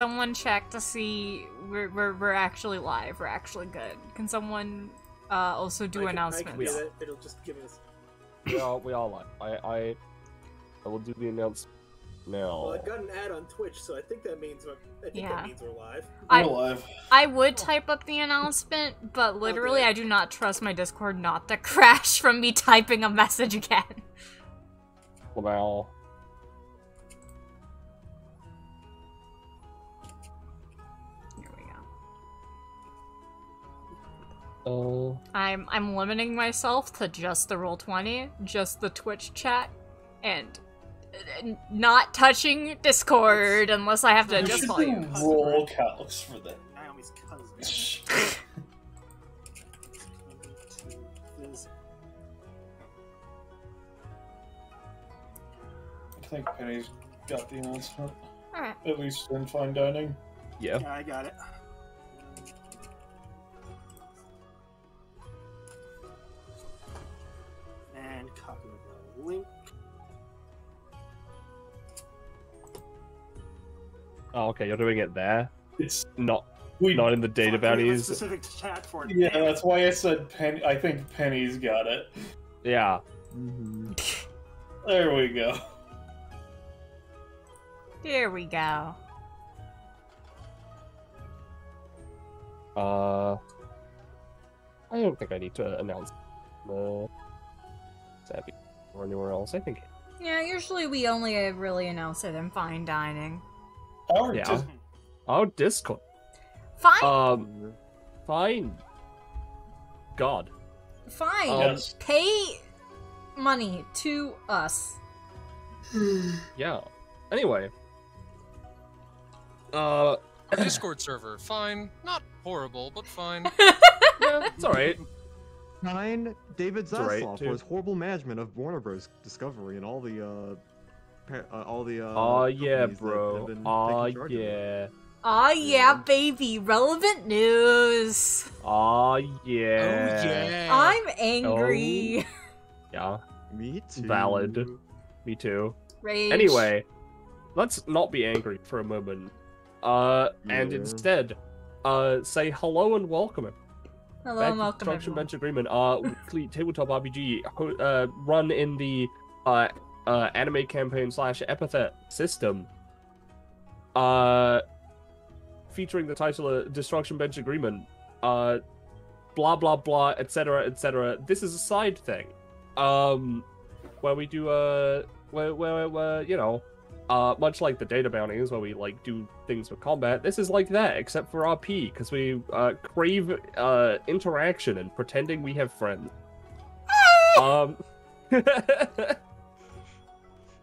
someone check to see we're actually live? We're actually good. Can someone also do announcements? It'll just give us. We are live. I will do the announcement now. Well, I've got an ad on Twitch, so I think that means that means we're live. We're live. I would type up the announcement, but literally I do not trust my Discord not to crash from me typing a message again. Well. Here we go. I'm limiting myself to just the Roll20, just the Twitch chat, and not touching Discord unless I have to adjust volume. Roll calcs for that. Naomi's cousin. I think Penny's got the announcement. Alright. At least in fine dining. Yeah. Yeah, I got it. And copy the link. Oh, okay, you're doing it there. It's not in the data bounties. Specific chat for it. Yeah, that's why I said Penny. I think Penny's got it. Yeah. There we go. There we go. I don't think I need to announce Savvy or anywhere else. I think. Yeah, usually we only really announce it in fine dining. Our Discord. Fine. Fine. God. Fine. Yes. Pay money to us. Yeah. Anyway. Discord server, fine. Not horrible, but fine. Yeah, it's alright. 9. David It's alright, Zaslav too. for his horrible management of Warner Bros. Discovery and all the Yeah, companies that bro. have been taking charge of it. Yeah. Aw, yeah, baby. Relevant news. Yeah. Oh yeah. I'm angry. Yeah. Me too. Valid. Me too. Rage. Anyway, let's not be angry for a moment. And Yeah. instead, say hello and welcome. Hello Back and to welcome, Construction everyone. Bench Agreement, weekly tabletop RPG, run in the anime campaign / Epithet System. Featuring the title Destruction Bench Agreement. Blah blah blah, etc. etc. This is a side thing. Where we do where you know, much like the data bounties where we like do things with combat, this is like that, except for RP, because we crave interaction and pretending we have friends.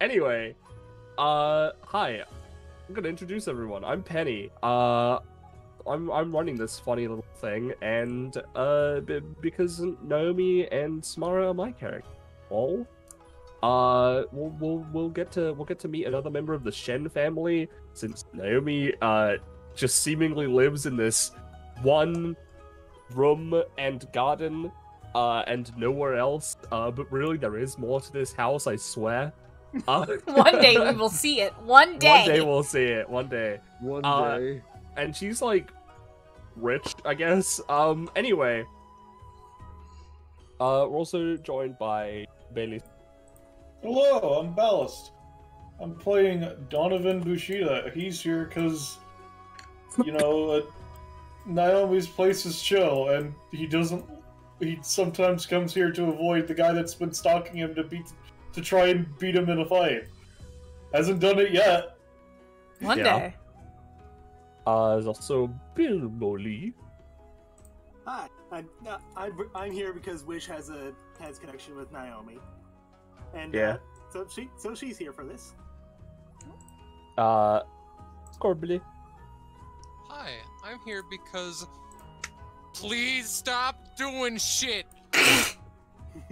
Anyway, hi. I'm gonna introduce everyone. I'm Penny. I'm running this funny little thing, and because Naomi and Samara are my character. Well, we'll get to meet another member of the Shen family, since Naomi just seemingly lives in this one room and garden and nowhere else. But really, there is more to this house, I swear. One day we will see it. One day. One day we'll see it. One day. One day. And she's like rich, I guess. Anyway, we're also joined by Bailey. Hello, I'm Ballast. I'm playing Donovan Bushida. He's here because, you know, Naomi's place is chill, and he sometimes comes here to avoid the guy that's been stalking him to try and beat him in a fight. Hasn't done it yet. One Yeah. day. There's also Bilbo Lee. Hi, I'm here because Wish has connection with Naomi, and Yeah. so she's here for this. Scorbly. Hi, I'm here because please stop doing shit.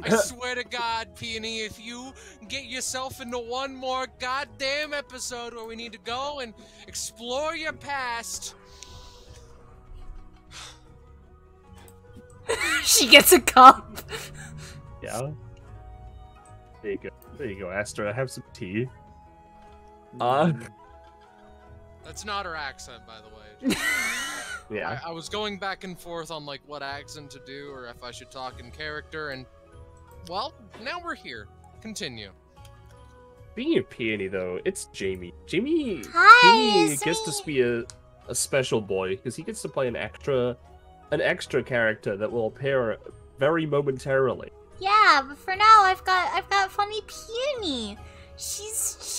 I swear to God, Peony, if you get yourself into one more goddamn episode where we need to go and explore your past. She gets a cup. Yeah. There you go, Astra. Have some tea. That's not her accent, by the way. Yeah. I was going back and forth on like what accent to do, or if I should talk in character, and well, now we're here. Continue. Being a peony though, it's Jamie. Jamie gets to be a special boy because he gets to play an extra character that will appear very momentarily. Yeah, but for now I've got funny Peony. She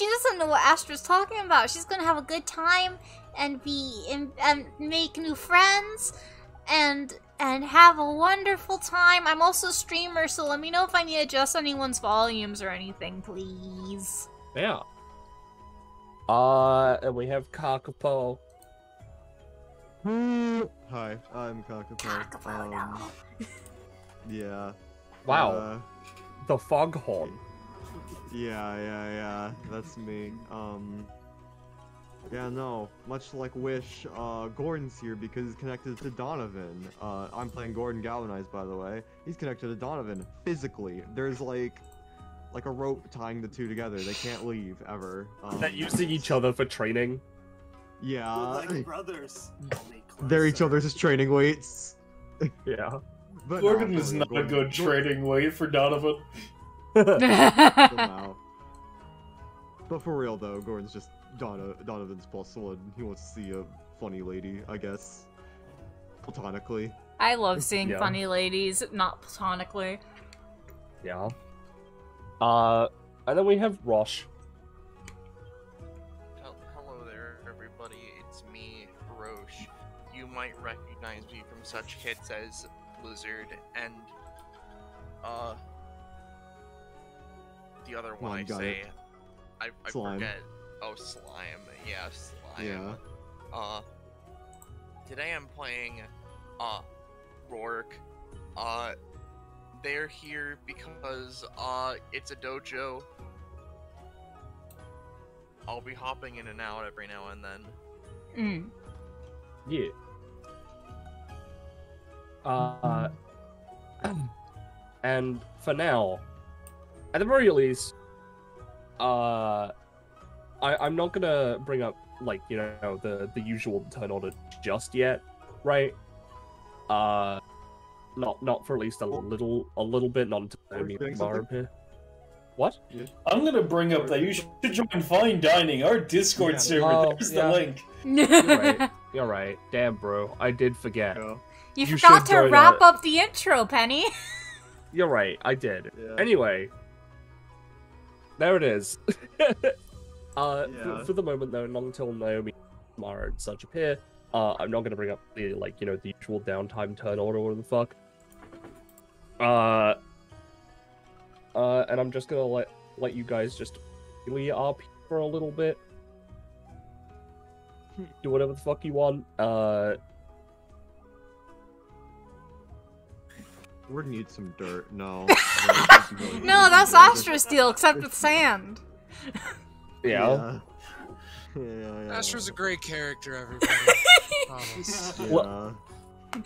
doesn't know what Astra's talking about. She's gonna have a good time and make new friends and have a wonderful time. I'm also a streamer, so let me know if I need to adjust anyone's volumes or anything, please. Yeah. And we have Kakapo. Hi, I'm Kakapo. No. Yeah. Wow. The Foghorn. Yeah, that's me. Yeah, no, much like Wish, Gordon's here because he's connected to Donovan. I'm playing Gordon Galvanized, by the way. He's connected to Donovan physically. There's like a rope tying the two together. They can't leave ever. They're using each other for training. Yeah. Like brothers. They're each other's training weights. Yeah. But Gordon no, is not a Gordon- good trading weight for Donovan. Somehow. But for real though, Gordon's just Donovan's plus one. He wants to see a funny lady, I guess. Platonically. I love seeing Yeah. funny ladies, not platonically. Yeah. And then we have Rosh. Hello there, everybody. It's me, Roche. You might recognize me from such hits as Blizzard and, the other one I got say. it. I Slime. forget. Oh, Slime. Yeah, Slime. Yeah. Today I'm playing, Rourke. They're here because, it's a dojo. I'll be hopping in and out every now and then. Yeah. And for now, at the very least, I'm not gonna bring up like the usual turn order just yet, right? Not for at least a little bit, not until Naomi and Mara appear. What? I'm gonna bring up that you should join Fine Dining, our Discord server. Oh, There's yeah. the link. You're right. You're right. Damn, bro. I did forget. Yeah. You You forgot should to join wrap that. up the intro, Penny. You're right. I did. Yeah. Anyway. There it is. Yeah. For the moment, though, not until Naomi, Mara, and such appear, I'm not going to bring up the, the usual downtime turn order or the fuck. And I'm just going to let you guys just really RP for a little bit. Do whatever the fuck you want. We're gonna need some dirt. No. No, that's Astra Steel, except with sand. Yeah. Yeah. Astra's a great character, everybody. Promise. Yeah.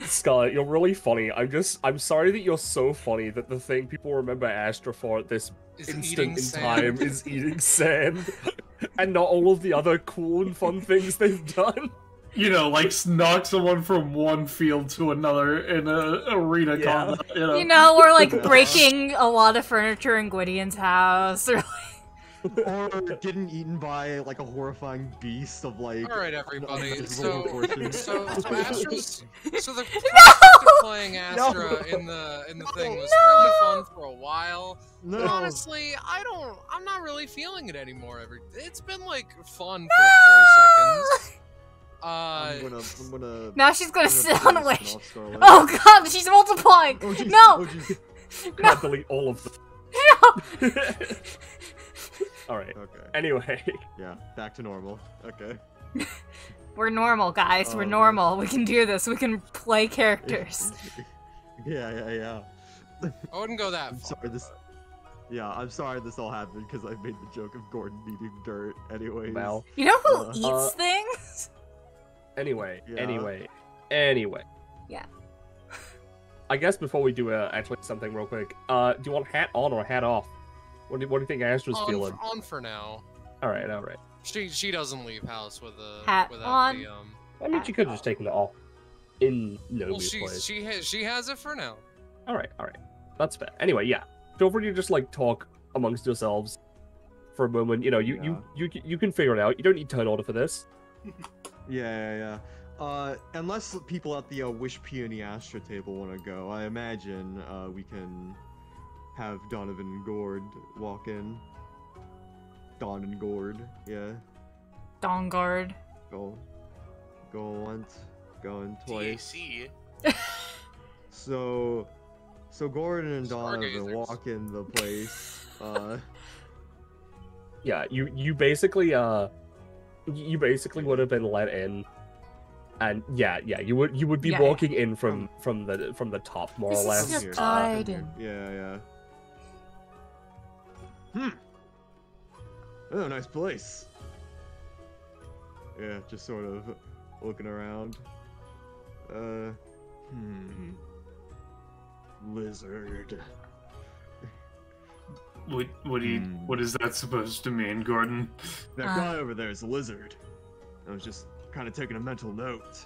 Scarlet, you're really funny. I'm sorry that you're so funny that the thing people remember Astra for at this Is instant eating in sand. time is eating sand. And not all of the other cool and fun things they've done. You know, like knock someone from one field to another in a arena Yeah. combat. You know, we're like breaking a lot of furniture in Gwydion's house. Or Or getting eaten by like a horrifying beast of like. All right, everybody. unreasonable proportions. So Astra's. So the No! prospect of playing Astra in the thing was really fun for a while. No. But honestly, I'm not really feeling it anymore. It's been like fun for 4 seconds. I'm gonna. now she's gonna I'm sit turn on a this wish. off, Scarlet. Oh god, she's multiplying! Oh, jeez. No! Oh, jeez. Can't delete all of them. No! Alright. Okay. Anyway. Yeah. Back to normal. Okay. We're normal, guys. We're Oh, normal. We can do this. We can play characters. Yeah. I wouldn't go that I'm far. sorry this. Yeah, I'm sorry this all happened because I made the joke of Gordon eating dirt. Anyways. Well. You know who Uh, eats things? Anyway. Yeah. Anyway. Yeah. I guess before we do actually something real quick, do you want hat on or hat off? What do you think Astra's feeling? On for now. Alright. She doesn't leave house with a Hat without on. the I mean, she could have just taken it off in Well, Nomi's place. she has it for now. All right, that's fair. Anyway, yeah, feel free to just like talk amongst yourselves for a moment. You know, you can figure it out. You don't need turn order for this. Yeah. Unless people at the Wish Peony Astra table want to go, I imagine we can have Donovan and Gord walk in. Don and Gord, yeah. Dongard. Go once, going twice. DAC. So Gordon and Donovan Stargazers. walk in the place. Yeah, you basically would have been let in, and yeah, you would be Yeah. walking in from the top more This or is less. your Come here. garden. Yeah. Oh, nice place. Yeah, just sort of looking around. Lizard. What is that supposed to mean, Gordon? That guy over there is a lizard. I was just kind of taking a mental note.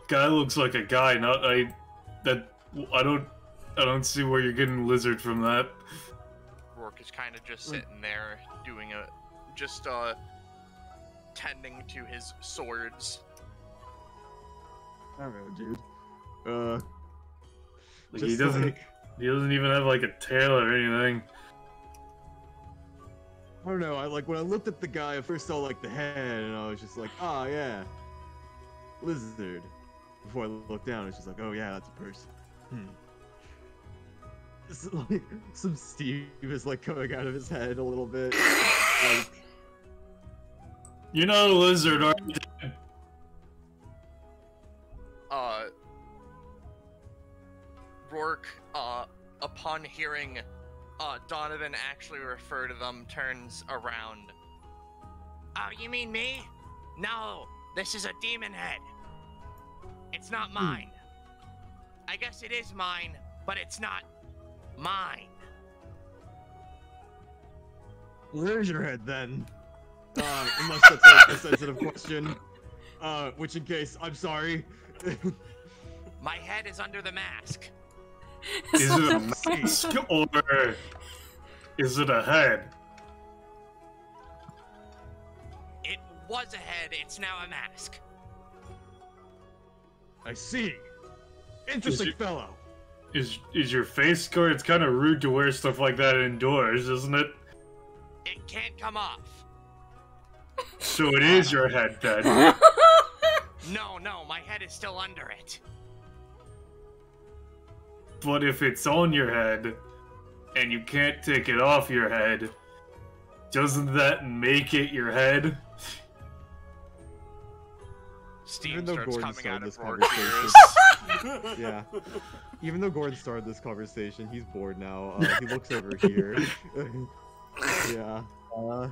Guy looks like a guy, not I don't see where you're getting lizard from that. Rourke is kind of just sitting there doing tending to his swords. I don't know, dude. Like, he doesn't even have like a tail or anything. I don't know. When I looked at the guy, I first saw like the head, and I was just like, oh yeah, lizard. Before I looked down, it's just like, oh yeah, that's a person. It's like some Steve is like coming out of his head a little bit. Like, You're not a lizard, are you? Rourke, upon hearing Donovan actually refer to them, turns around. Oh, you mean me? No, this is a demon head. It's not mine. I guess it is mine, but it's not mine. Where's your head then? Unless that's like a sensitive question. Which in case, I'm sorry. My head is under the mask. Is it a mask or is it a head? It was a head, it's now a mask. I see. Interesting fellow. Is your face scar? It's kind of rude to wear stuff like that indoors, isn't it? It can't come off. So it is your head then. No, my head is still under it. But if it's on your head and you can't take it off your head, doesn't that make it your head? Steam Even though starts Gordon coming out started of this Rourke's conversation. ears. Yeah. Even though Gordon started this conversation, he's bored now. He looks over here. Yeah. Oh,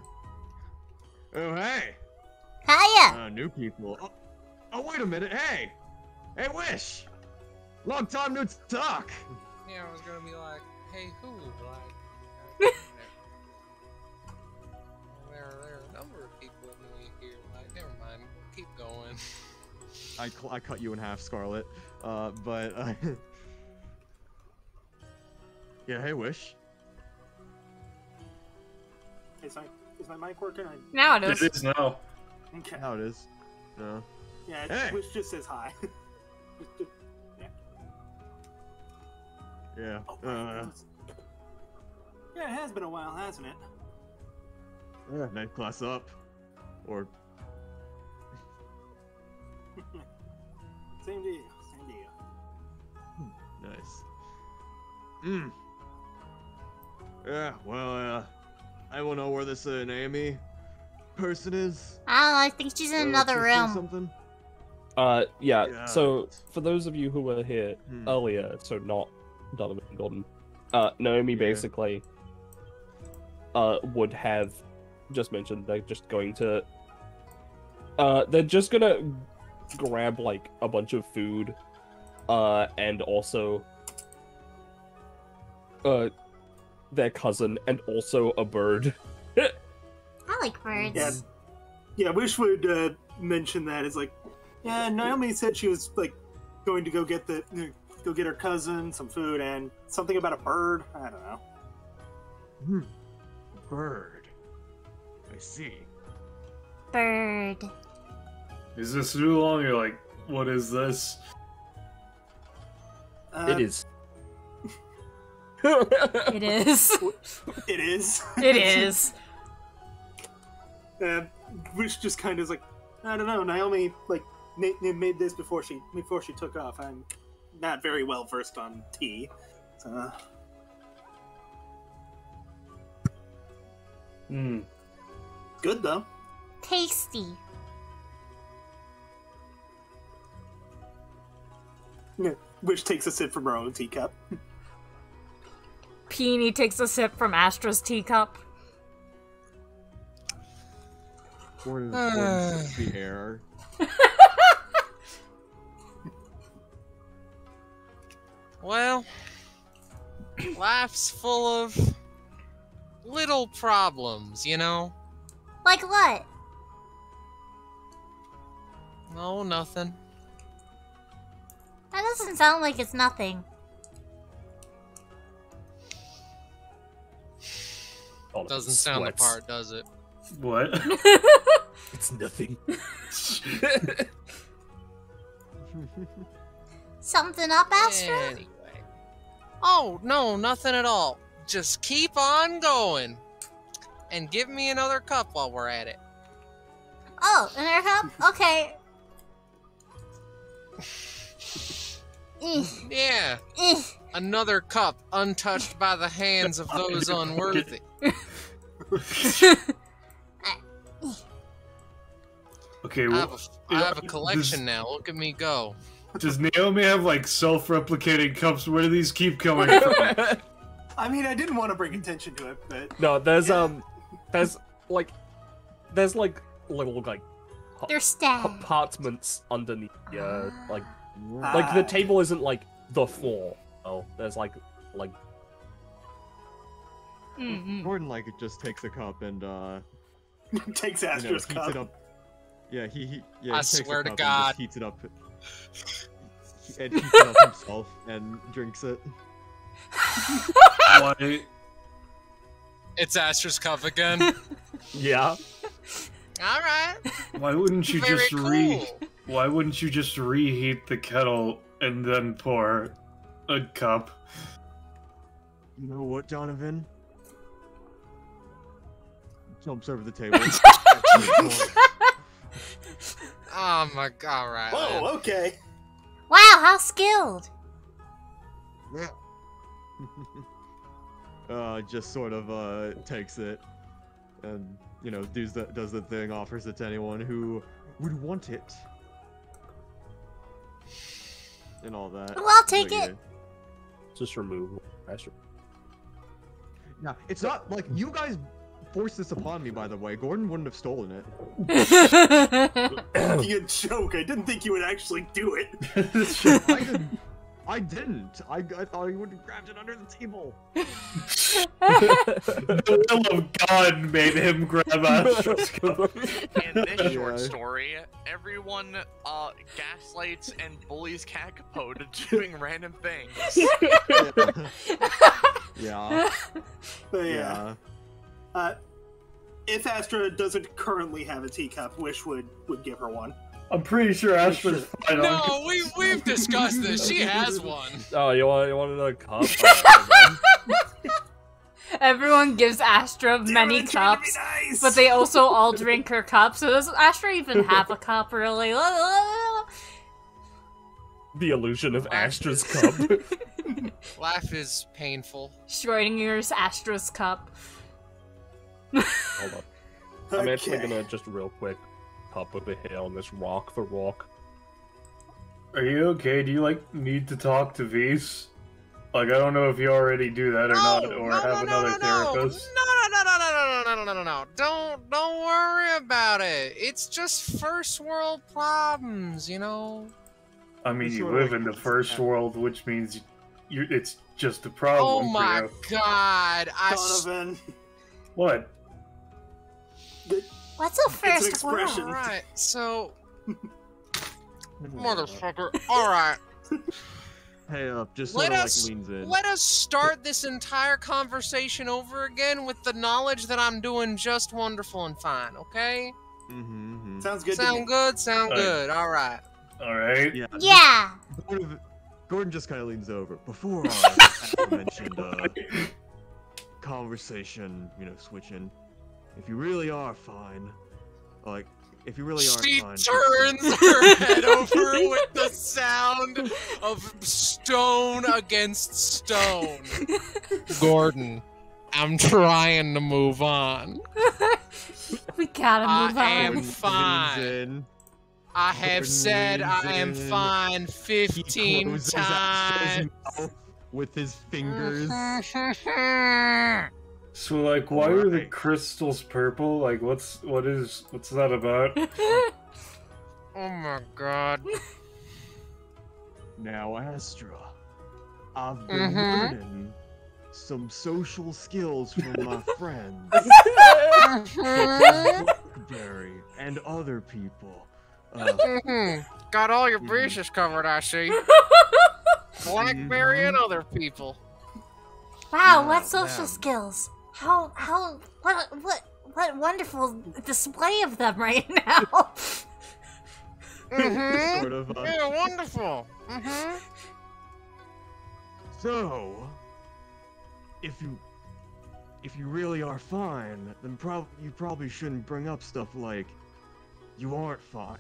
hey! Hiya! New people. Oh, wait a minute. Hey! Hey, Wish! Long time no talk! Yeah, I was gonna be like, hey, who? Like, there are a number of people new here. Like, never mind. Keep going. I cut you in half, Scarlet. Yeah, hey, Wish. Is my mic working? Now it is. It is now. Okay. How it is. No. Yeah, Hey! which just says hi. Yeah. Oh, yeah, it has been a while, hasn't it? Yeah, night class up. Or Same to you. nice. Yeah, well, I don't know where this Naomi person is. I don't know, I think she's in another Sister or room. Something? Yeah. So for those of you who were here Hmm. earlier, so not Donovan and Gordon, Naomi Yeah. basically would have just mentioned they're just going to grab like a bunch of food and also their cousin and also a bird. Oh, like birds. Yeah, yeah. Wish would mention that. It's like, yeah, Naomi said she was like going to go get her cousin some food and something about a bird. I don't know. Bird. I see. Bird. Is this too long? You're like, what is this? It is. It is. It is. It is. Wish just kind of is like, I don't know. Naomi like made this before she took off. I'm not very well versed on tea. Good though. Tasty. Yeah. Wish takes a sip from her own teacup. Peony takes a sip from Astra's teacup. Gordon sips the air. Well, life's full of little problems, you know? Like what? No, nothing. That doesn't sound like it's nothing. Doesn't sound the part, does it? What? It's nothing. Something up, Astra? Anyway. Oh, no, nothing at all. Just keep on going. And give me another cup while we're at it. Oh, another cup? Okay. Yeah. Another cup untouched by the hands of those unworthy. Okay, I have a collection now. Look at me go. Does Naomi have like self-replicating cups? Where do these keep coming from? I mean, I didn't want to bring attention to it, but No, there's little like They're stacked. compartments underneath. Like the table isn't like the floor. Oh, there's like. Gordon like just takes a cup and takes Astra's heats cup. it up. Yeah, he I takes swear a to cup God. and just heats it up. And heats it up himself and drinks it. Why? It's Astra's cup again. Yeah. Alright. Why wouldn't you Very just cool. Why wouldn't you just reheat the kettle and then pour a cup? You know what, Donovan? Jumps over the table. Oh my god, alright. Whoa, okay. Wow, how skilled. Just sort of takes it and does the thing, offers it to anyone who would want it, and all that. Well, I'll take it. Just remove Astra. Yeah, it's not like you guys forced this upon me. By the way, Gordon wouldn't have stolen it. Making a joke. I didn't think you would actually do it. I didn't. I thought he would have grabbed it under the table. The will of God made him grab Astra's cup. In this short story, everyone gaslights and bullies Kakapo to doing random things. Yeah. But yeah. If Astra doesn't currently have a teacup, Wish would give her one. I'm pretty sure Astra's fine on. No, we've discussed this. She has one. Oh, you want another cup? Everyone gives Astra many cups, but they also all drink her cup. So does Astra even have a cup, really? The illusion of Astra's cup. Life is painful. Schrodinger's Astra's cup. Hold on. I'm actually gonna just real quick pop over here on this rock for rock. Are you okay? Do you need to talk to Vise? I don't know if you already do that or not, or have another therapist. No. Don't worry about it. It's just first world problems, I mean, you live in the first world, which means it's just a problem. Oh my for you. god! Donovan. What? What's a It's an first expression. word? Alright, so... Motherfucker. Alright. Hey, just Let sort of us like leans in. let us start this entire conversation over again with the knowledge that I'm doing just wonderful and fine, okay? Sounds good to Sound me. good? Sound Alright. good. Alright. Alright. Yeah. Yeah. Gordon just kind of leans over. Before I mentioned conversation, switching. If you really are fine, like, if you really are She fine. turns her head over with the sound of stone against stone. Gordon, I'm trying to move on. We gotta move I am on. fine. I have said I am fine 15 times. With his fingers. So, like, why are the Alright. crystals purple? Like, what's that about? Oh my god. Now, Astra, I've been learning some social skills from my friends, Blackberry, and other people. Got all your bases covered, I see. Blackberry and other people. Wow, Yeah, what social man. skills? What wonderful display of them right now. Sort of. Yeah, wonderful. So, if you really are fine, then you probably shouldn't bring up stuff like you aren't fine,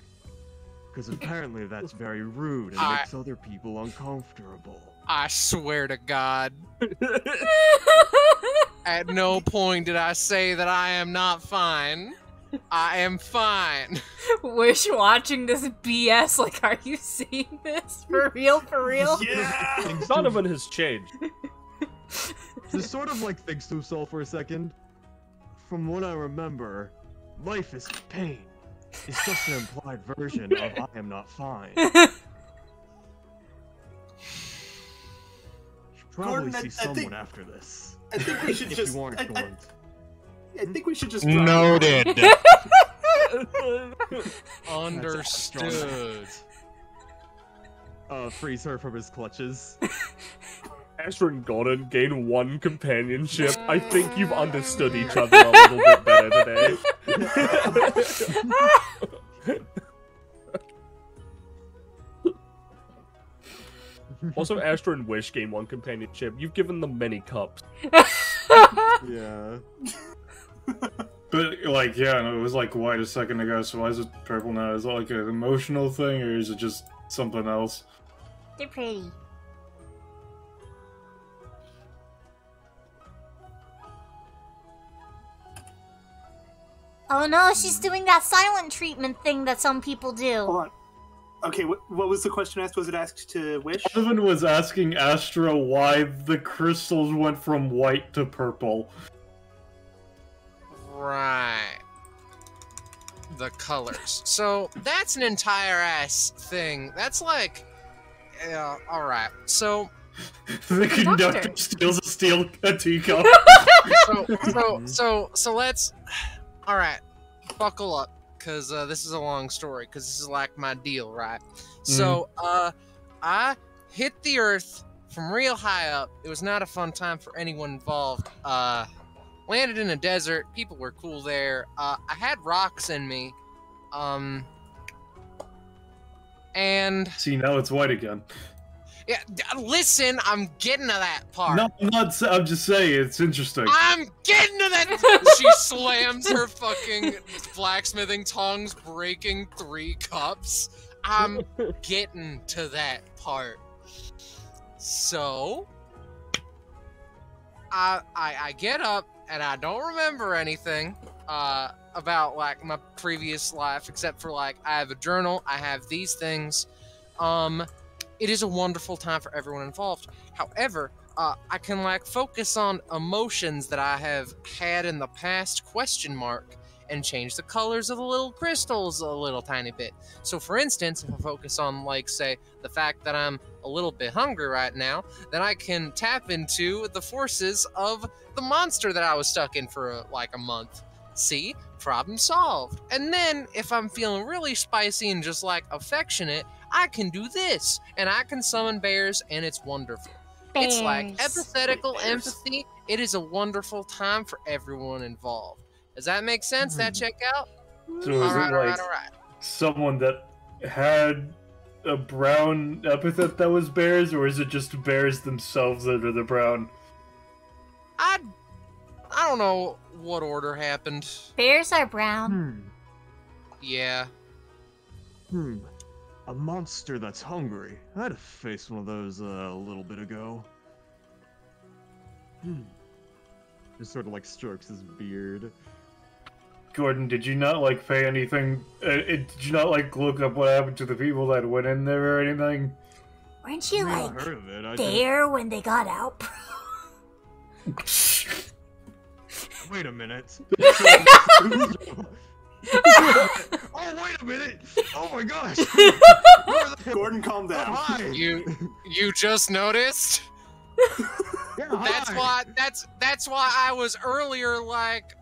because apparently that's very rude and makes other people uncomfortable. I swear to God. At no point did I say that I am not fine. I am fine. Wish watching this BS, like, are you seeing this? For real, for real? Yeah! Donovan has changed. Just sort of like thinks to himself for a second. From what I remember, life is pain. It's just an implied version of I am not fine. Should probably Gordon, see I think- someone after this. I think we should If just. you aren't going. I think we should just. Noted. Strong Understood. Frees her from his clutches. Astra and Gordon gain one companionship. I think you've understood each other a little bit better today. Also, Astra and Wish gain one companionship. You've given them many cups. Yeah. But, like, yeah, no, it was, like, white a second ago, so why is it purple now? Is it, like, an emotional thing, or is it just something else? They're pretty. Oh no, she's doing that silent treatment thing that some people do. Hold on. Okay, what was the question asked? Was it asked to Wish? Donovan was asking Astra why the crystals went from white to purple. Right. The colors. So, that's an entire ass thing. That's like... Yeah, alright. So... The conductor steals a teacup. So let's... Alright. Buckle up. Because this is a long story. Because this is like my deal, right? So, I hit the earth from real high up. It was not a fun time for anyone involved. Landed in a desert. People were cool there. I had rocks in me. And... See, now it's white again. Yeah, listen, I'm getting to that part. No, I'm just saying, it's interesting. I'm getting to that. She slams her fucking blacksmithing tongs, breaking 3 cups. I'm getting to that part. So, I get up and I don't remember anything about like my previous life, except for like I have a journal, I have these things. It is a wonderful time for everyone involved. However, I can like focus on emotions that I have had in the past, ? And change the colors of the little crystals a little tiny bit. So for instance, if I focus on like, say, the fact that I'm a little bit hungry right now, then I can tap into the forces of the monster that I was stuck in for like a month. See? Problem solved. And then, if I'm feeling really spicy and just like affectionate, I can do this. And I can summon bears, and it's wonderful. It's like Bears. empathetical empathy. It is a wonderful time for everyone involved. Does that make sense? That check out? So is Alright, it like alright. someone that had a brown epithet that was bears, or is it just bears themselves that are the brown? I don't know what order happened. Bears are brown. Yeah. A monster that's hungry. I had to face one of those a little bit ago. Just sort of like strokes his beard. Gordon, did you not like pay anything? Did you not like look up what happened to the people that went in there or anything? Weren't you I like heard of it. I there when they got out, bro? Wait a minute. Oh, wait a minute! Oh my gosh! Gordon, calm down. Hi! You just noticed? Yeah, That's why I was earlier like,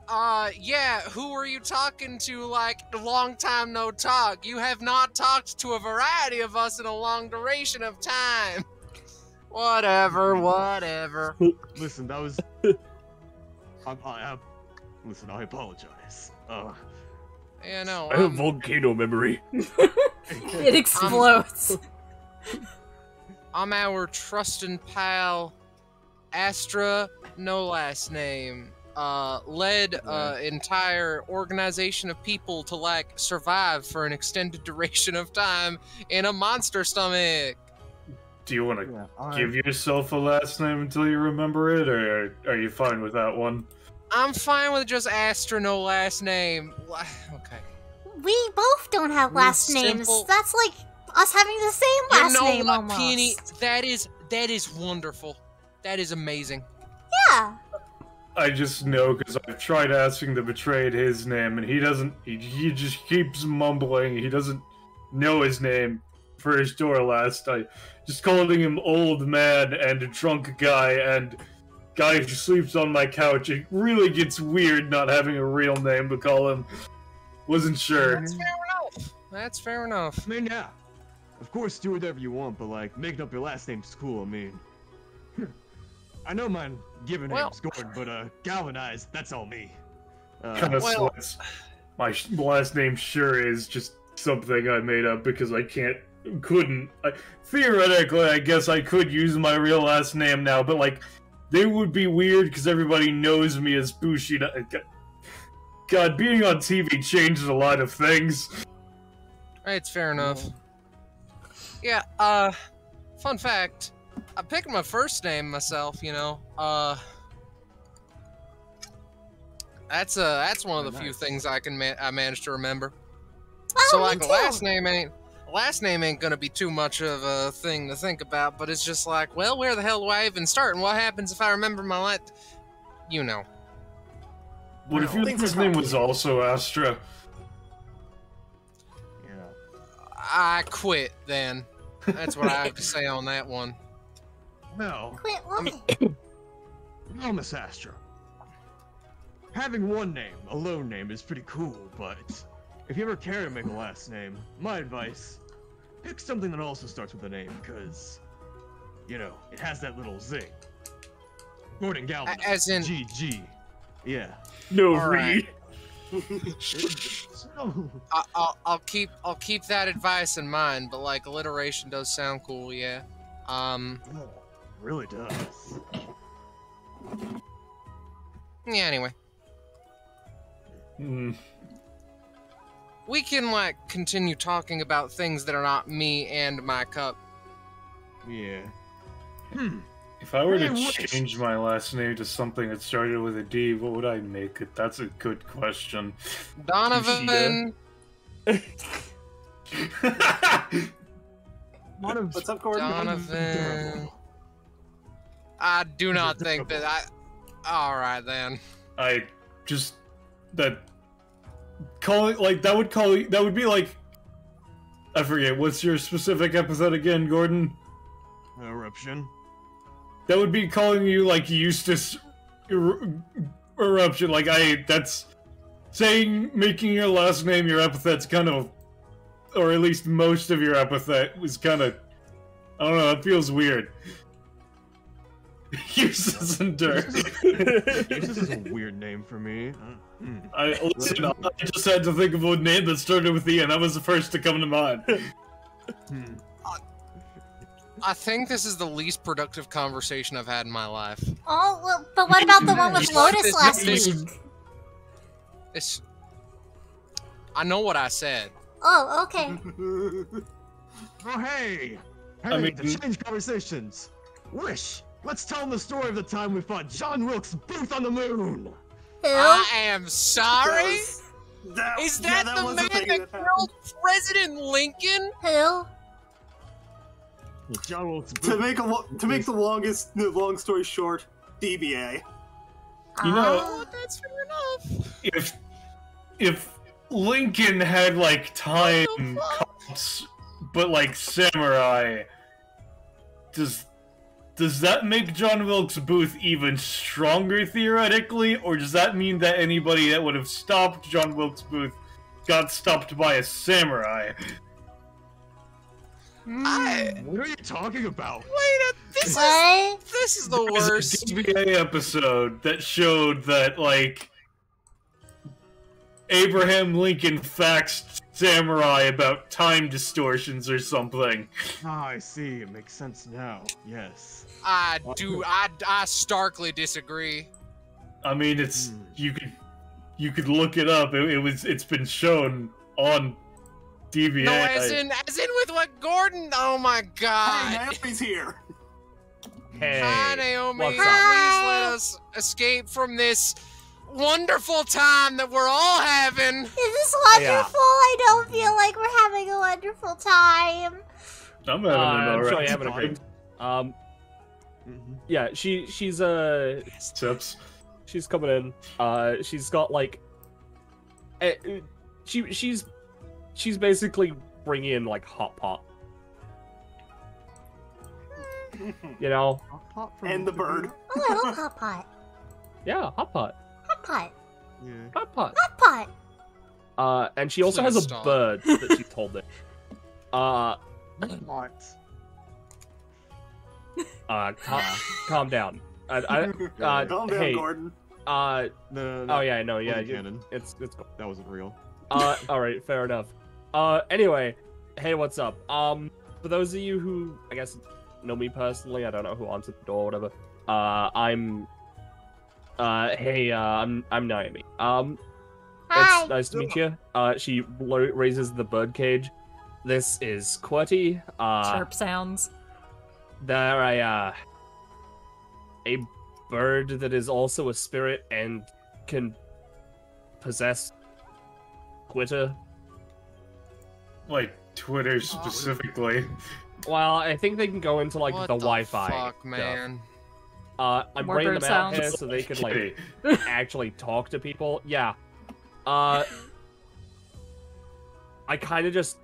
yeah, who are you talking to? Like, a long time no talk. You have not talked to a variety of us in a long duration of time. Whatever. Listen, that was... Listen, I apologize. Yeah, no. I have volcano memory. It explodes. I'm our trusting pal, Astra, no last name. Led entire organization of people to like survive for an extended duration of time in a monster stomach. Do you want to give yourself a last name until you remember it, or are you fine with that one? I'm fine with just Astra, no last name. Okay. We both don't have last names. simple- That's like us having the same last you know name what, almost. Peony? That is wonderful. That is amazing. Yeah. I just know because I've tried asking the betrayed his name, and he doesn't. He just keeps mumbling. He doesn't know his name. First or last, I just calling him old man and a drunk guy and guy who sleeps on my couch. It really gets weird not having a real name to call him. Wasn't sure. That's fair enough. I mean, yeah. Of course, do whatever you want, but like, making up your last name's cool, I mean. I know my given name's Gordon, but galvanized, that's all me. Kind of splits. My last name sure is just something I made up because I couldn't. Theoretically, I guess I could use my real last name now, but like, they would be weird because everybody knows me as Bushida. God, being on TV changes a lot of things. It's fair enough. Yeah, fun fact. I picked my first name myself, you know. That's one of the few things I managed to remember. Oh, So me like too. last name ain't gonna be too much of a thing to think about, but it's just like, well, where the hell do I even start, and what happens if I remember my last, you know. What if your last name was also Astra? Yeah. I quit then. That's what I have to say on that one. No. Quit what? No, Miss Astra. Having one name, a lone name, is pretty cool, but if you ever care to make a last name, my advice, pick something that also starts with a name, because, you know, it has that little zing. Gordon Galvin. As in... GG. Yeah. No, All right. No. I'll keep that advice in mind, but like alliteration does sound cool, yeah. It really does. Yeah, anyway. Hmm. We can like continue talking about things that are not me and my cup. Yeah. If I were to Hey, what- change my last name to something that started with a D, what would I make it? That's a good question. Donovan. What's up, Gordon? Donovan. I do not think that Alright then. I just that calling like that would be like I forget what's your specific epithet again, Gordon? Eruption. That would be calling you like Eustace Eruption. Like that's making your last name your epithet's kind of, or at least most of your epithet was kind of, I don't know, it feels weird. Useless and dirt. This is a weird name for me. I just had to think of a name that started with E, and that was the first to come to mind. I think this is the least productive conversation I've had in my life. Oh, well, but what about the one with Lotus last week? I know what I said. Oh, okay. Oh, hey! I mean, to change conversations. Wish! Let's tell them the story of the time we fought John Wilkes Booth on the moon! Who? I am sorry? Is that that the was man the thing that that killed President Lincoln? Who? John Wilkes Booth. To make the long story short, DBA. You know, Oh, that's fair enough. if Lincoln had like time cops, but like samurai, does that make John Wilkes Booth even stronger theoretically, or does that mean that anybody that would have stopped John Wilkes Booth got stopped by a samurai? What are you talking about? This is the worst. There's a DBA episode that showed that, like, Abraham Lincoln faxed samurai about time distortions or something. Ah, I see. It makes sense now. Yes. I starkly disagree. I mean, it's you could look it up. It's been shown on DBA. No, as in with what Gordon. Oh my God. Hey, Naomi's here. Hey, Hi, Naomi. what's Please up? let us escape from this wonderful time that we're all having. Is this wonderful? I don't feel like we're having a wonderful time. I'm having an I'm alright sure you're having a great. Yeah, she's tips. she's coming in. She's got like, she's basically bringing in like hot pot. You know, And the bird. Oh, I love hot pot. yeah, hot pot, Hot pot. Yeah. hot pot. Hot pot. And she also has Please a stop. bird that she told it. Calm down. Calm down, hey, Gordon. No. oh yeah, no, yeah, Wasn't canon. it's cool. That wasn't real. All right, fair enough. Anyway, hey, what's up? For those of you who, I guess, know me personally, I don't know who answered the door or whatever. I'm Naomi. Hi. It's nice to meet you. She raises the bird cage. This is QWERTY. Chirp sounds. They're a bird that is also a spirit and can possess Twitter. Like Twitter specifically. Well, I think they can go into like What the the Wi-Fi. fuck, stuff. man? I'm More bringing bird them out here sounds. so they can like Okay. actually talk to people. Yeah. I kind of just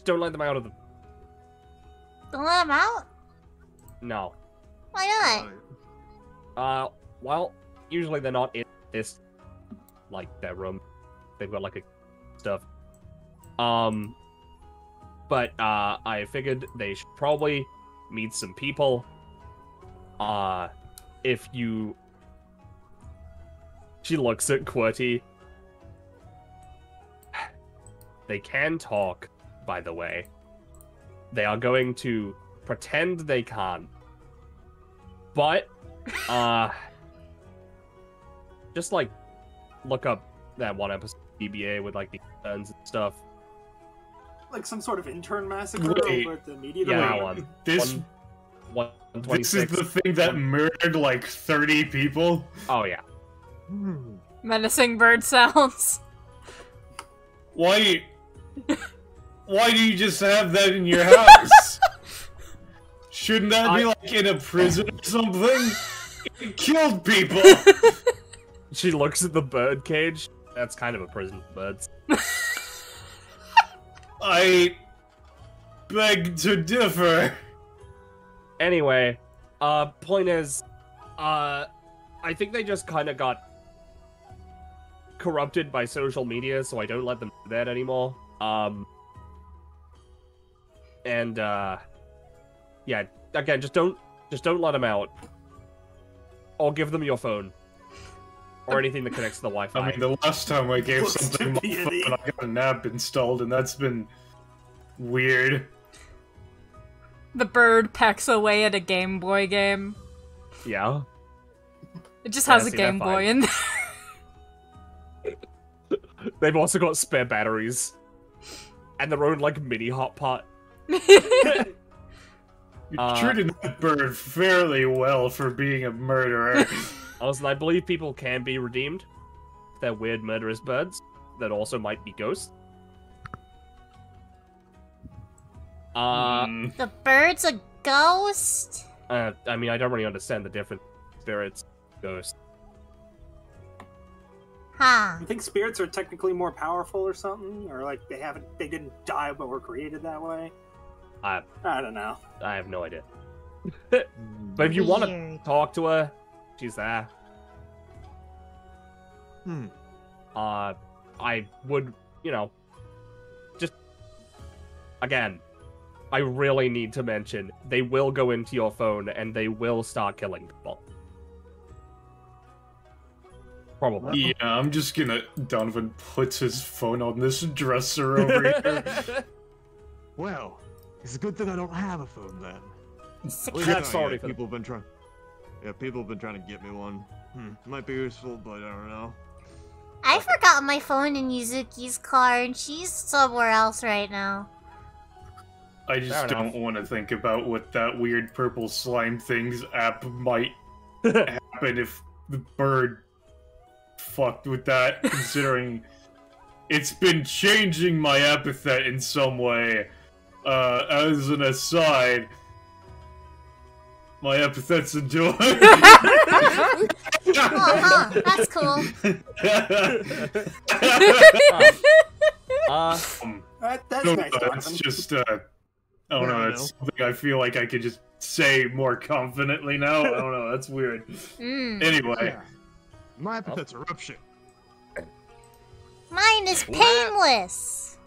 don't let them out of the. Don't let him out? No. Why not? Well, usually they're not in this, like, their room. They've got, like, a stuff. But, I figured they should probably meet some people. If you... She looks at QWERTY. They can talk, by the way. They are going to pretend they can't. But, just, like, look up that one episode of DBA with, like, the turns and stuff. Like some sort of intern massacre Wait. over at the media. Yeah, that department. one. This 126. this is the thing that murdered like 30 people. Oh, yeah. Menacing bird sounds. Why do you just have that in your house? Shouldn't that be like in a prison or something? It killed people. She looks at the bird cage. That's kind of a prison for birds. I beg to differ. Anyway, point is, I think they just kind of got corrupted by social media, so I don't let them do that anymore. Yeah, again, just don't let them out, or give them your phone, or anything that connects to the Wi-Fi. I mean, the last time I gave something my phone, I got an app installed, and that's been weird. The bird pecks away at a Game Boy game. Yeah. It just has a Game Boy in there. They've also got spare batteries. And their own, like, mini hot pot. You treated that bird fairly well for being a murderer. Also, I believe people can be redeemed. They're weird murderous birds that also might be ghosts. The bird's a ghost? I mean, I don't really understand the difference. Spirits, ghosts. Huh. I think spirits are technically more powerful or something, or like they didn't die but were created that way. I don't know. I have no idea. But if you want to talk to her, she's there. I would, just again, I really need to mention they will go into your phone and they will start killing people. Probably. Yeah, I'm just gonna... Donovan puts his phone on this dresser over here. Well, it's a good thing I don't have a phone then. Sorry for people have been trying. Yeah, people have been trying to get me one. Might be useful, but I don't know. I forgot my phone in Yuzuki's car, and she's somewhere else right now. I just don't want to think about what that weird purple slime thing's app might happen if the bird fucked with that, considering it's been changing my epithet in some way. As an aside, my epithet's adorable. That's cool. That's nice. That's just, I don't know, that's something I feel like I could just say more confidently now. I don't know, that's weird. Anyway. My epithet's eruption. Mine is painless.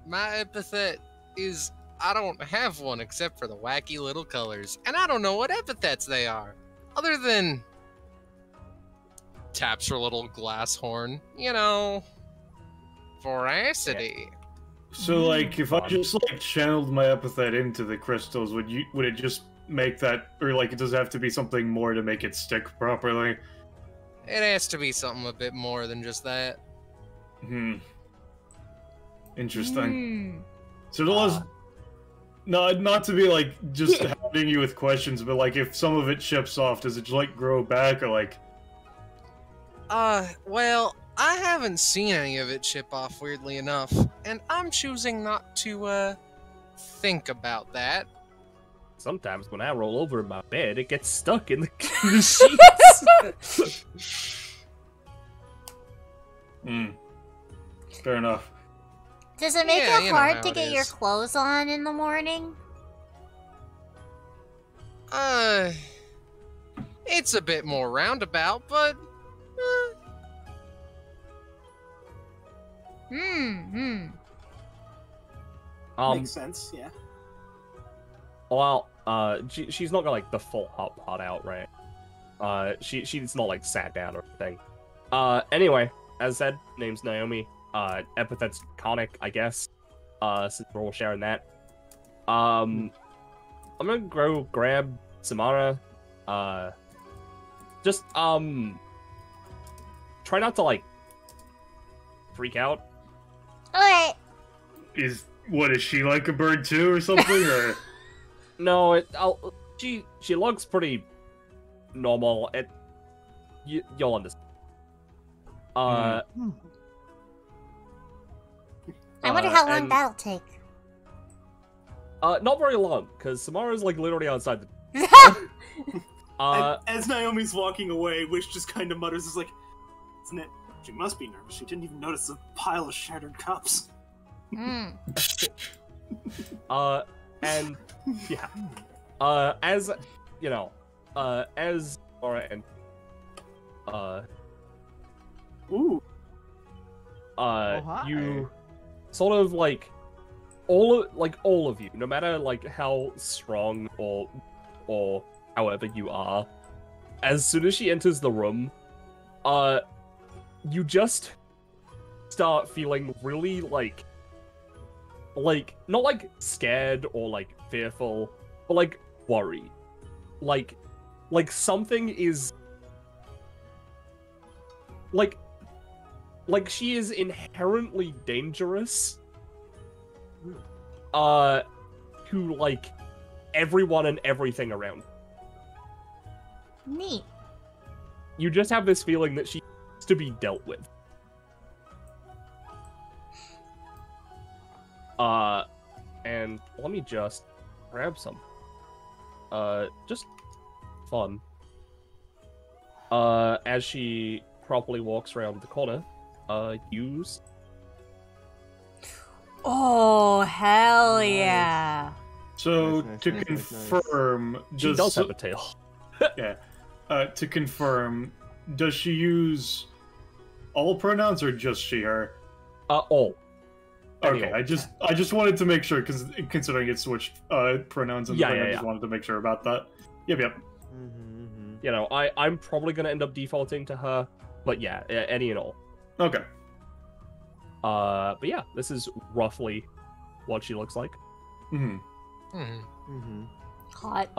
My epithet is... I don't have one except for the wacky little colors, and I don't know what epithets they are, other than taps her little glass horn, voracity. So, like, if I just like channeled my epithet into the crystals, would it just make that, or like, does it have to be something more to make it stick properly? It has to be something a bit more than just that. Interesting. So does not to be like just hounding you with questions, but like if some of it chips off, does it just like grow back or like? Well, I haven't seen any of it chip off, weirdly enough, and I'm choosing not to think about that. Sometimes when I roll over in my bed, it gets stuck in the sheets. Fair enough. Does it make it hard to get your clothes on in the morning? It's a bit more roundabout, but... Makes sense, yeah. Well, she's not got like the full hot pot out, right? She's not like sat down or anything. Anyway, as said, name's Naomi. Epithet's conic, I guess. Since we're all sharing that. I'm gonna go grab Samara. Just try not to like freak out. Alright. Is she like a bird too, or something, or? No, she looks pretty normal. You'll understand. I wonder how long that'll take. Not very long, because Samara's like literally outside the. As Naomi's walking away, Wish just kind of mutters, "Is like, isn't it? She must be nervous. She didn't even notice the pile of shattered cups." And yeah, as you know, as Laura and Ooh. hi. You sort of like all of you, no matter like how strong or however you are, as soon as she enters the room, you just start feeling really like not like scared or like fearful, but like worried. Like something is like she is inherently dangerous to like everyone and everything around. Neat. You just have this feeling that she needs to be dealt with. And let me just grab some. Just fun. As she properly walks around the corner, use. Oh, hell yeah. So, Nice, to nice, nice, confirm... She does have a tail. Yeah. To confirm, does she use all pronouns or just she, her? All. Okay, I just wanted to make sure, because considering it switched pronouns and I just wanted to make sure about that. Yep. You know, I'm probably gonna end up defaulting to her, but yeah, any and all. Okay. But yeah, this is roughly what she looks like. Hot.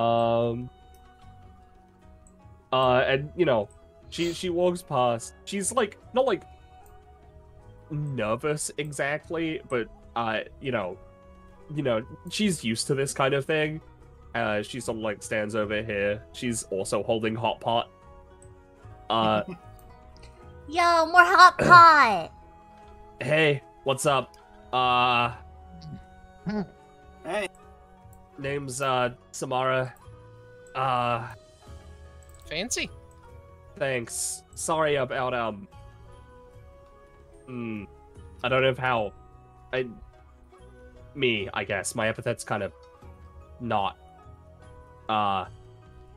And you know, she walks past. She's like not like nervous exactly, but you know, she's used to this kind of thing. She sort of like stands over here. She's also holding hot pot. Yo, more hot pot. Hey, what's up? Hey. Name's Samara. Fancy. Thanks. Sorry about I don't know how I guess my epithet's kind of not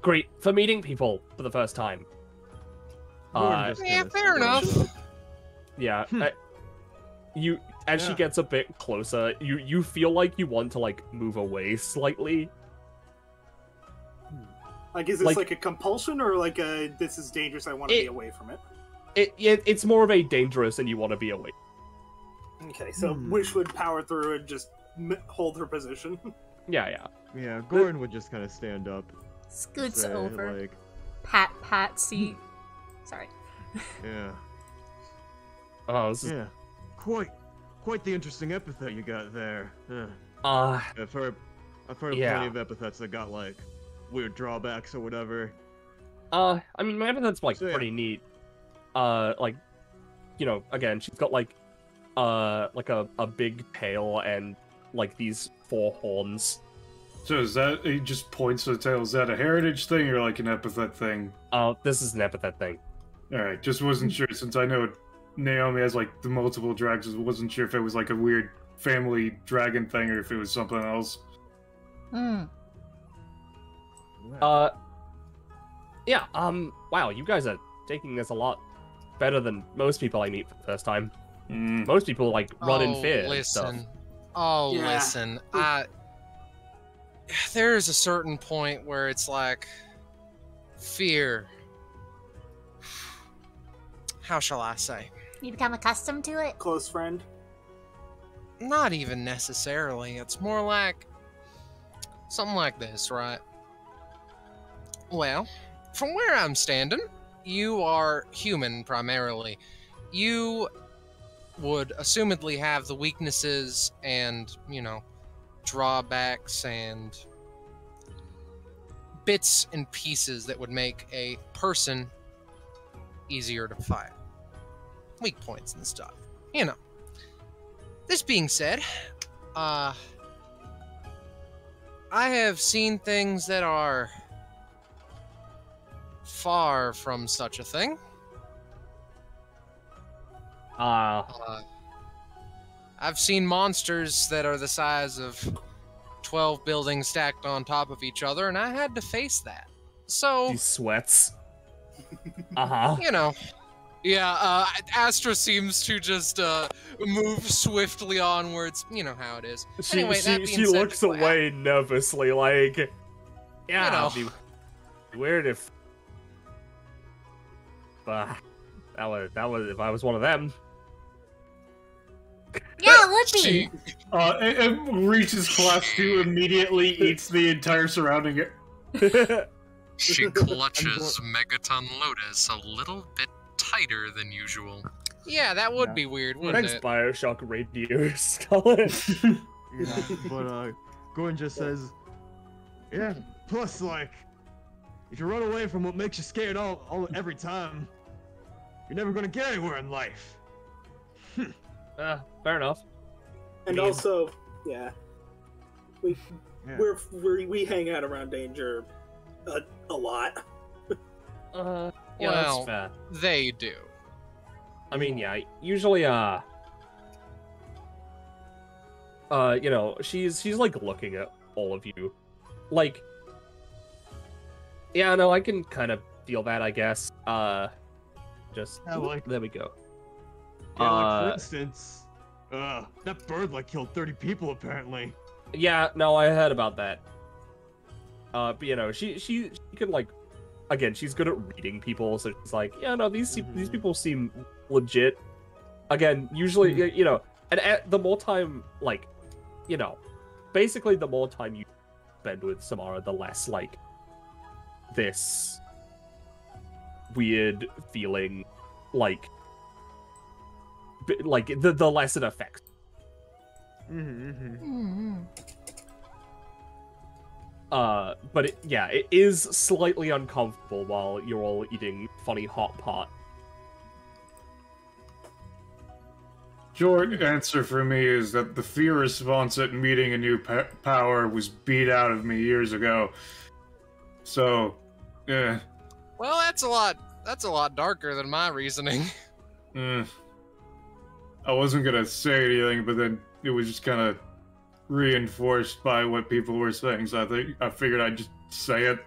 great for meeting people for the first time. Yeah, fair enough. Yeah. As she gets a bit closer, you feel like you want to like move away slightly. Like, is this like a compulsion or like a this is dangerous? I want to be away from it. It's more of a dangerous and you want to be away. Okay, so Wish would power through and just hold her position. Yeah. Yeah, Gordon would just kind of stand up. Scoots say, over. like, Pat seat. Sorry. yeah. Oh, this is... Yeah. Quite the interesting epithet you got there. Yeah. I've heard of plenty of epithets that got like weird drawbacks or whatever. I mean, my epithet's like So, yeah. pretty neat. Like, you know, again, she's got like a big tail and like these 4 horns. So is that, he just points to the tail, is that a heritage thing or like an epithet thing? This is an epithet thing. Alright, just wasn't sure, since I know Naomi has like the multiple dragons, wasn't sure if it was like a weird family dragon thing or if it was something else. Yeah, wow, you guys are taking this a lot better than most people I meet for the first time. Most people, like, run in fear and stuff. Listen. There's a certain point where it's like, fear. How shall I say? You become accustomed to it? Close friend. Not even necessarily. It's more like something like this, right? Well, from where I'm standing, you are human primarily. You would assumedly have the weaknesses and, you know, drawbacks and bits and pieces that would make a person easier to fight. Weak points and stuff. You know. This being said, I have seen things that are far from such a thing. I've seen monsters that are the size of 12 buildings stacked on top of each other, and I had to face that. So... He sweats. You know, Yeah, Astra seems to just move swiftly onwards. You know how it is. Anyway, that being she said, looks away nervously, like, yeah, You it'd be weird if that was if I was one of them. Yeah, it would be. It reaches class 2, immediately eats the entire surrounding it. She clutches Megaton Lotus a little bit tighter than usual. Yeah, that would be weird, wouldn't Thanks, it? Bioshock Radio Scarlet. Yeah, but Gordon just says, yeah. Plus, like, if you run away from what makes you scared every time, you're never gonna get anywhere in life. Fair enough. And also, yeah, we hang out around danger a lot. Yeah, Well, that's fair. they do. I mean, yeah, usually, you know, she's like looking at all of you, like, yeah, no, I can kind of feel that, I guess. Just there we go. Yeah, like, for instance, that bird like killed 30 people apparently. Yeah, no, I heard about that. But you know, she can like, again, she's good at reading people, so she's like, yeah, no, these people seem legit. Again, usually, you know, and the more time, like, you know, basically the more time you spend with Samara, the less like this weird feeling, like the less it affects. But it is slightly uncomfortable while you're all eating funny hot pot. Short answer for me is that the fear response at meeting a new power was beat out of me years ago. So, yeah. Well, that's a lot darker than my reasoning. I wasn't gonna say anything, but then it was just kind of reinforced by what people were saying, so I figured I'd just say it.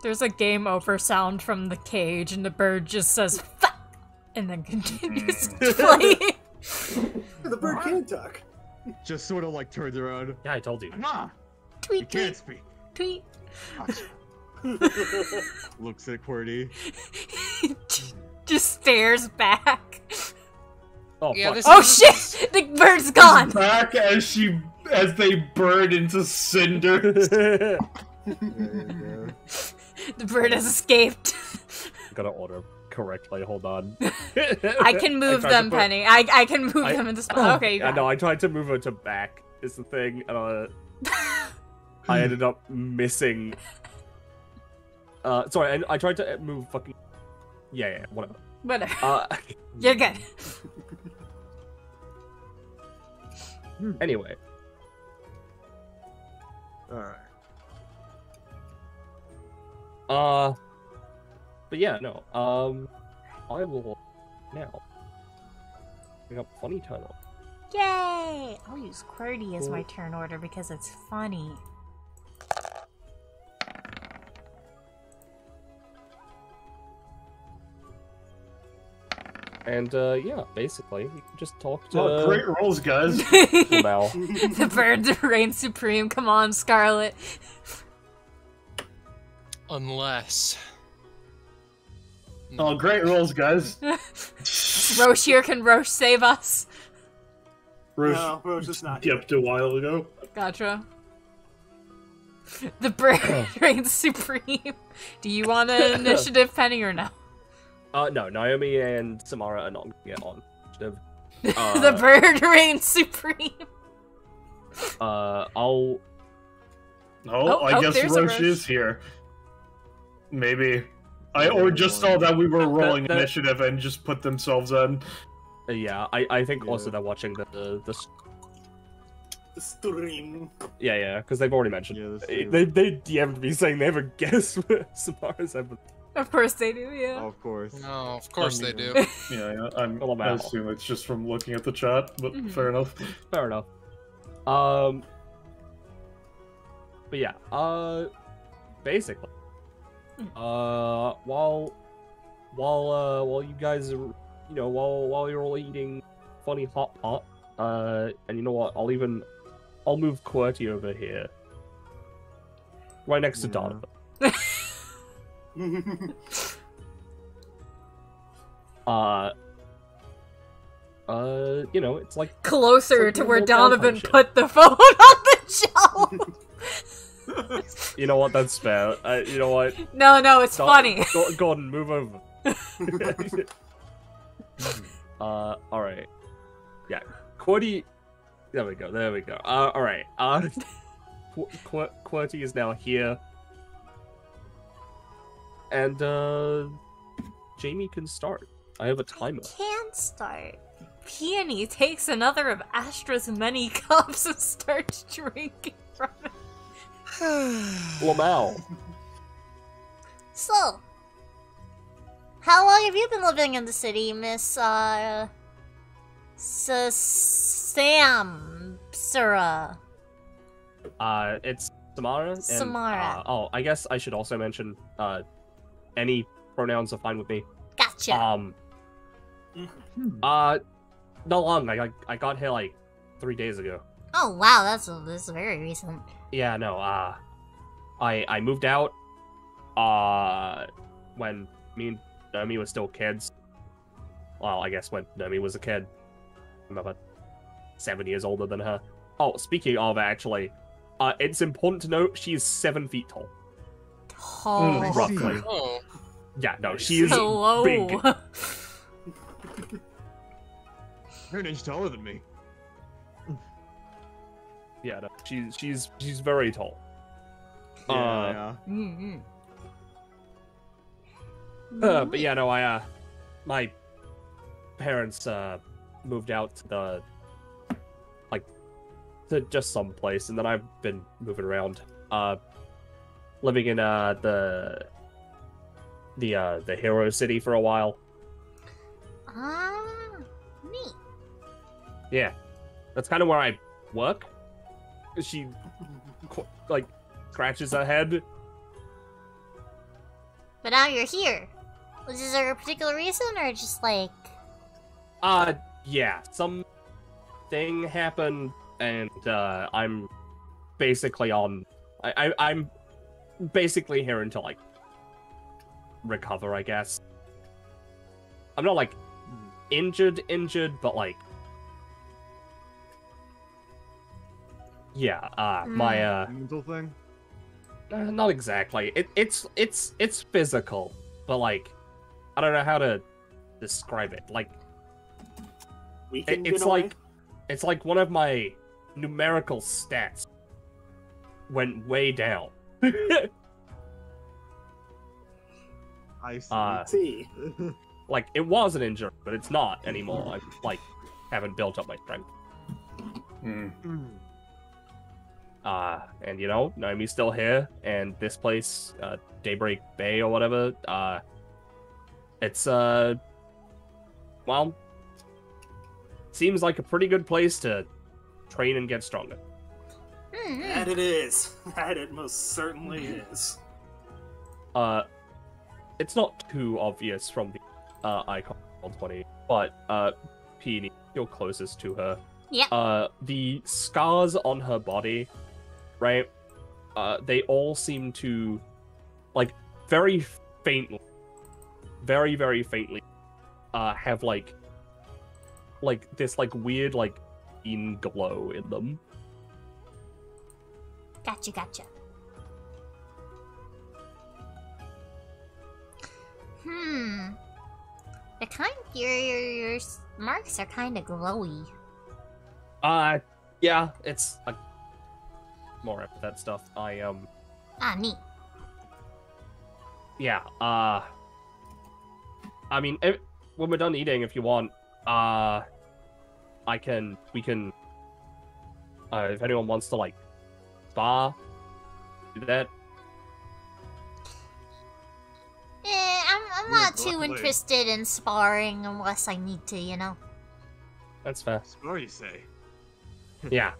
There's a game over sound from the cage, and the bird just says "fuck," and then continues to play. The bird can talk. Just sort of like turns around. Yeah, I told you. Tweet, You can't speak. tweet. Looks at QWERTY. Just stares back. Oh, Yeah, fuck. Oh shit! The bird's gone. Back as they burn into cinders. There you go. The bird has escaped. I'm gonna order correctly. Hold on. I can move them, Penny. I can move them in the spot. Okay, you got No, I tried to move her to back. Is the thing. I ended up missing. Sorry, I tried to move fucking. Yeah, whatever. Whatever. You're good. Anyway. Alright. But yeah, no. I will now. We got funny turn on. Yay! I'll use QWERTY as my turn order because it's funny. And yeah, basically, you can just talk to. Oh, great rolls, guys. Now. The bird reigns supreme. Come on, Scarlet. Unless. Oh, great rolls, guys. Roche here. Can Roche save us? No, Roche is not. Dipped a while ago. Gotcha. The bird reigns supreme. Do you want an initiative, Penny, or no? No, Naomi and Samara are not gonna get on initiative. The bird reigns supreme. I'll. I guess there's a Roche Roche. is here. Maybe. Or just saw that we were rolling initiative and just put themselves in. Yeah, I think also they're watching the Stream. Yeah, because they've already mentioned. Yeah, they DM'd me saying they have a guess where Samara's ever. Of course they do, yeah. Of course. No, of course they do. Yeah, Well, I assume it's just from looking at the chat, but fair enough. Fair enough. But yeah, basically, While you guys are, while you're all eating funny hot pot, and you know what, I'll move QWERTY over here. Right next to Donovan. It's like closer it's like to where normal Donovan downtown put the phone on the shelf. shit. You know what? That's fair. You know what? No, it's funny. Gordon, move over. All right. Yeah, QWERTY. There we go. All right. QWERTY is now here, and Jamie can start. I have a timer. Can start. Peony takes another of Astra's many cups and starts drinking from it. Lamau. So, how long have you been living in the city, Miss, Samsara? It's Samara. And, Samara. I guess I should also mention, any pronouns are fine with me. Gotcha. Not long. I got here like 3 days ago. Oh, wow, that's very recent. Yeah, no, I moved out, when me and Naomi were still kids. Well, I guess when Naomi was a kid. I'm about 7 years older than her. Oh, speaking of, actually, it's important to note she is 7 feet tall. Oh, Roughly. Oh. Yeah, no, she is Hello. big. You're an inch taller than me. Yeah, no, she's very tall. Yeah. Mm-hmm. But yeah, no, my parents, moved out to to just some place, and then I've been moving around, living in, the hero city for a while. Neat. Yeah, that's kind of where I work. She, scratches her head. But now you're here. Is there a particular reason, or just like... Yeah, something happened, and, I'm basically on... I'm basically here until, recover, I guess. I'm not, injured, but, yeah, my, Mental thing? not exactly. It's physical, but, I don't know how to describe it. Weakened It's in a way? it's like one of my numerical stats went way down. I see. See. It was an injury, but it's not anymore. I haven't built up my strength. And Naomi's still here, and this place, Daybreak Bay or whatever, it's well, seems like a pretty good place to train and get stronger. That it is. That it most certainly is. It's not too obvious from the icon on 20, but Peony, you're closest to her. Yeah. The scars on her body, right? They all seem to, very faintly, very, very faintly, have this weird green glow in them. Gotcha. The your marks are kind of glowy. Yeah, it's more epithet stuff. Neat. Yeah, I mean, when we're done eating, if you want, we can, if anyone wants to, spar, do that. I'm not too interested in sparring unless I need to, That's fair. Spar, you say? Yeah.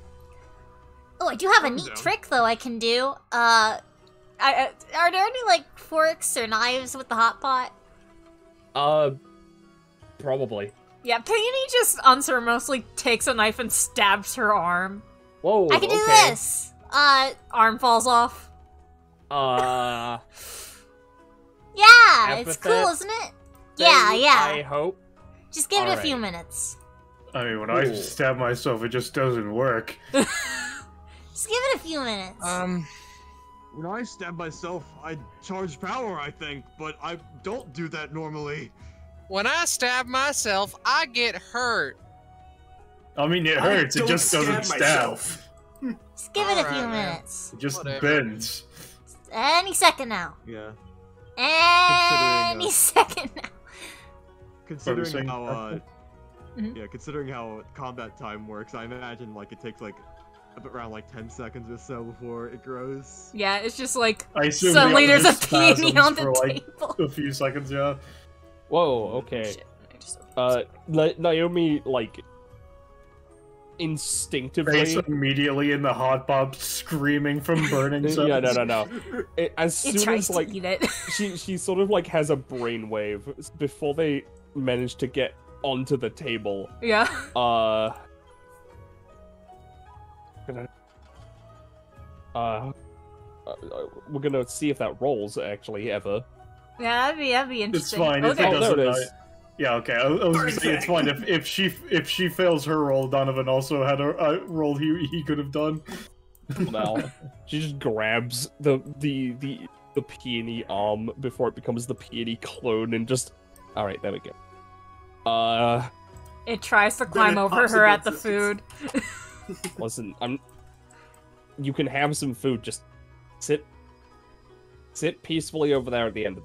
Oh, I do have a neat trick, though, I can do. I are there any, like, forks or knives with the hot pot? Probably. Yeah, Peony just unceremoniously takes a knife and stabs her arm. Whoa, I can do okay. this! Arm falls off. Yeah, it's Epithet cool, isn't it? Yeah. I hope. Just give it a Alright. few minutes. I mean, when I Cool. stab myself, it just doesn't work. Just give it a few minutes. When I stab myself, I charge power, I think, but I don't do that normally. When I stab myself, I get hurt. I mean, it hurts, it don't just doesn't stab stab. myself. Just give it a few Alright, man. minutes. It just Whatever. bends. Any second now. Yeah. Any second now. Considering saying- how, Mhm. yeah, considering how combat time works, I imagine, like, it takes, like, around, like, 10 seconds or so before it grows. Yeah, it's just like, I assume suddenly they there's a just peony spasms on the for, like, table. a few seconds, yeah. Whoa, okay. Shit, I just- Naomi, like, instinctively... Face immediately in the hot pot, screaming from burning cells. Yeah, no. As It soon tries as, to like, eat it. she sort of, like, has a brainwave before they manage to get onto the table. Yeah. We're gonna see if that rolls, actually, ever. Yeah, that'd be It's interesting. fine if Okay. it Oh, there doesn't. it is. Yeah, okay. I was gonna say it's fine if she fails her roll. Donovan also had a roll he could have done. Now, she just grabs the peony arm before it becomes the peony clone and just... Alright, there we go. It tries to Then climb it over pops her at the against food. Listen, you can have some food, just sit peacefully over there at the end.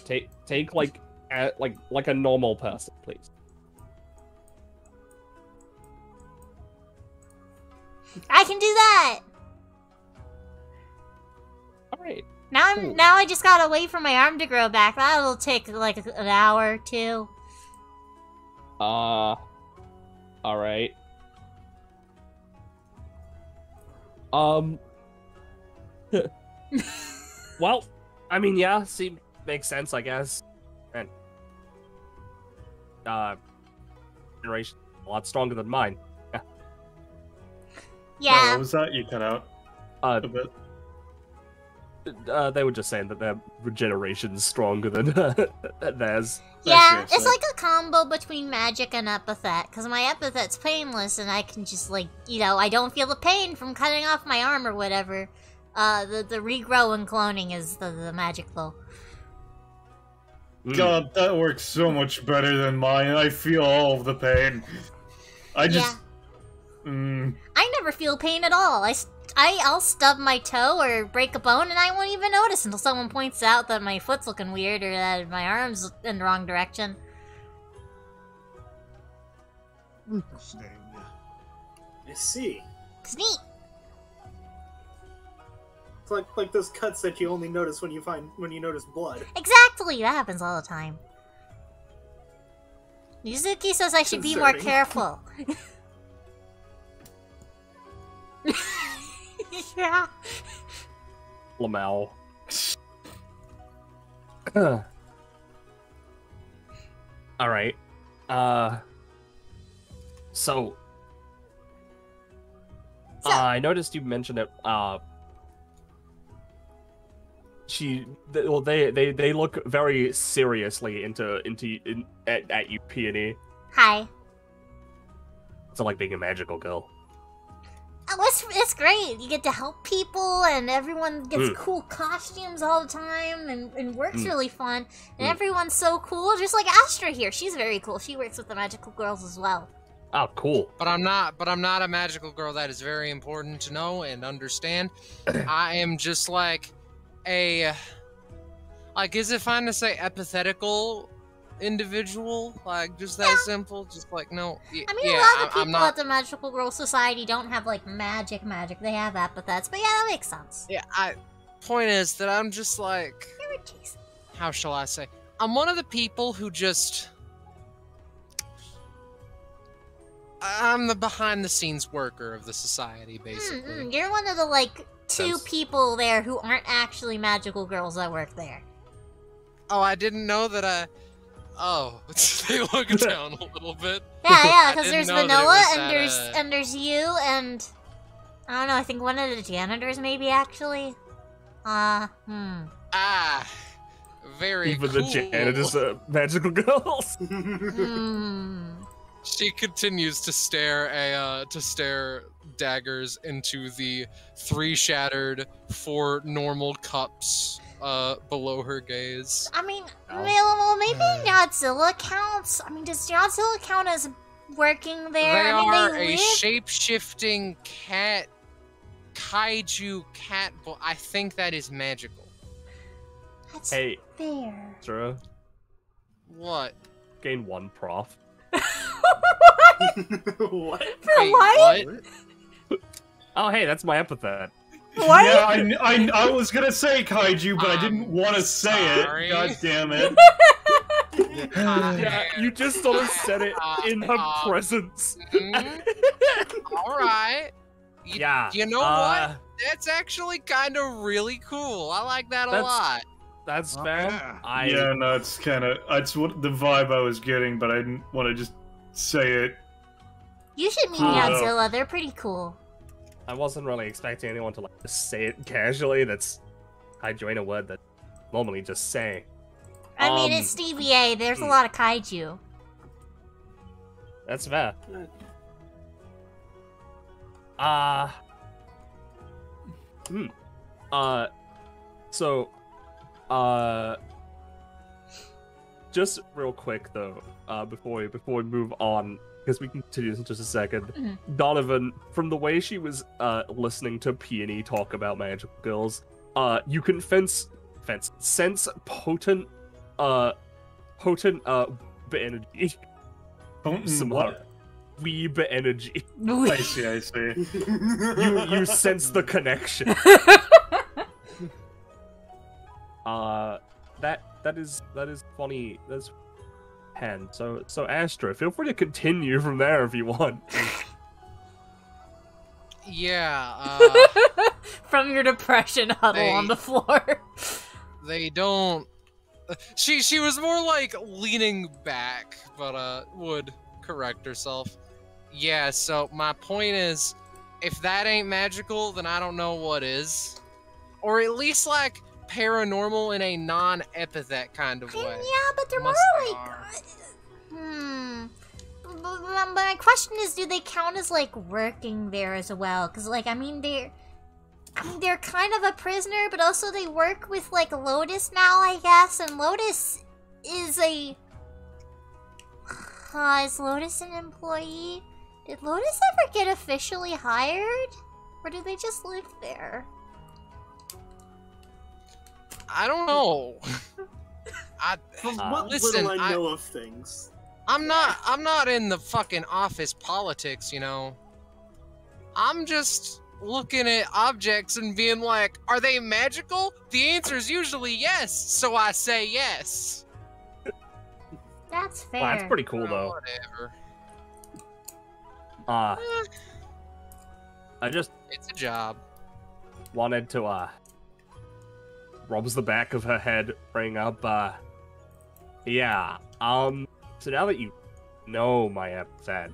Take like a normal person, please. I can do that! Alright. Now I just gotta wait for my arm to grow back. That'll take like an hour or two. Alright. Well, I mean, yeah, makes sense, I guess. And generation a lot stronger than mine. Oh, Yeah. what was that? You cut out a bit. They were just saying that their regeneration's stronger than theirs. Yeah, That's it's like a combo between magic and epithet, because my epithet's painless and I can just, like, you know, I don't feel the pain from cutting off my arm or whatever. The regrow and cloning is the magic though. God, that works so much better than mine. I feel all of the pain. I just... I never feel pain at all. I'll stub my toe or break a bone and I won't even notice until someone points out that my foot's looking weird or that my arm's in the wrong direction. Interesting. I see. It's neat. It's like those cuts that you only notice when you notice blood. Exactly, that happens all the time. Yuzuki says I should be more Concerning. careful. Yeah. Lamau. Alright. So I noticed you mentioned it, they look very seriously at you, Peony. Hi. It's like being a magical girl. Oh, it's great. You get to help people, and everyone gets cool costumes all the time, and work's really fun. And everyone's so cool, just like Astra here. She's very cool. She works with the magical girls as well. Oh, cool. But I'm not a magical girl. That is very important to know and understand. I am just like is it fine to say epithetical individual? Like, just that simple? Just like, no. I mean, a lot of people at the Magical Girl Society don't have, like, magic. They have epithets, but yeah, that makes sense. Yeah, point is that I'm just like, how shall I say? I'm one of the people who just... I'm the behind-the-scenes worker of the society, basically. You're one of the, like, two people there who aren't actually magical girls that work there. Oh, I didn't know that Oh, they look down a little bit. Yeah, because there's Vanilla, and and there's you, and... I don't know, I think one of the janitors maybe, actually. Very Even cool. the janitors are magical girls. She continues to stare daggers into the 3 shattered, 4 normal cups below her gaze. I mean, well, maybe Godzilla counts. I mean, does Godzilla count as working there? They I mean, are they a live... shape-shifting cat, kaiju cat. I think that is magical. That's Hey, fair. Zura, What? gain 1 prof. What? For Wait, what? Oh, hey, that's my epithet. What? Yeah, I was gonna say kaiju, but I didn't want to say sorry. it. God damn it. Yeah, you just sort of said it in her presence. Alright. Yeah. You know what? That's actually kind of really cool. I like that a lot. That's fair. Yeah, no, it's what the vibe I was getting, but I didn't want to just say it. You should meet Godzilla. They're pretty cool. I wasn't really expecting anyone to like just say it casually. That's kaiju ain't a word that normally just say. I mean, it's DBA. There's a lot of kaiju. That's fair. Just real quick though, before we move on, because we can continue this in just a second. Donovan, from the way she was listening to Peony talk about magical girls, you can sense potent energy. Potent what? Weeb energy. I see. You sense the connection. That is funny. That's pen. So Astra, feel free to continue from there if you want. Yeah. From your depression huddle on the floor. They don't. She was more like leaning back, but would correct herself. Yeah. So my point is, if that ain't magical, then I don't know what is, or at least like paranormal in a non-epithet kind of way. Yeah, but they're more like... But my question is, do they count as, like, working there as well? Because, like, I mean, they're kind of a prisoner, but also they work with, like, Lotus now, I guess, and Lotus is a... is Lotus an employee? Did Lotus ever get officially hired? Or do they just live there? I don't know. From what listen, little I know of things. I'm not in the fucking office politics, you know. I'm just looking at objects and being like, are they magical? The answer is usually yes, so I say yes. That's fair. Well, that's pretty cool though. Whatever. I just It's a job. wanted to rubs the back of her head, bring up yeah. So now that you know my epithet,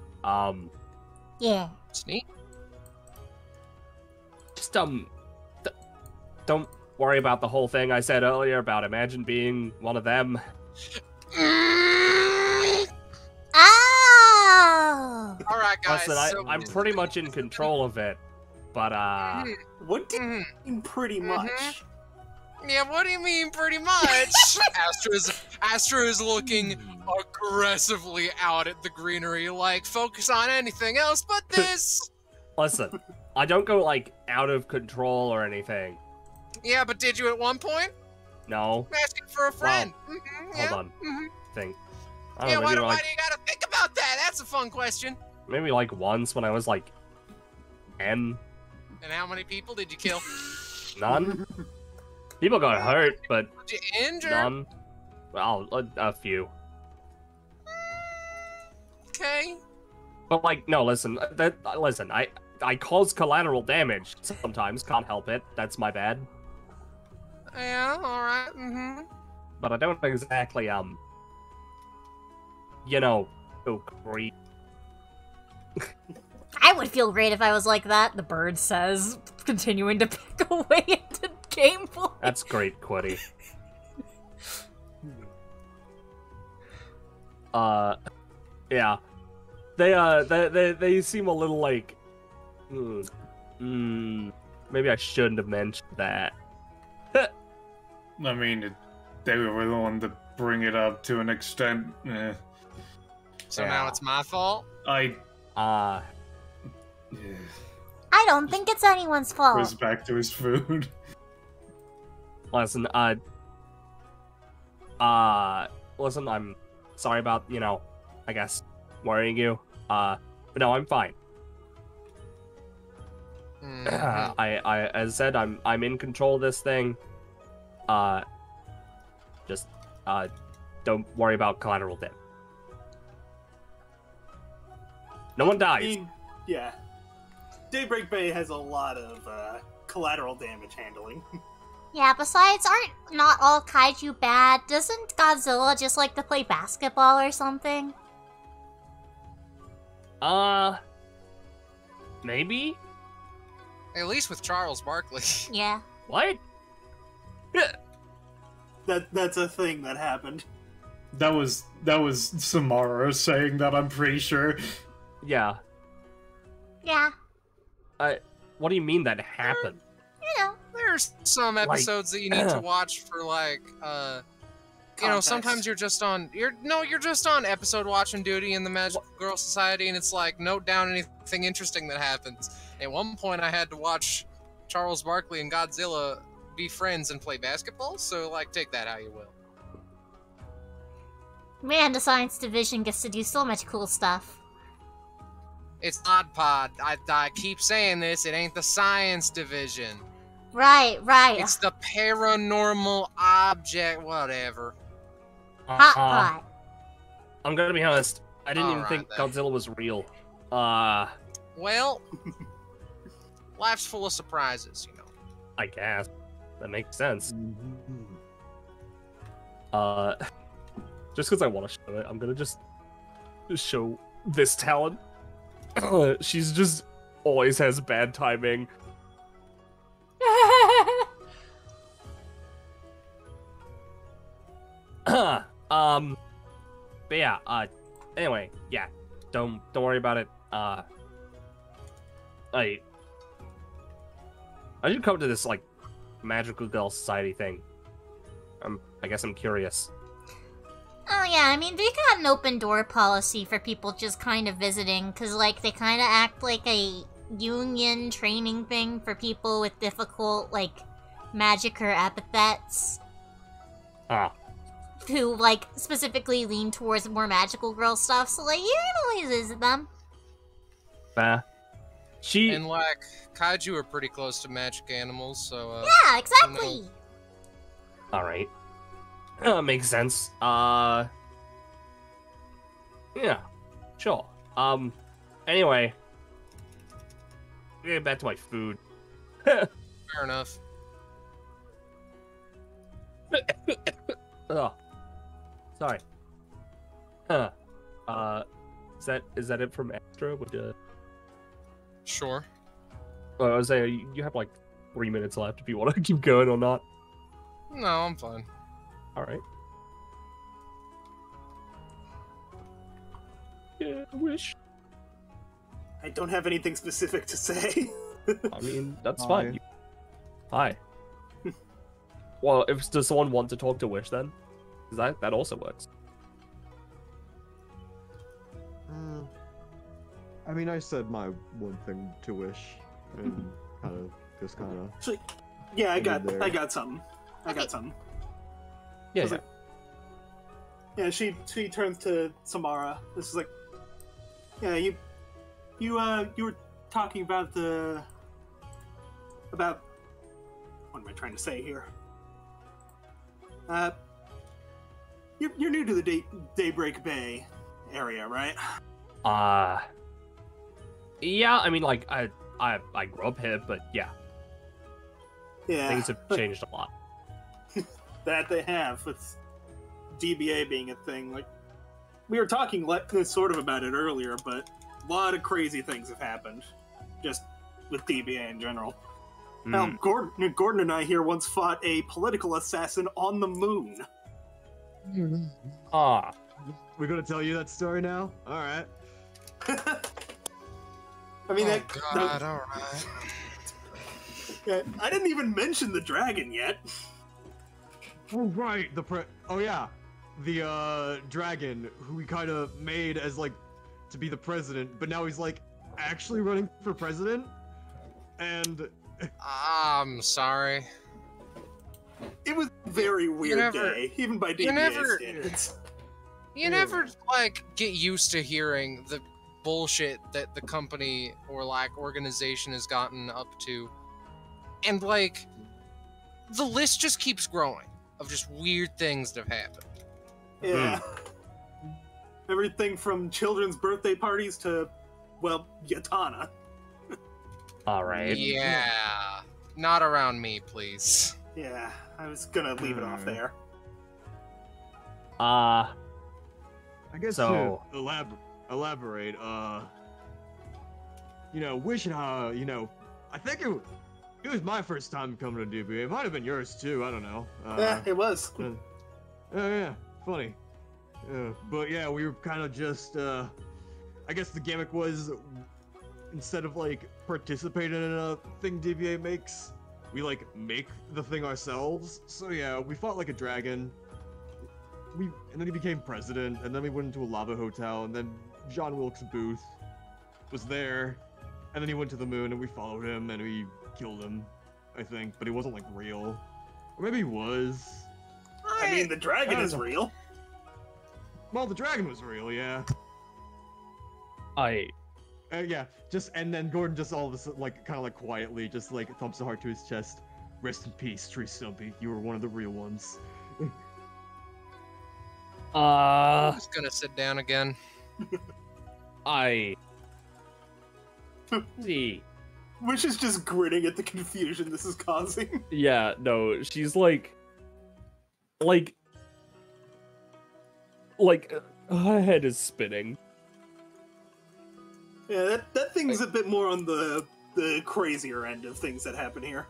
Yeah. Sneak. just don't worry about the whole thing I said earlier about imagine being one of them. Oh! Alright, guys. Listen, I'm pretty much in control of it, but What do you mean pretty much? Yeah, what do you mean pretty much? Astra is looking aggressively out at the greenery, like, focus on anything else but this! listen, I don't go like out of control or anything. Yeah, but did you at one point? No. I'm asking for a friend. Hold on. Think. I Yeah, don't know, why maybe do you gotta think about that? That's a fun question. maybe like once when I was like 10. And how many people did you kill? None. People got hurt, but Did you injure? none. Well, a few. Okay. But like, no, listen. Listen. I cause collateral damage sometimes. Can't help it. That's my bad. Yeah, alright, mm-hmm. But I don't exactly, you know, feel great. I would feel great if I was like that, the bird says, continuing to pick away at the Game Boy. That's great, Quiddy. Yeah. They seem a little like... maybe I shouldn't have mentioned that. I mean, they were the one to bring it up to an extent. So Yeah. now it's my fault? I I don't think it's anyone's fault. goes back to his food. Listen, listen, I'm sorry about, you know, I guess, worrying you. But no, I'm fine. Mhm. I as said, I'm in control of this thing. Just, don't worry about collateral damage. No one I dies. mean, yeah. Daybreak Bay has a lot of collateral damage handling. Yeah, besides, aren't not all kaiju bad? Doesn't Godzilla just like to play basketball or something? Maybe? At least with Charles Barkley. Yeah. What? That's a thing that happened. That was Samara saying that, I'm pretty sure. Yeah. Yeah. What do you mean that happened? You know. There's some episodes that you need to watch for, like, you know, Context. sometimes you're just on episode watching duty in the Magical Girl Society, and it's like, note down anything interesting that happens. At one point, I had to watch Charles Barkley and Godzilla be friends and play basketball, so, like, take that how you will. Man, the science division gets to do so much cool stuff. It's Odd Pod. I keep saying this, it ain't the science division. Right. It's the paranormal object, whatever. Hot pot. I'm gonna be honest. I didn't even Alright, think then. Godzilla was real. Well, life's full of surprises, you know. I guess that makes sense. Just because I want to show it, I'm gonna just show this talent. She's just always has bad timing. But yeah, anyway, yeah, don't worry about it. I should come to this, like, Magical Girl Society thing. I guess I'm curious. Oh yeah, I mean, they got an open door policy for people just kind of visiting, because, like, they kind of act like a union training thing for people with difficult, like, magic or epithets. Who, like, specifically lean towards more magical girl stuff, so, like, you can always visit them. And, like, kaiju are pretty close to magic animals, so, Yeah, exactly! you know. Alright. Makes sense. Yeah, sure. Anyway. Get back to my food. Fair enough. Oh. Sorry. Is that it from Extra? Sure. Well, I was saying, you have like 3 minutes left if you want to keep going or not. No, I'm fine. Alright. Yeah, I wish. I don't have anything specific to say. I mean, that's Hi. fine. Hi. Well, does someone want to talk to Wish then? 'Cause that also works. I mean, I said my one thing to Wish, and kind of. So, yeah, I got there. something. I got something. Yeah, was like- Yeah, she turns to Samara. This is like, yeah, you were talking about what am I trying to say here? You're new to the Daybreak Bay area, right? Yeah, I mean, like, I grew up hip, but yeah, things have changed a lot. That they have, with DBA being a thing. Like, we were talking sort of about it earlier, but a lot of crazy things have happened, just with DBA in general. Now, Gordon and I here once fought a political assassin on the moon. Ah. We're gonna tell you that story now? Alright. I mean, God, alright. Yeah, I didn't even mention the dragon yet. Oh, right, the dragon, who we kind of made as, like, to be the president, but now he's, like, actually running for president? And... I'm sorry. It was a very weird day, even by DBA standards. You never, like, get used to hearing the bullshit that the company or, like, organization has gotten up to. And, like, the list just keeps growing of just weird things that have happened. Yeah. Everything from children's birthday parties to, well, Yatana. Alright. Yeah. Not around me, please. Yeah, I was gonna leave it off there. I guess so... to elaborate, you know, wishing how, you know, I think it was my first time coming to DBA. It might have been yours too, I don't know. Yeah, it was. Oh yeah, funny. But yeah, we were kind of just, I guess the gimmick was, instead of like participating in a thing DBA makes, we like make the thing ourselves. So yeah, we fought like a dragon. And then he became president, and then we went into a lava hotel, and then John Wilkes Booth was there, and then he went to the moon, and we followed him, and we killed him, I think, but he wasn't like real. Or maybe he was. I mean, the dragon is real. Well, the dragon was real, yeah. Yeah, and then Gordon just all of a sudden, like, kind of like quietly, just like thumps a heart to his chest. Rest in peace, Tree Stumpy. You were one of the real ones. I'm just gonna sit down again. See. Wish is just grinning at the confusion this is causing. Yeah, no, she's like, her head is spinning. Yeah, that thing's a bit more on the crazier end of things that happen here.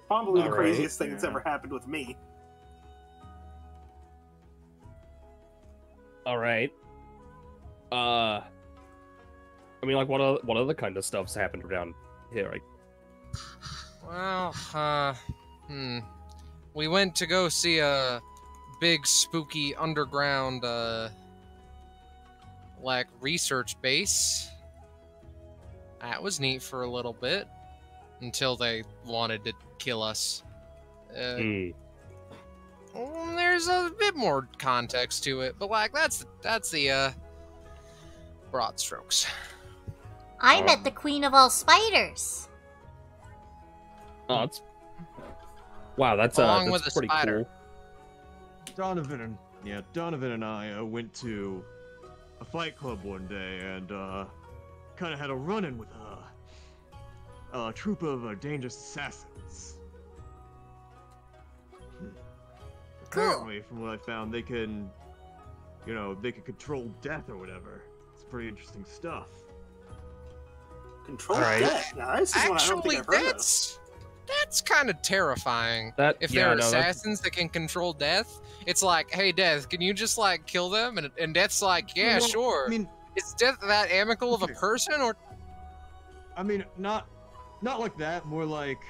Probably the craziest thing that's ever happened with me. Alright. I mean, like, what other kind of stuff's happened around here? Well, we went to go see a big spooky underground, like, research base. That was neat for a little bit. Until they wanted to kill us. There's a bit more context to it, but, like, that's the, broad strokes. I met the queen of all spiders. Oh, that's... Wow, that's pretty cool. Donovan and I went to a fight club one day and kind of had a run-in with a troop of dangerous assassins. Apparently, from what I found, they can control death or whatever. It's pretty interesting stuff. Control death? Now, this is one I don't think I've heard of. That's kind of terrifying. If there are assassins that can control death, it's like, hey, Death, can you just, like, kill them? And Death's like, yeah, sure. I mean, is Death that amicable of a person, or...? I mean, not like that, more like,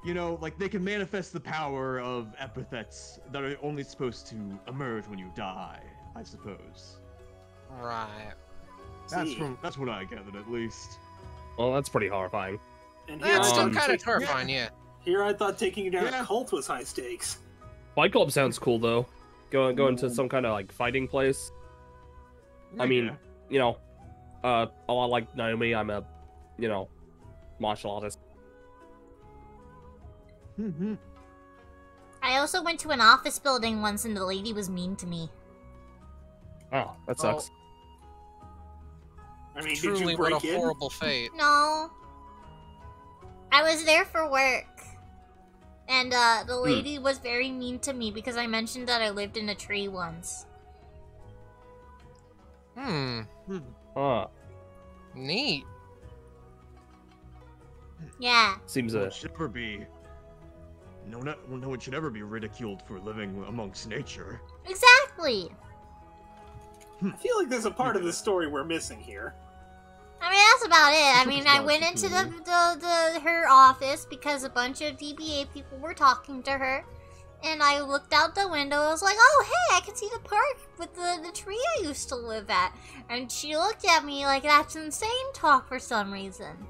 you know, like they can manifest the power of epithets that are only supposed to emerge when you die, I suppose. Right. That's what I gathered, at least. Well, that's pretty horrifying. And that's still kind of terrifying, yeah. Here I thought taking down a cult was high stakes. Fight Club sounds cool, though. Going to some kind of, like, fighting place. I mean, you know, a lot like Naomi, I'm a, you know, martial artist. I also went to an office building once and the lady was mean to me. Oh, that sucks. I mean, truly, did you break what a horrible fate. No, I was there for work. And the lady was very mean to me because I mentioned that I lived in a tree once. Huh. Neat. Yeah. Seems No one should ever be. No one should ever be ridiculed for living amongst nature. Exactly. I feel like there's a part of the story we're missing here. I mean, that's about it. I mean, I went into her office because a bunch of DBA people were talking to her. And I looked out the window, I was like, oh, hey, I can see the park with the tree I used to live at. And she looked at me like that's insane talk for some reason.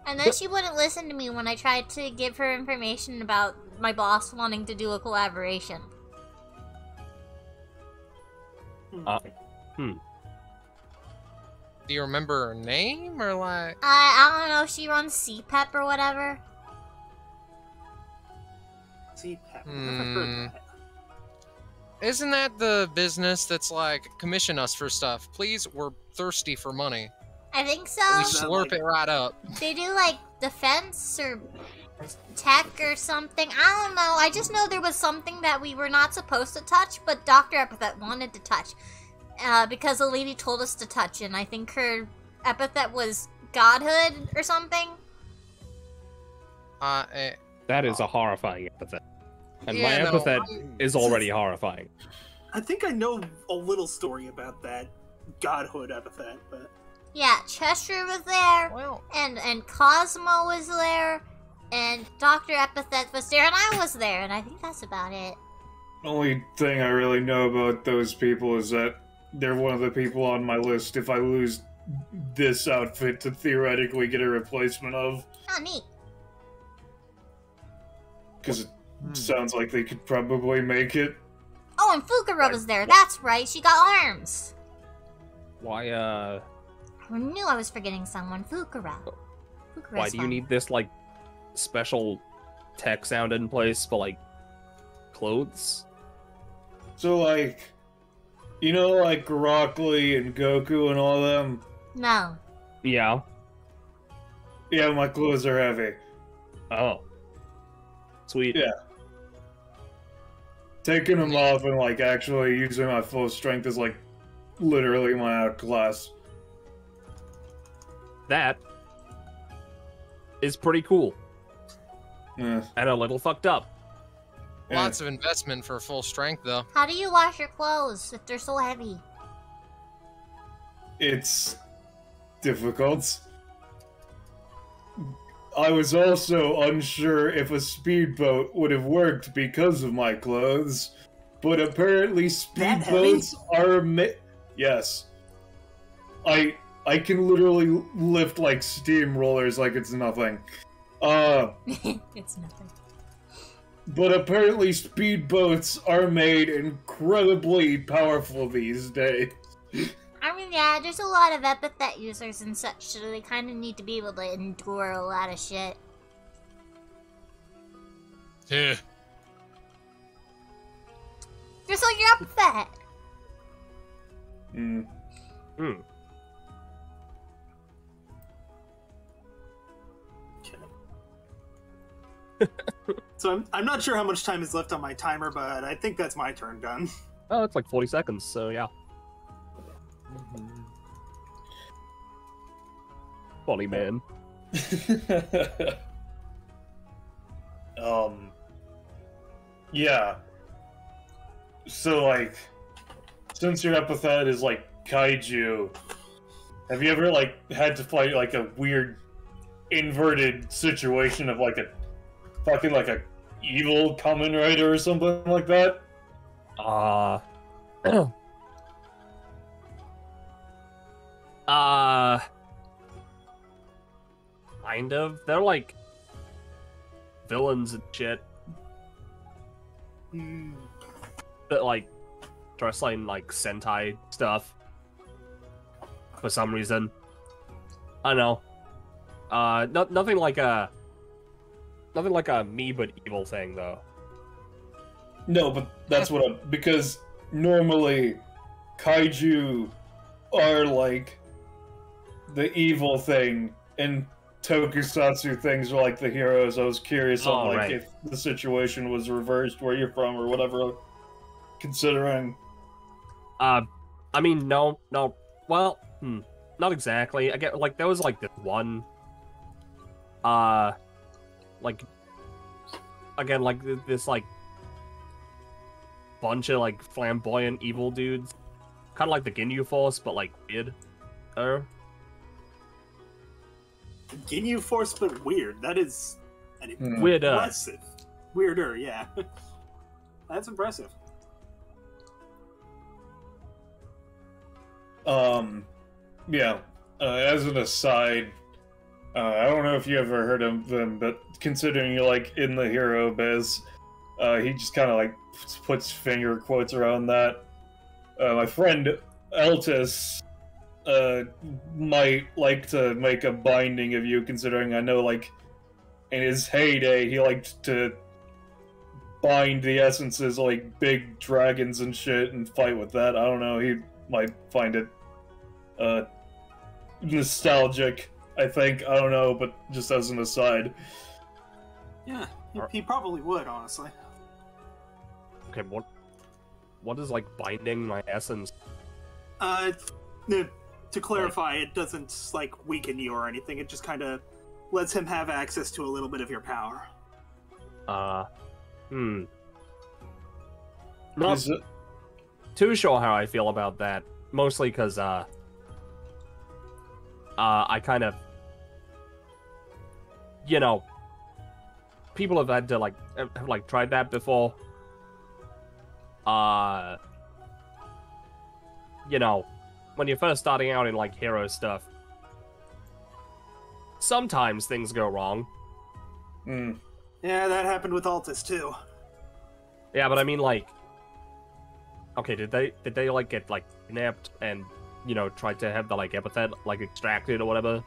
And then she wouldn't listen to me when I tried to give her information about my boss wanting to do a collaboration. Do you remember her name, or like... I don't know, she runs CPEP or whatever. CPEP, never heard that. Isn't that the business that's like, commission us for stuff? Please, we're thirsty for money. I think so. We slurp it right up. They do like defense or tech or something. I don't know. I just know there was something that we were not supposed to touch, but Dr. Epithet wanted to touch. Because a lady told us to touch, and I think her epithet was godhood or something. That is a horrifying epithet. And Yeah, my no, epithet is already horrifying. I think I know a little story about that godhood epithet, but... Yeah, Cheshire was there, Well, and Cosmo was there, and Dr. Epithet was there, and I was there, and I think that's about it. Only thing I really know about those people is that they're one of the people on my list if I lose this outfit to theoretically get a replacement of. Oh, neat. Because it sounds like they could probably make it. Oh, and Fukara was there. That's right. She got arms. Why, I knew I was forgetting someone. Fukara. why do you need this, like, special tech sound in place for, like, clothes? So, like, you know, like Rock Lee and Goku and all them? No. Yeah. Yeah, my clothes are heavy. Oh. Sweet. Yeah. Taking them off and, like, actually using my full strength is, like, literally my outclass. That is pretty cool. Yeah. And a little fucked up. lots of investment for full strength, though. How do you wash your clothes if they're so heavy? It's difficult. I was also unsure if a speedboat would have worked because of my clothes, but apparently speedboats are Yes. I can literally lift like steamrollers like it's nothing. It's nothing. But apparently speedboats are made incredibly powerful these days. I mean, yeah, there's a lot of epithet users and such, so they kind of need to be able to endure a lot of shit. Yeah. Just like your epithet! So I'm not sure how much time is left on my timer, but I think that's my turn done. Oh, it's like 40 seconds, so yeah. Funny man. Yeah. So, like, since your epithet is, like, kaiju, have you ever, like, had to fight, like, a weird inverted situation of, like, a fucking, like, a evil Kamen Rider or something like that? Kind of. They're like villains and shit. That like dress in like Sentai stuff. For some reason. I don't know. Nothing like a me but evil thing though. No, but that's what I'm... Because normally, kaiju are, like, the evil thing, and tokusatsu things are like the heroes. I was curious on right. if the situation was reversed where you're from or whatever. Considering, I mean, no. Well, not exactly. I get like there was like this one, like again like this like bunch of like flamboyant evil dudes, kind of like the Ginyu Force, but like weird. Ginyu Force, but weird. That is Weirder. impressive. Weirder, yeah. That's impressive. Yeah. As an aside, I don't know if you ever heard of them, but considering you're like in the hero biz, he just kind of like puts finger quotes around that. My friend Eltis might like to make a binding of you, considering I know like in his heyday he liked to bind the essences like big dragons and shit and fight with that. I don't know, he might find it nostalgic, I think. I don't know, but just as an aside. Yeah, he probably would, honestly. Okay, what is like binding my essence? To clarify, it doesn't like weaken you or anything. It just kind of lets him have access to a little bit of your power. Not too sure how I feel about that. Mostly because I kind of, you know, people have had to have tried that before. You know, when you're first starting out in like hero stuff, sometimes things go wrong. Yeah, that happened with Altus too. Yeah, but I mean, like, okay, did they like get like kidnapped and, you know, tried to have the like epithet like extracted or whatever?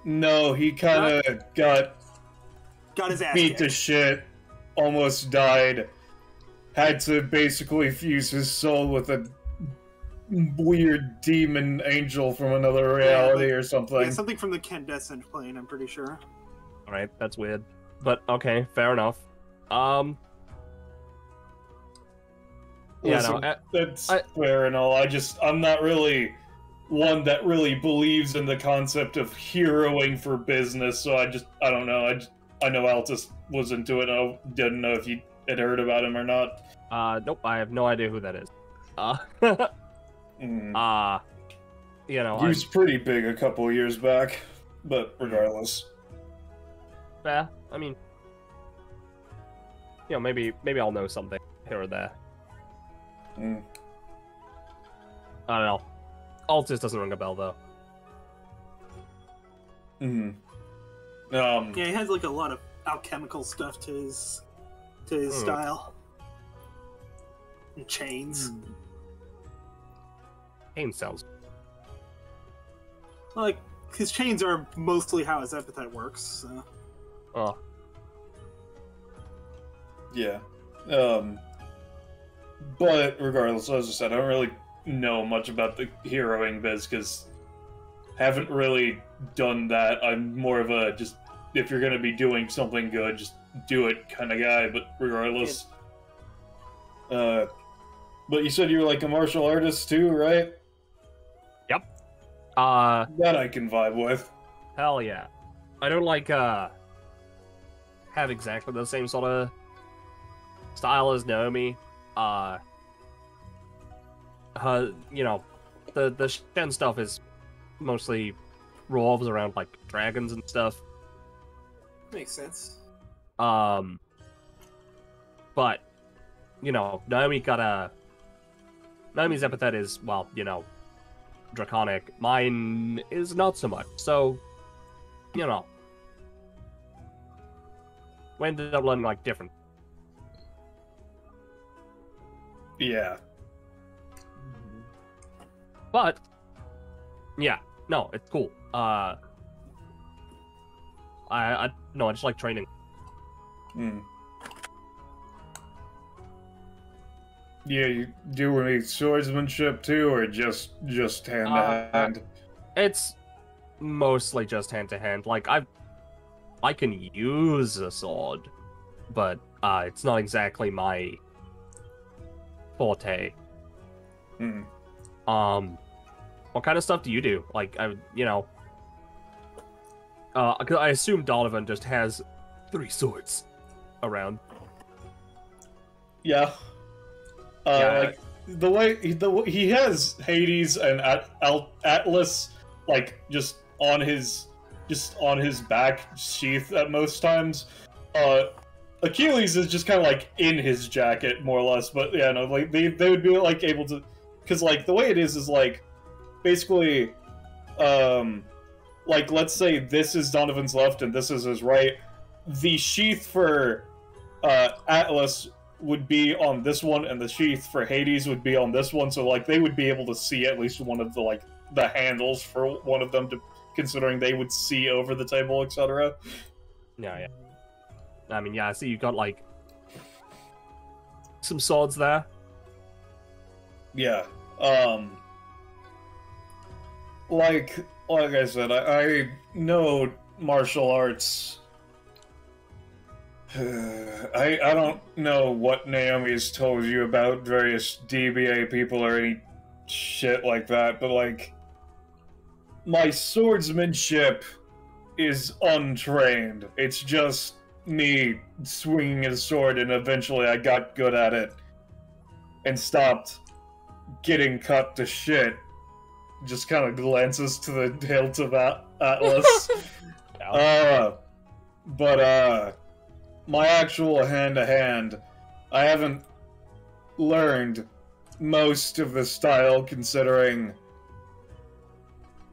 No, he kind of got his ass beat kicked. to shit, almost died, had to basically fuse his soul with a weird demon angel from another reality or something. Yeah, something from the Candescent plane, I'm pretty sure. Alright, that's weird. But okay, fair enough. Yeah, Listen, no, that's fair and all. I'm not really one that really believes in the concept of heroing for business, so I don't know. I know Altus was into it. I didn't know if you had heard about him or not. Nope, I have no idea who that is. You know, he was pretty big a couple years back, but regardless. Yeah, I mean, you know, maybe I'll know something here or there. I don't know. Altus doesn't ring a bell though. Yeah, he has like a lot of alchemical stuff to his style. And chains. Chain sounds. Like, his chains are mostly how his epithet works, so. Oh. Yeah. But regardless, as I said, I don't really know much about the heroing biz, because haven't really done that. I'm more of a just, if you're gonna be doing something good, just do it kind of guy, but regardless. But you said you were like a martial artist too, right? Yep. That I can vibe with. Hell yeah. I don't like have exactly the same sort of style as Naomi. Her, you know, the Shen stuff is mostly revolves around like dragons and stuff. Makes sense. But you know, Naomi's epithet is, well, you know, draconic. Mine is not so much. So, you know, we ended up learning like different. Yeah. But yeah, no, it's cool. I just like training. Yeah, you do any swordsmanship too, or just hand to hand? It's mostly just hand to hand. Like I can use a sword, but it's not exactly my forte. What kind of stuff do you do? Like, you know, 'cause I assume Donovan just has 3 swords around. Yeah. Like the way he has Hades and Atlas like just on his back sheath at most times. Achilles is just kind of like in his jacket more or less, but yeah, no, like they would be like able to, because like the way it is like basically, like let's say this is Donovan's left and this is his right. The sheath for Atlas would be on this one, and the sheath for Hades would be on this one. So like they would be able to see at least one of the like the handles for one of them, to considering they would see over the table, etc. Yeah. I mean, yeah. I see you got like some swords there. Yeah. Like I said, I know martial arts. I don't know what Naomi's told you about various DBA people or any shit like that, but like my swordsmanship is untrained. It's just me swinging a sword, and eventually I got good at it and stopped getting cut to shit. Just kind of glances to the hilt of Atlas. But my actual hand-to-hand, I haven't learned most of the style, considering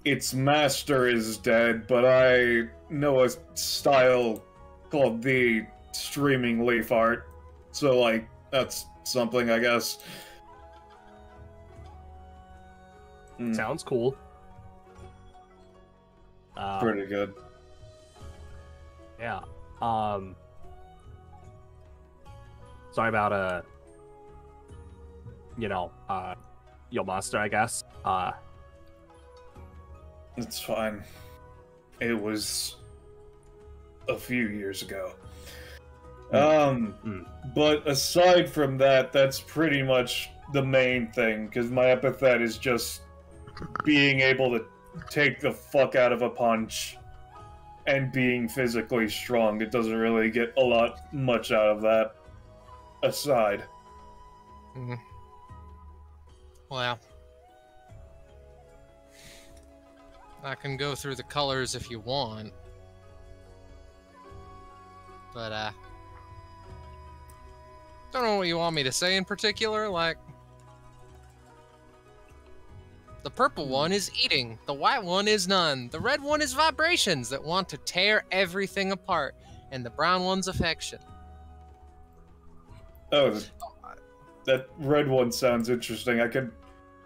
its master is dead, but I know a style called the streaming leaf art, so like that's something, I guess. Sounds cool. Pretty good. Yeah. Sorry about you know, your master, I guess. It's fine. It was a few years ago. But aside from that, that's pretty much the main thing, because my epithet is just being able to take the fuck out of a punch and being physically strong. It doesn't really get much out of that aside. Well, I can go through the colors if you want, but don't know what you want me to say in particular. Like, the purple one is eating, the white one is none, the red one is vibrations that want to tear everything apart, and the brown one's affection. Oh, that red one sounds interesting. I could.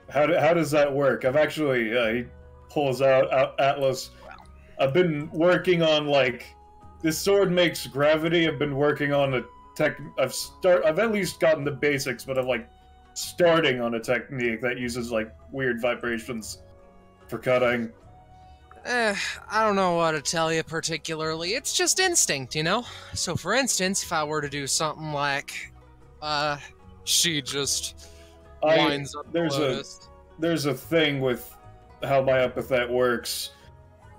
How does that work? I've actually he pulls out Atlas. I've been working on like this sword makes gravity. I've been working on a tech. I've at least gotten the basics, but I'm like starting on a technique that uses like weird vibrations for cutting. I don't know what to tell you particularly. It's just instinct, you know? So for instance, if I were to do something like, she just winds up there's a thing with how my epithet works.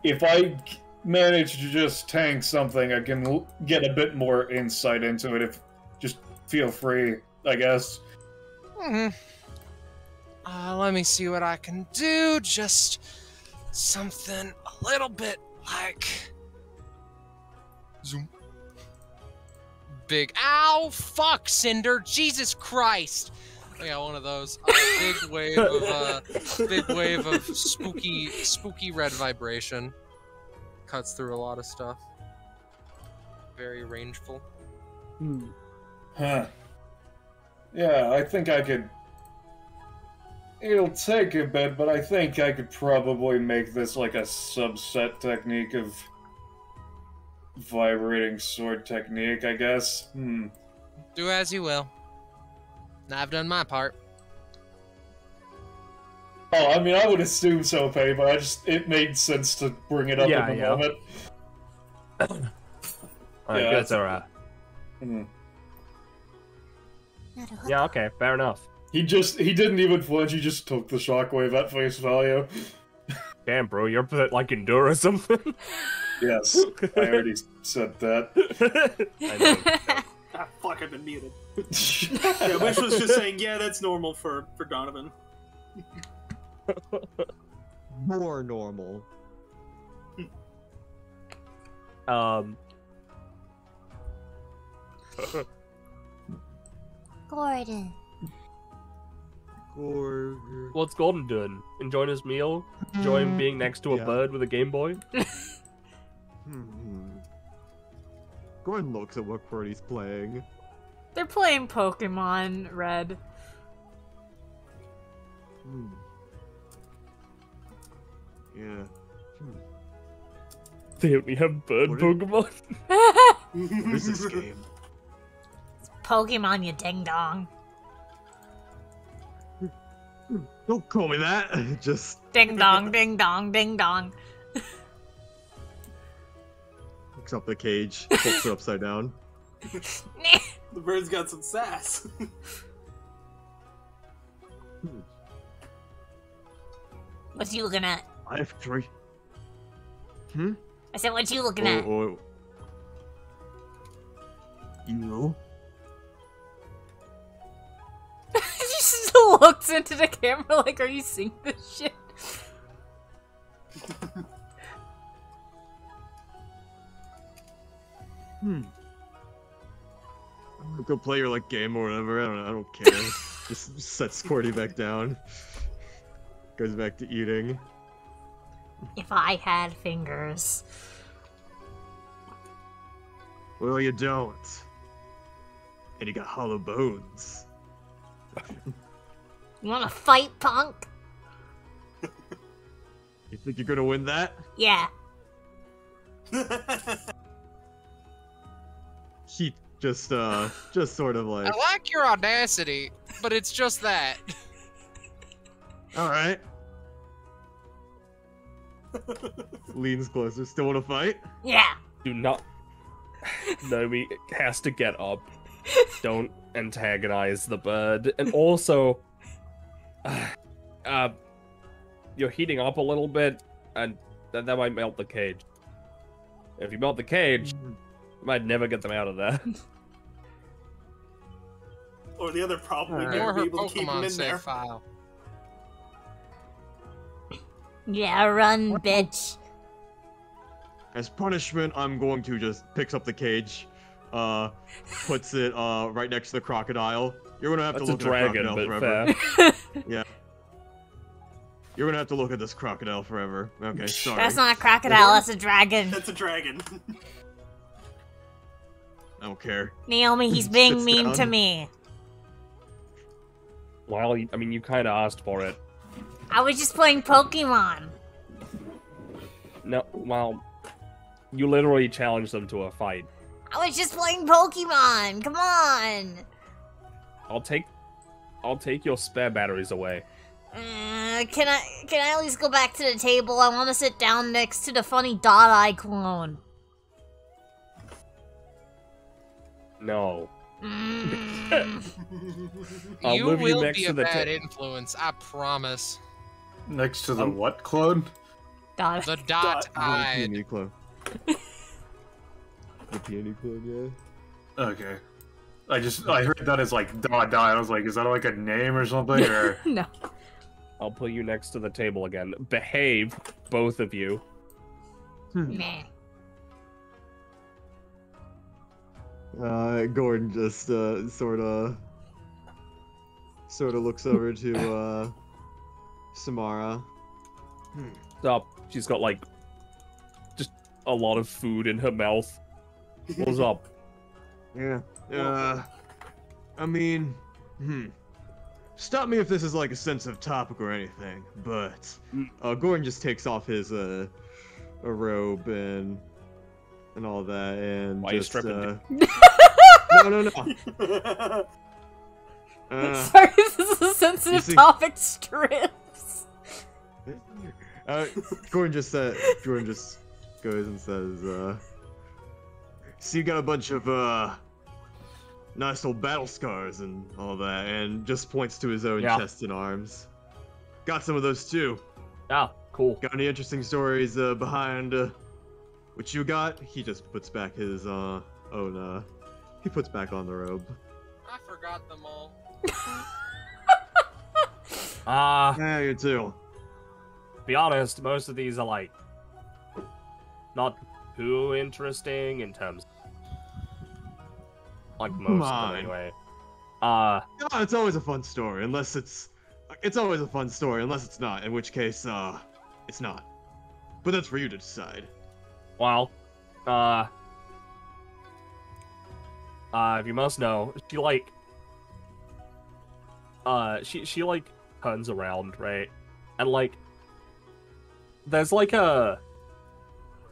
If I manage to just tank something, I can get a bit more insight into it. If just feel free, I guess. Let me see what I can do. Just something a little bit like zoom. Big ow! Fuck, Cinder! Jesus Christ! Yeah, one of those. Big wave of spooky red vibration. Cuts through a lot of stuff. Very rangeful. Huh. Yeah, I think I could. It'll take a bit, but I think I could probably make this like a subset technique of vibrating sword technique, I guess. Do as you will. I've done my part. Oh, I mean, I would assume so, Pei, but it made sense to bring it up in the moment. Alright, good, Zora. Yeah, okay, fair enough. He didn't even flinch, he just took the shockwave at face value. Damn, bro, you're like Endure or something? Yes, I already said that. I know. Ah, fuck, I've been muted. Yeah, Wish was just saying, yeah, that's normal for Donovan. More normal. Gordon. What's Gordon doing? Enjoying his meal? Enjoying being next to a bird with a Game Boy? Gordon looks at what Qwerty's playing. They're playing Pokemon Red. Yeah. They only have bird Pokemon? What is this game? Pokemon, you ding dong. Don't call me that. Just Ding dong, ding dong, ding dong. picks up the cage, flips it upside down. The bird's got some sass. What you looking at? I have 3. I said, what you looking at? You? She still looks into the camera like, are you seeing this shit? Go play your game or whatever. I don't care. Just sets Qwerty back down. Goes back to eating. If I had fingers. Well, you don't. And you got hollow bones. You wanna fight, punk? You think you're gonna win that? Yeah. He just sort of like... I like your audacity, but it's just that. Alright. Leans closer. Still wanna fight? Yeah. Do not... Naomi has to get up. Don't antagonize the bird. And also... you're heating up a little bit, and that might melt the cage. If you melt the cage, you might never get them out of there. Or the other problem, we'd Or never her be able to keep him Pokemon in save there. file. Yeah, run, bitch. As punishment, I'm going to just picks up the cage, puts it right next to the crocodile. You're gonna have That's to look a dragon, at that crocodile but forever. fair. Yeah. You're gonna have to look at this crocodile forever. Okay, sorry. That's not a crocodile, that's a dragon. That's a dragon. I don't care. Naomi, he's being Sits mean to down. me. Well, I mean, you kind of asked for it. I was just playing Pokemon. No, well, you literally challenged them to a fight. I was just playing Pokemon. Come on. I'll take your spare batteries away. Can I at least go back to the table? I want to sit down next to the funny Dot Eye clone. No. You move you will next be to a the bad influence, I promise. Next to the what clone? Dot. The dot The eye. peony clone. The peony clone, yeah. Okay. I heard that as dot. I was like, is that like a name or something? Or No. I'll put you next to the table again. Behave, both of you. Meh. Gordon just sort of looks over to Samara. Up. She's got just a lot of food in her mouth. What's up? Yeah. I mean, stop me if this is like a sensitive topic or anything, but Gordon just takes off his a robe and all that, and Why are you just stripping? No. Sorry, this is a sensitive see- topic, strips. Gordon just goes and says, so you got a bunch of, nice old battle scars and all that, and just points to his own chest and arms. Got some of those too. Yeah, cool. Got any interesting stories, behind, what you got? He just puts back his, own, he puts back on the robe. I forgot them all. Yeah, you too. Be honest, most of these are like not too interesting in terms like most of them anyway. No, it's always a fun story unless it's always a fun story unless it's not, in which case it's not. But that's for you to decide. Well, if you must know, she like she like turns around, right? And like there's like a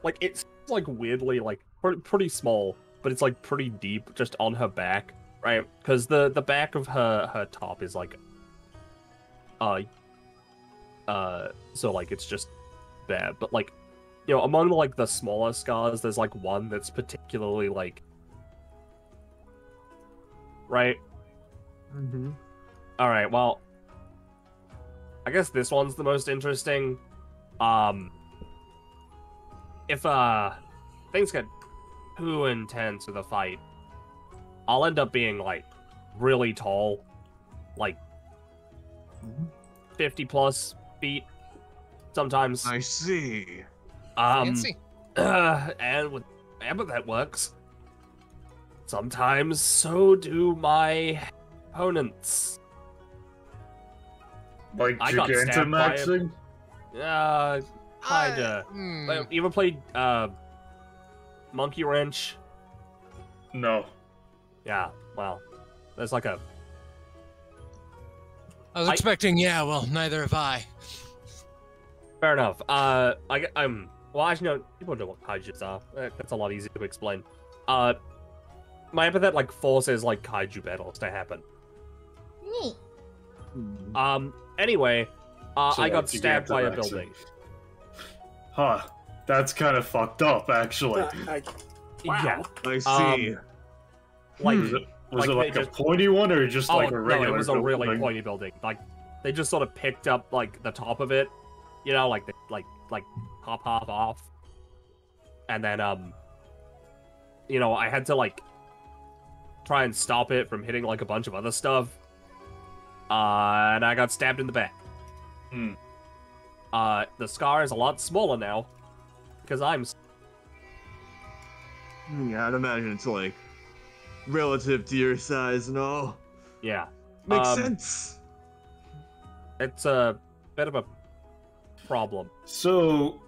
like it's like weirdly like pretty small, but it's like pretty deep just on her back, right? Because the back of her top is like so like it's just there, but like, you know, among like the smaller scars, there's like one that's particularly like, right? Mm-hmm. All right, well, I guess this one's the most interesting. If things get too intense with a fight, I'll end up being like really tall, like 50 plus feet sometimes. I see. Fancy. And with Epithet works, sometimes so do my opponents. Like I got stabbed by Gigantamaxing? Kinda. You ever played Monkey Wrench? No. Yeah, well, there's like a... I was expecting, well, neither have I. Fair enough. I'm... Well, actually, no, people know what kaijus are. That's a lot easier to explain. My Epithet, like, forces, like, kaiju battles to happen. Neat. Anyway, So, I got like, stabbed by a Gigantamaxing. building. Huh. That's kind of fucked up, actually. Yeah. I see. Like, Was like, it like they a just- pointy one or just like a regular? No, it was a really building? pointy building. Like, they just sort of picked up, like, the top of it, you know, like, like half off. And then, you know, I had to, like, try and stop it from hitting, like, a bunch of other stuff. And I got stabbed in the back. The scar is a lot smaller now, because I'm... Yeah, I'd imagine it's like relative to your size and all. Yeah. Makes sense. It's a bit of a problem. So,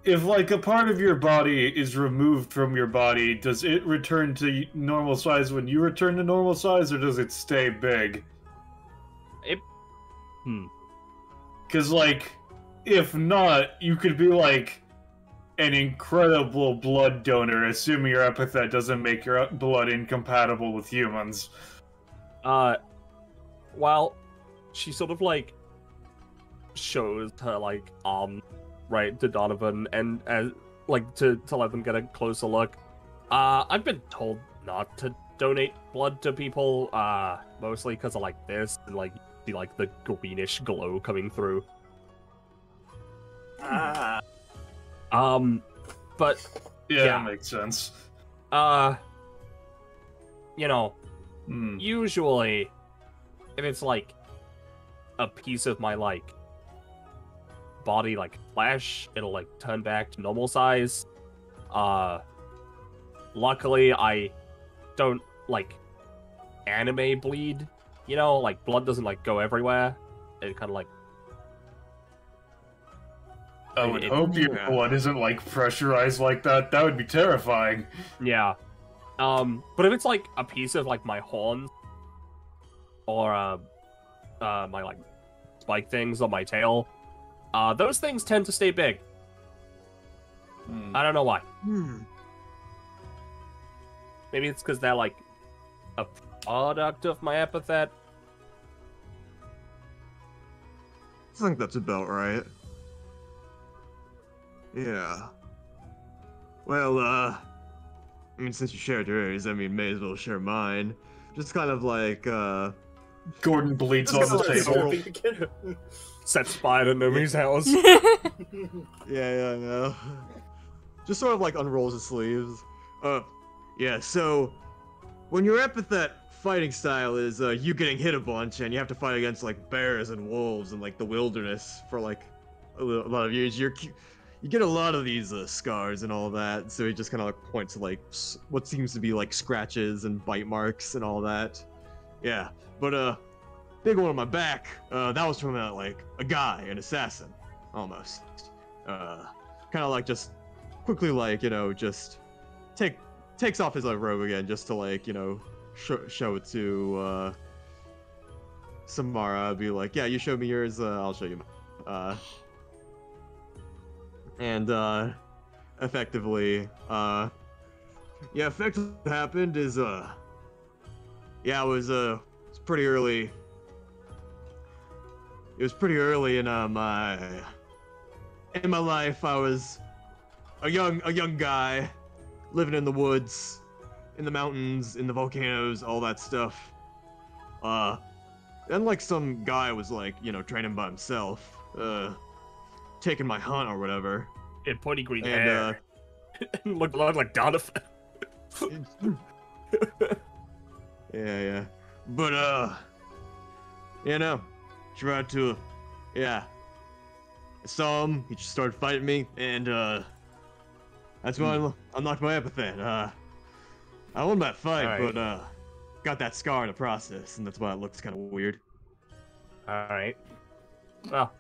if like a part of your body is removed from your body, does it return to normal size when you return to normal size, or does it stay big? Because, like, if not, you could be like an incredible blood donor, assuming your epithet doesn't make your blood incompatible with humans. Well, she sort of, like, shows her, like, arm, right, to Donovan, and, like, to let them get a closer look. I've been told not to donate blood to people, mostly because of, like, this, and, like, see, like, the greenish glow coming through. But... Yeah, Yeah. that makes sense. You know, usually, if it's, like, a piece of my, like, body, like, flesh, it'll, like, turn back to normal size. Luckily, I don't, like, anime bleed, you know? Like, blood doesn't, like, go everywhere. It kind of, like... I would hope your blood isn't, like, pressurized like that. That would be terrifying. Yeah. But if it's, like, a piece of, like, my horns, or, my, like, spike things on my tail, those things tend to stay big. I don't know why. Maybe it's because they're, like, a product of my epithet. I think that's about right. Yeah. Well, I mean, since you shared yours, I mean, may as well share mine. Just kind of like, Gordon bleeds on the table. Sets fire to Nomi's house. Yeah. Just sort of like unrolls his sleeves. Yeah, so when your epithet fighting style is you getting hit a bunch and you have to fight against like bears and wolves and like the wilderness for like a lot of years, you get a lot of these scars and all that. So he just kind of like points to like what seems to be like scratches and bite marks and all that. Yeah, but big one on my back. That was from like a guy, an assassin, almost. Kind of like just quickly like just takes off his robe again just to like show it to Samara. Be like, yeah, you showed me yours, I'll show you mine. And effectively, what happened is yeah, it was pretty early. It was pretty early in my life. I was a young guy living in the woods, in the mountains, in the volcanoes, all that stuff. Then like some guy was like, training by himself, taking my hunt or whatever. In pointy green hair. Looked like Donovan. Yeah. But tried to, I saw him. He just started fighting me, and that's when I unlocked my epithet. I won that fight, but got that scar in the process, and that's why it looks kind of weird. All right. Well,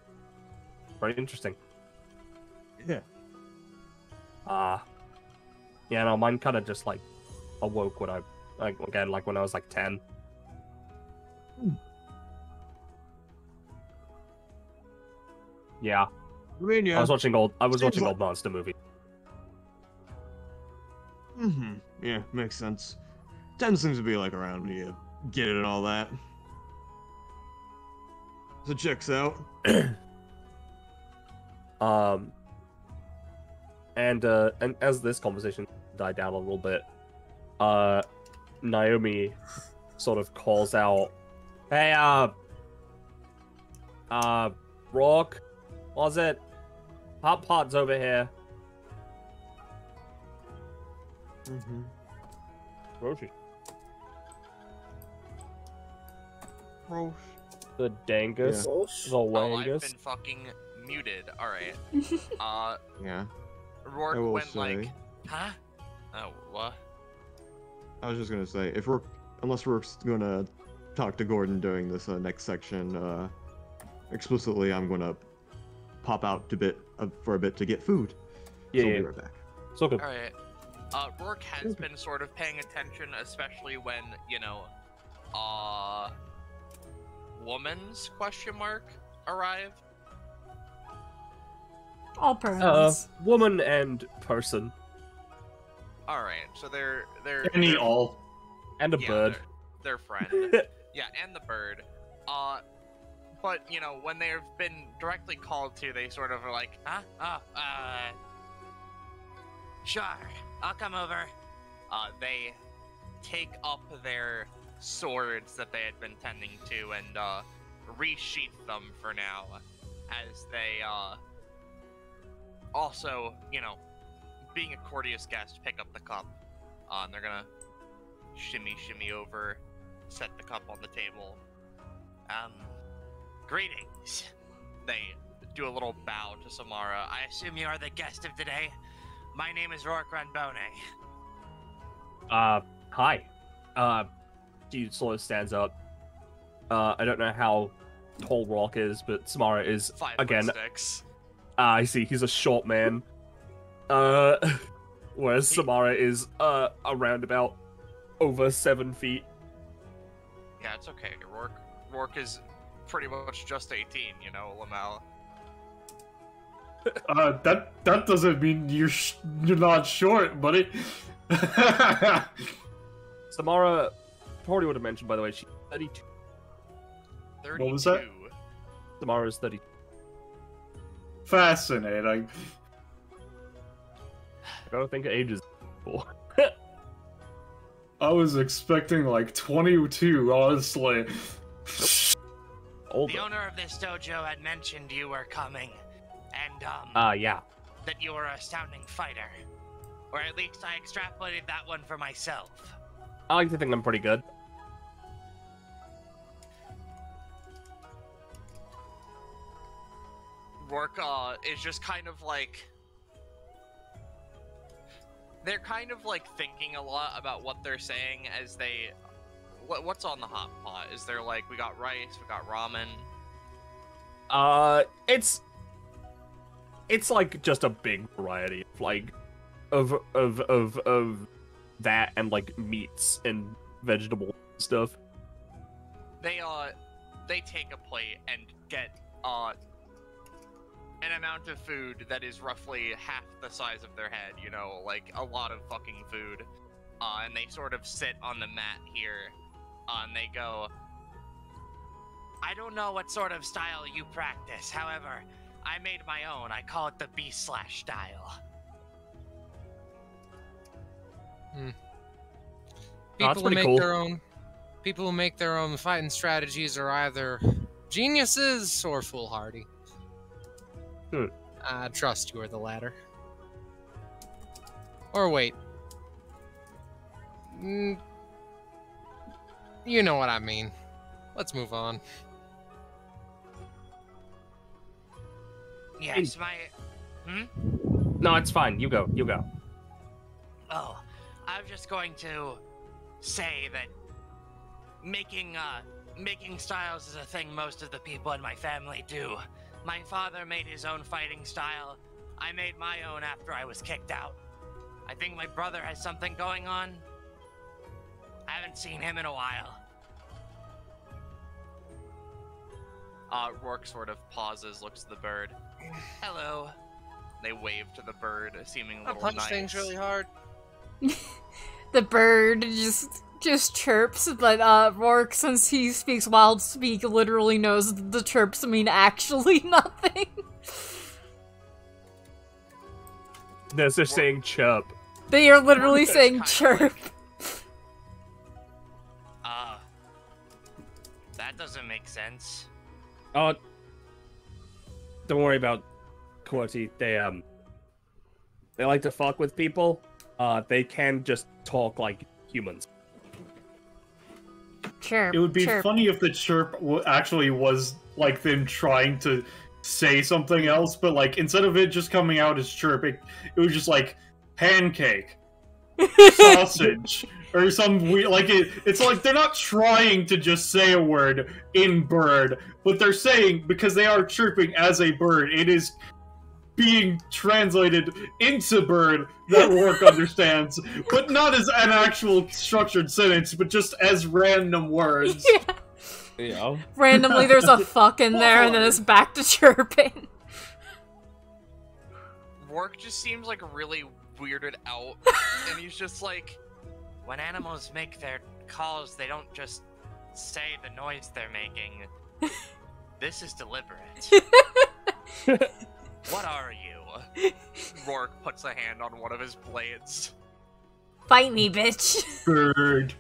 very interesting. Yeah. Yeah, no, mine kind of just like awoke when I when I was like 10. Yeah. I mean, yeah. I was watching old monster movie. Yeah, makes sense. 10 seems to be like around when you get it and all that. So checks out. And as this conversation died down a little bit, Naomi sort of calls out, "Hey, Rock, was it? Hot Pot's over here." Roshi. Rosh. The Dangus. Yeah. The Oh, I've Wangus. been fucking muted. Alright. Yeah. Rourke I will went say- like, huh? Oh, what? I was just gonna say, unless Rourke's gonna talk to Gordon during this next section, explicitly, I'm gonna pop out for a bit to get food. Yeah, so I'll yeah. be right back. So good. Alright. Rourke has been sort of paying attention, especially when, woman's question mark arrive. All pronouns. Woman and person. Alright, so they're Any all. And a yeah, bird. Their friend. Yeah, and the bird. But, when they've been directly called to, they sort of are like, huh? Sure, I'll come over. They take up their swords that they had been tending to and, resheath them for now, as they, also, being a courteous guest, pick up the cup. And they're gonna shimmy over, set the cup on the table. Greetings. They do a little bow to Samara. I assume you are the guest of today. My name is Rourke Ranbone. Hi. Dude sort of stands up. I don't know how tall Rourke is, but Samara is, 5'6". I see, he's a short man. Whereas Samara is, around about over 7 feet. Yeah, it's okay. Rourke is pretty much just 18, Lamel. That doesn't mean you're not short, buddy. Samara probably would have mentioned, by the way, she's 32. 32. What was that? Samara's 32. Fascinating. I don't think age is cool. I was expecting like 22, honestly. Older. The owner of this dojo had mentioned you were coming, and, yeah. that you were an astounding fighter. Or at least I extrapolated that one for myself. I like to think I'm pretty good. Rourke, is just kind of like... They're kind of like thinking a lot about what they're saying as they... What's on the hot pot? Is there like, we got rice, we got ramen? It's like just a big variety of like of that and like meats and vegetable stuff. They take a plate and get an amount of food that is roughly half the size of their head, you know, like a lot of fucking food. And they sort of sit on the mat here, and they go, I don't know what sort of style you practice, however, I made my own. I call it the B/ style. People who pretty make cool. their own people who make their own fighting strategies are either geniuses or foolhardy. I trust you are the latter. Or wait. You know what I mean. Let's move on. Yes, No, it's fine. You go. You go. Oh, I was just going to say that making styles is a thing most of the people in my family do. My father made his own fighting style. I made my own after I was kicked out. I think my brother has something going on. I haven't seen him in a while. Rourke sort of pauses, looks at the bird. Hello. They wave to the bird, seeming a I little punch nice. things really hard. The bird just chirps, but Rourke, since he speaks wild speak, literally knows that the chirps mean actually nothing. They're just saying chirp. They are literally Rourke saying just kinda chirp. That doesn't make sense. Don't worry about QWERTY. They like to fuck with people. They can just talk like humans. Chirp. It would be chirp. funny if the chirp actually was like them trying to say something else, but like instead of it just coming out as chirp, it was just like pancake, sausage, or some weird, like it's like they're not trying to just say a word in bird, but they're saying, because they are chirping as a bird, it is being translated into bird that Rourke understands, but not as an actual structured sentence, but just as random words. Yeah. Yeah. Randomly there's a fuck in there and then it's back to chirping. Rourke just seems like really weirded out, and he's just like, when animals make their calls, they don't just say the noise they're making. This is deliberate. What are you? Rourke puts a hand on one of his blades. Fight me, bitch. Bird.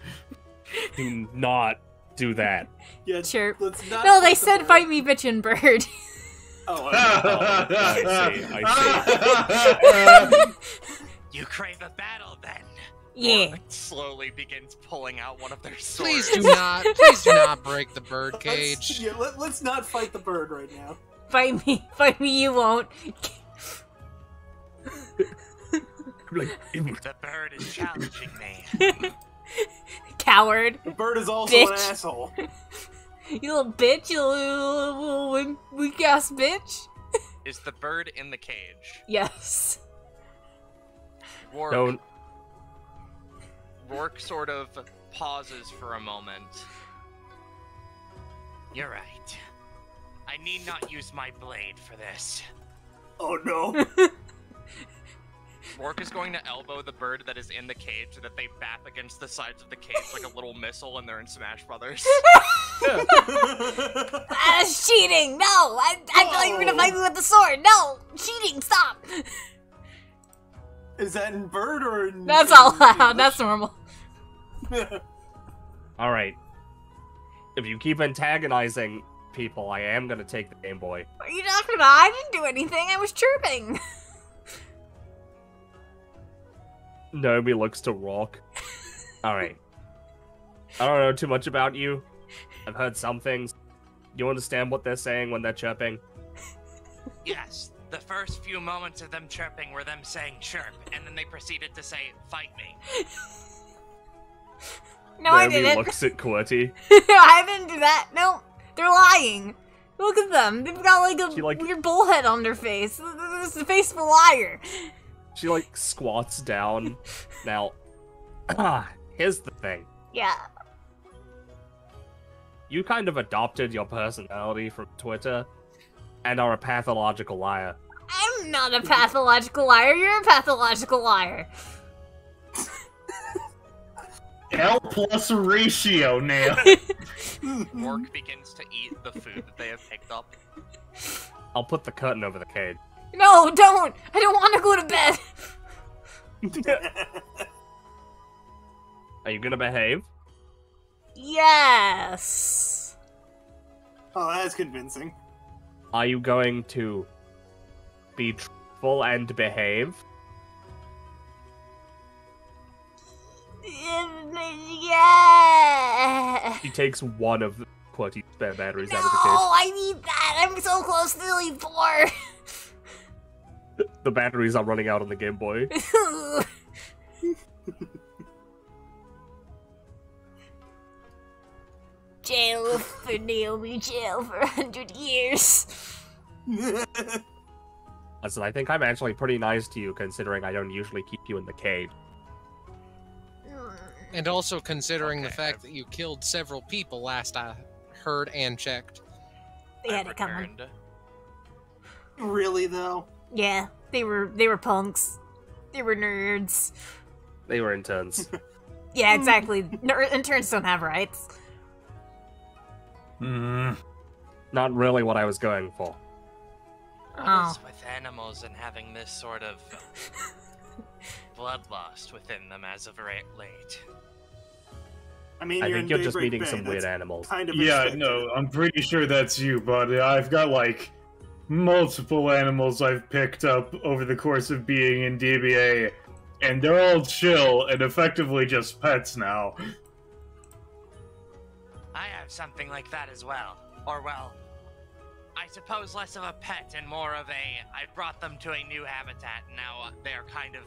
Do not do that. Yeah, Chirp. let's not No, they put the said bird- fight me, bitch, and bird. Oh, I You crave a battle, then. Yeah. Rourke slowly begins pulling out one of their swords. Please do not break the bird cage. Let's not fight the bird right now. Fight me, you won't. The bird is challenging me. Coward. The bird is also Bitch. an asshole. You little bitch, you little weak ass bitch. Is the bird in the cage? Yes. Rourke, Don't. Rourke sort of pauses for a moment. You're right. I need not use my blade for this. Oh no. Rourke is going to elbow the bird that is in the cage so that they bap against the sides of the cage like a little missile and they're in Smash Brothers. That's cheating! No! I thought you were gonna fight me with the sword! No! Cheating! Stop! Is that in bird or in... That's all loud. That's normal. Alright. If you keep antagonizing people, I am gonna take the Game Boy. Are you not gonna? I didn't do anything. I was chirping. Naomi looks to Rock. Alright. I don't know too much about you. I've heard some things. You understand what they're saying when they're chirping? Yes, the first few moments of them chirping were them saying chirp, and then they proceeded to say, fight me. No, I Naomi didn't. looks at QWERTY. I didn't do that. No, they're lying. Look at them. They've got like a weird bullhead on their face. This is the face of a liar. She like squats down. Now, here's the thing. Yeah. You kind of adopted your personality from Twitter and are a pathological liar. I'm not a pathological liar. You're a pathological liar. L plus ratio now. Mork begins to eat the food that they have picked up. I'll put the curtain over the cage. No, don't! I don't want to go to bed! Are you gonna behave? Yes! Oh, that's convincing. Are you going to be truthful and behave? Yeah! She takes one of QWERTY's spare batteries No, out of the cage. I need that! I'm so close to Elite 4! The batteries are running out on the Game Boy. Jail for Naomi, jail for 100 years. Listen, I think I'm actually pretty nice to you, considering I don't usually keep you in the cage. And also considering the fact that you killed several people last I heard and checked. They had it coming. Returned. Really, though? Yeah, they were punks. They were nerds. They were interns. Yeah, exactly. Interns don't have rights. Not really what I was going for. What is with animals and having this sort of bloodlust within them as of late? I mean, I think you're just meeting some weird animals. Kind of Yeah, expected. no, I'm pretty sure that's you, but I've got, like, multiple animals I've picked up over the course of being in DBA, and they're all chill and effectively just pets now. I have something like that as well. Or, well, I suppose less of a pet and more of I brought them to a new habitat, and now they're kind of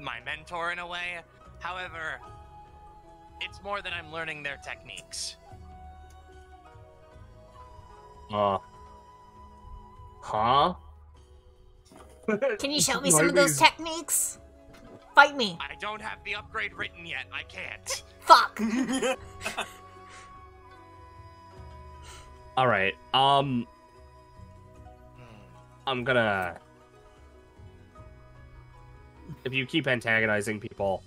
my mentor in a way. However, it's more that I'm learning their techniques. Huh? Can you show me some of those techniques? Fight me. I don't have the upgrade written yet. I can't. Fuck. Alright, I'm gonna... If you keep antagonizing people,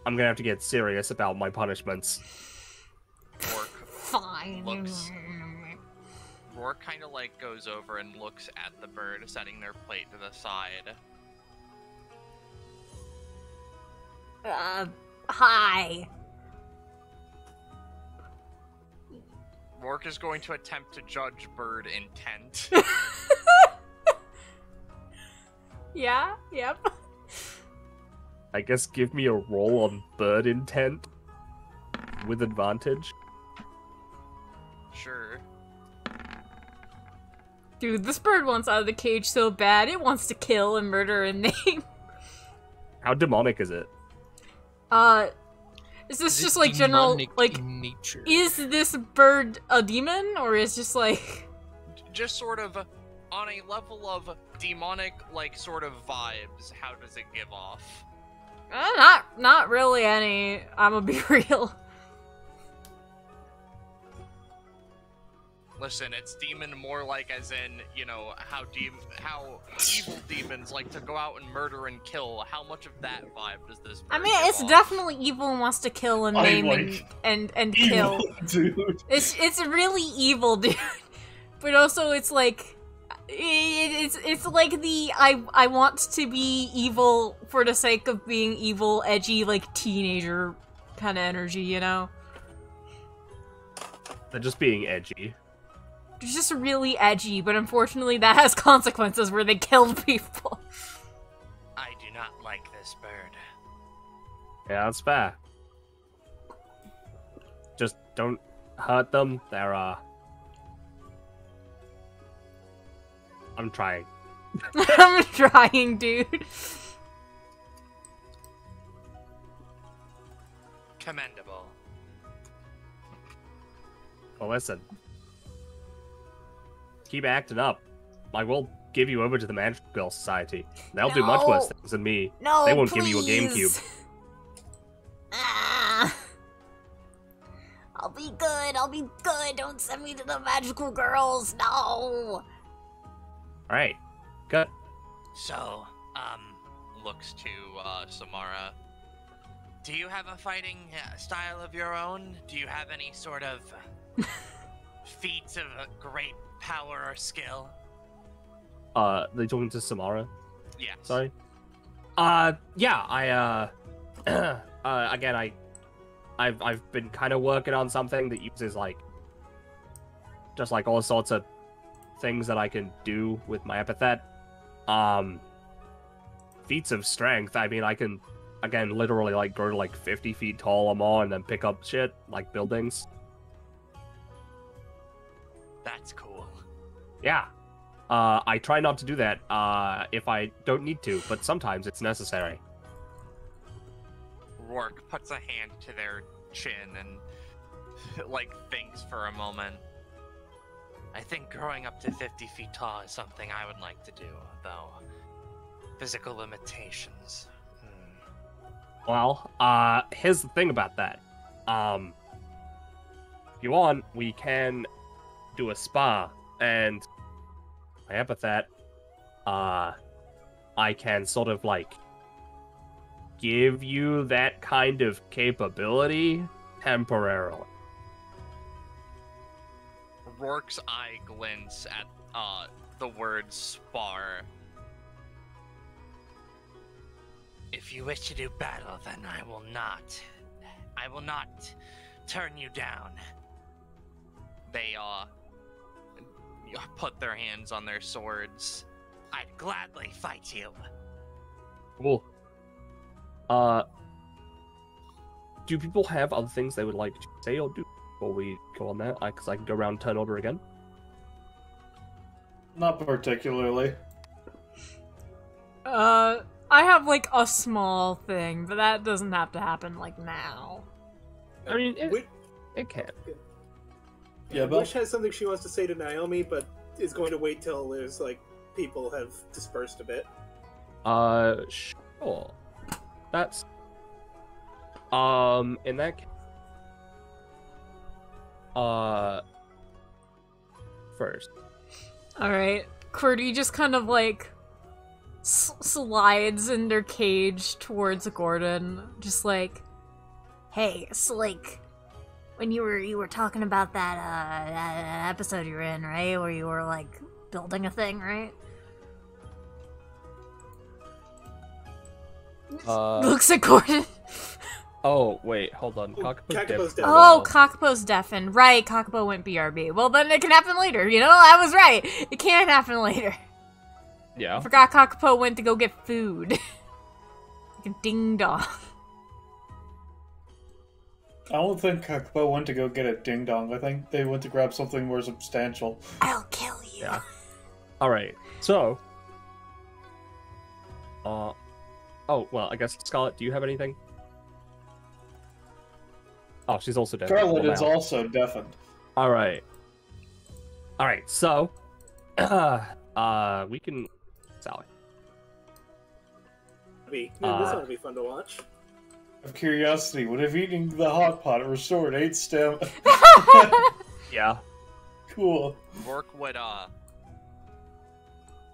I'm gonna have to get serious about my punishments. Fine. Rourke kind of like goes over and looks at the bird, setting their plate to the side. Hi. Rourke is going to attempt to judge bird intent. Yeah, yep. I guess give me a roll on bird intent with advantage. Sure. Dude, this bird wants out of the cage so bad, it wants to kill and murder and name. How demonic is it? Is this just like general, like, nature? is this bird a demon, or is just like... Just sort of on a level of demonic, like, sort of vibes, how does it give off? Not really any, I'm gonna be real. Listen, it's demon more like as in, you know, how evil demons like to go out and murder and kill. How much of that vibe does this bird I mean, give it's off? definitely evil and wants to kill and maim and kill. Dude. It's really evil, dude. But also, it's like, It's like the I want to be evil for the sake of being evil, edgy, like teenager kind of energy, you know? They're just being edgy. It's just really edgy, but unfortunately that has consequences where they killed people. I do not like this bird. Yeah, that's fair. Just don't hurt them. They're I'm trying. I'm trying, dude. Commendable. Well, listen. Keep acting up. I will give you over to the Magic Girl Society. They'll do much worse things than me. No, they won't please. give you a GameCube. I'll be good. I'll be good. Don't send me to the magical girls. No. Alright. Good. So, looks to, Samara. Do you have a fighting style of your own? Do you have any sort of feats of great power or skill? They talking to Samara? Yes. Sorry? Yeah, again, I've been kind of working on something that uses, like, just, like, all sorts of things that I can do with my epithet. Feats of strength, I mean, I can, again, literally, like, grow to, like, 50 feet tall or more and then pick up shit, like buildings. That's cool. Yeah. I try not to do that, if I don't need to, but sometimes it's necessary. Rourke puts a hand to their chin and, like, thinks for a moment. I think growing up to 50 feet tall is something I would like to do, though. Physical limitations. Well, here's the thing about that. If you want, we can do a spa, and my epithet, I can sort of, like, give you that kind of capability temporarily. Rourke's eye glints at, the word spar. If you wish to do battle, then I will not turn you down. They, put their hands on their swords. I'd gladly fight you. Cool. Do people have other things they would like to say or do before we go on that? Because I can go around turn order again. Not particularly. I have, like, a small thing, but that doesn't have to happen, like, now. I mean, it can. Yeah, but Wish has something she wants to say to Naomi, but is going to wait till there's, like, people have dispersed a bit. Sure. That's... in that case... First. Alright. QWERTY just kind of, like, slides in their cage towards Gordon. Just like, Hey, so like, when you were talking about that episode you were in, right? Where you were like building a thing, right? looks at Gordon. Oh, wait, hold on. Kakapo's dead. Oh, Kakapo's deafened. Right, Kakapo went BRB. Well, then it can happen later, you know? I was right. It can happen later. Yeah. I forgot Kakapo went to go get food. Like a ding-dong. I don't think Kakapo went to go get a ding-dong. I think they went to grab something more substantial. I'll kill you. Yeah. Alright, so... oh, well, I guess, Scarlet, do you have anything? Oh, she's also dead. Scarlet is also deafened. Alright. Alright, so... we can... Sally. This one will be fun to watch. Of curiosity, would have eating the hot pot restored 8 stem? Yeah. Cool. Rourke would,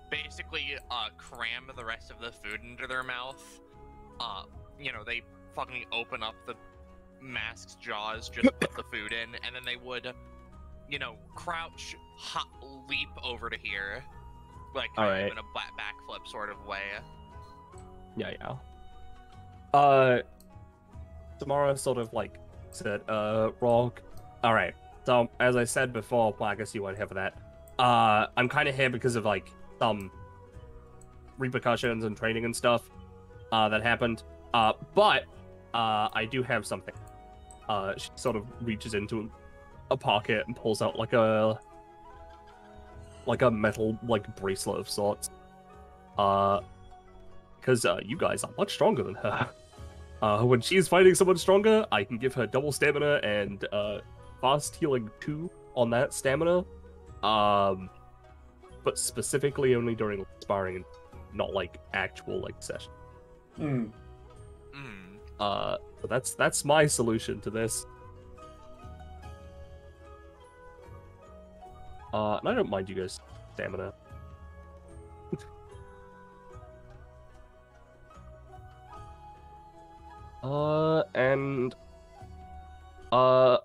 basically, cram the rest of the food into their mouth. You know, they fucking open up the mask's jaws, just put the food in, and then they would, you know, crouch, leap over to here, like All kind right. of in a backflip sort of way. Yeah. Samara sort of like said, Rogue. All right. So as I said before, well, I guess you weren't here for that. I'm kind of here because of like some repercussions and training and stuff that happened. But I do have something. She sort of reaches into a pocket and pulls out like a metal like bracelet of sorts. Because you guys are much stronger than her. When she's fighting someone stronger, I can give her double stamina and fast healing 2 on that stamina. But specifically only during sparring and not like actual like session. So that's my solution to this. And I don't mind you guys stamina.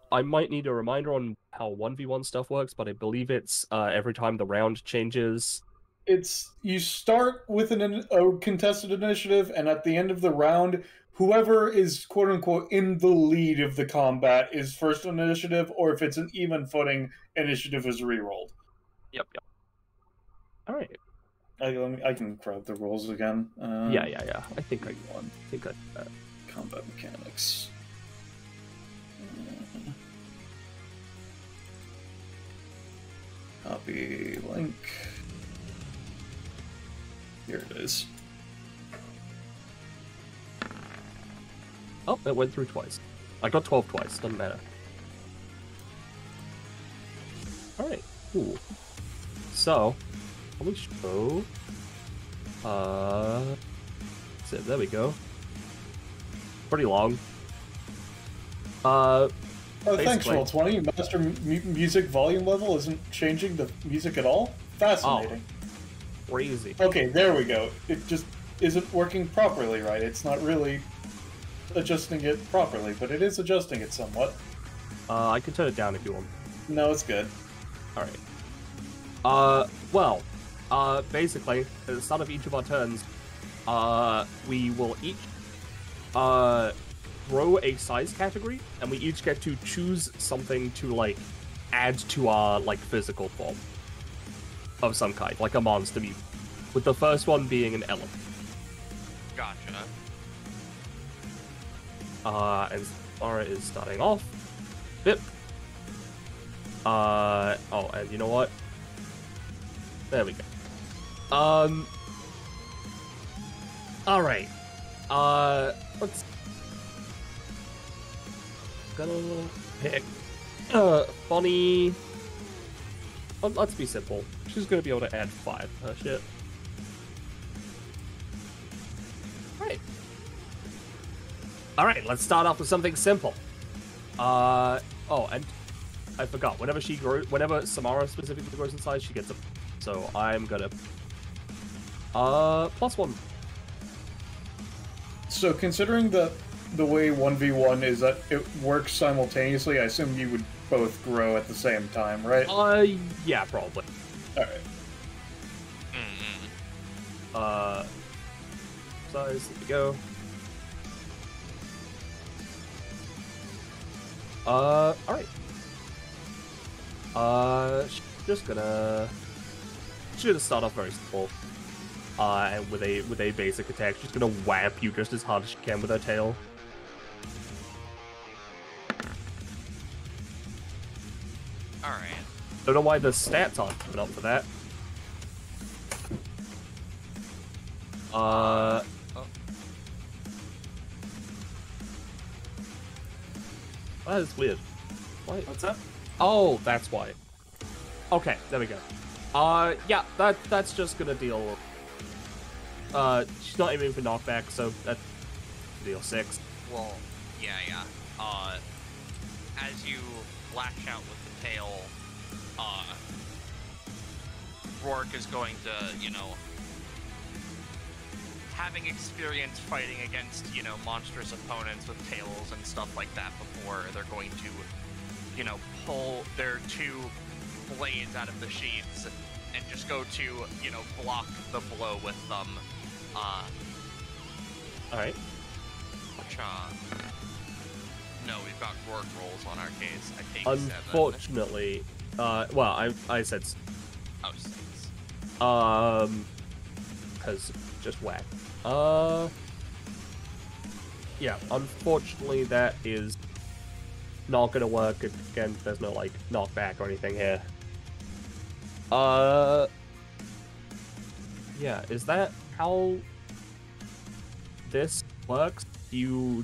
I might need a reminder on how 1v1 stuff works, but I believe it's every time the round changes. It's you start with a contested initiative, and at the end of the round, whoever is quote unquote in the lead of the combat is first on initiative, or if it's an even footing, initiative is rerolled. Yep. All right. I can grab the rules again. Yeah. I think I combat mechanics. Copy link. Here it is. Oh, it went through twice. I got 12 twice. Doesn't matter. All right. Cool. So, let me show. That's it. There we go. Pretty long. Thanks, Roll20. Master music volume level isn't changing the music at all? Fascinating. Oh, crazy. Okay, there we go. It just isn't working properly right. It's not really adjusting it properly, but it is adjusting it somewhat. I can turn it down if you want. No, it's good. Alright. Basically, at the start of each of our turns, we will each, throw a size category, and we each get to choose something to, like, add to our, like, physical form of some kind, like a monster mutant, with the first one being an element. Gotcha. And Samara is starting off. Bip. And you know what? There we go. Alright. Let's gonna pick Bonnie. Let's be simple. She's gonna be able to add 5 to her shit. Alright, let's start off with something simple. Oh, and I forgot. Whenever Samara specifically grows in size, she gets a. So I'm gonna +1. So considering that the way 1v1 is that it works simultaneously, I assume you would both grow at the same time, right? Yeah, probably. Alright. Size, there we go. Alright. Just gonna start off very simple. And with a basic attack, she's gonna whap you just as hard as she can with her tail. Alright. Don't know why the stats aren't coming up for that. That is weird. What's up? Oh, that's why. Okay, there we go. Yeah, that's just gonna deal. She's not aiming for knockback, so that deal 6. Well, yeah. As you lash out with the tail, Rourke is going to, having experience fighting against, monstrous opponents with tails and stuff like that before, they're going to, pull their 2 blades out of the sheaths and just go to, you know, block the blow with them. Alright. Which, no, we've got Rourke rolls on our case. I take Unfortunately, well, I said... Oh, 6. Because just whack. Yeah, unfortunately that is not gonna work. Again, there's no, like, knockback or anything here. Yeah, is that how this works? You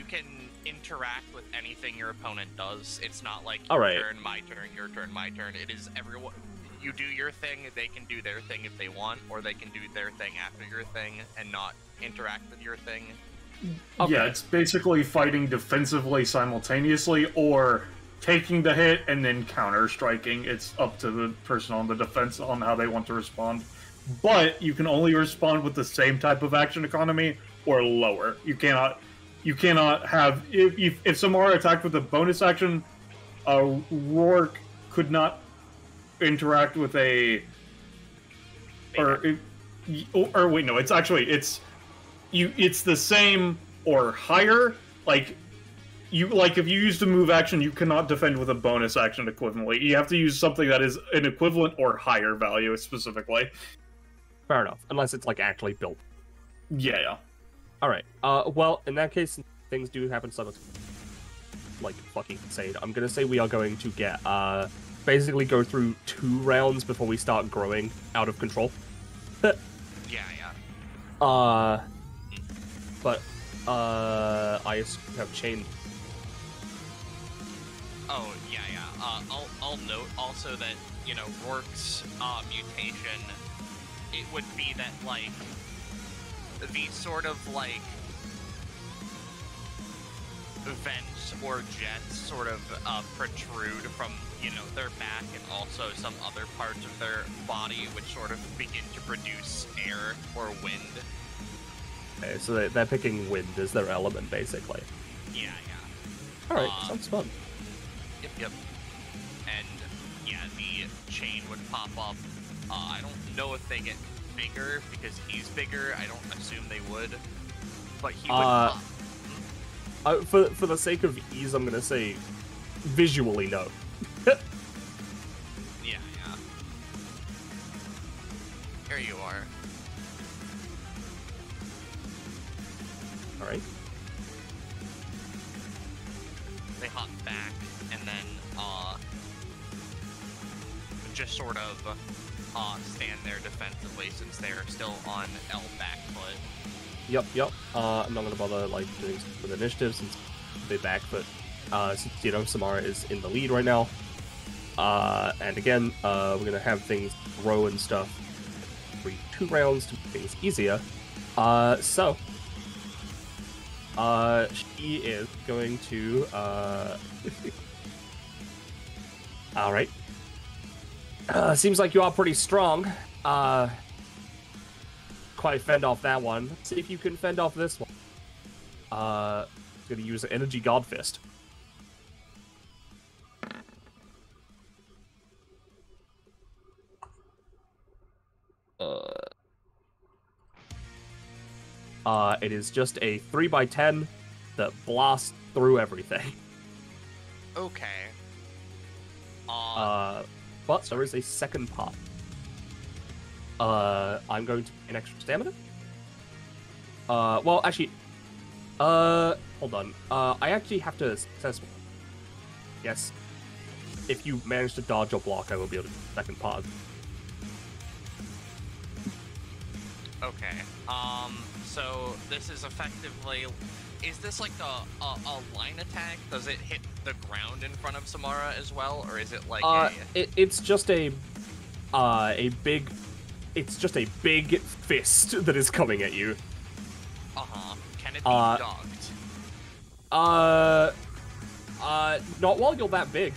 can interact with anything your opponent does. It's not like All your right. turn, my turn, your turn, my turn. It is everyone. You do your thing, they can do their thing if they want, or they can do their thing after your thing and not interact with your thing. Okay. Yeah, it's basically fighting defensively simultaneously, or taking the hit and then counter-striking. It's up to the person on the defense on how they want to respond. But you can only respond with the same type of action economy or lower. You cannot have... If Samara attacked with a bonus action, Rourke could not interact with a... Or wait, no, it's actually... It's the same or higher. Like if you used a move action, you cannot defend with a bonus action equivalently. You have to use something that is an equivalent or higher value specifically. Fair enough, unless it's, like, actually built. Yeah. Alright, well, in that case, things do happen simultaneously. Like, fucking insane. I'm gonna say we are going to get, basically go through 2 rounds before we start growing out of control. Yeah. But, I have chained. Oh, yeah. I'll note also that, you know, Rourke's, mutation, it would be that, like, the sort of, like, vents or jets sort of, protrude from, you know, their back and also some other parts of their body, which sort of begin to produce air or wind. Okay, so they're picking wind as their element, basically. Yeah. Alright, sounds fun. Yep. And, yeah, the chain would pop up. I don't know if they get bigger, because he's bigger. I don't assume they would. But he would pop. For the sake of ease, I'm gonna say visually no. Yeah. Here you are. Alright. They hop back, and then, just sort of, stand there defensively since they're still on L back foot. Yep. I'm not gonna bother, like, doing stuff with initiative since they back foot. Since, you know, Samara is in the lead right now. And again, we're gonna have things grow and stuff every 2 rounds to make things easier. She is going to, Alright. Seems like you are pretty strong. Quite fend off that one. Let's see if you can fend off this one. Gonna use an Energy God Fist. It is just a 3x10 that blasts through everything. Okay. But there is a second part. I'm going to pay an extra stamina. Well, actually, hold on. I actually have to successfully. Yes. If you manage to dodge or block, I will be able to do the second part. Okay. So this is effectively... Is this like a line attack? Does it hit the ground in front of Samara as well, or is it like It's just a big... It's just a big fist that is coming at you. Uh-huh. Can it be dogged? Not while you're that big.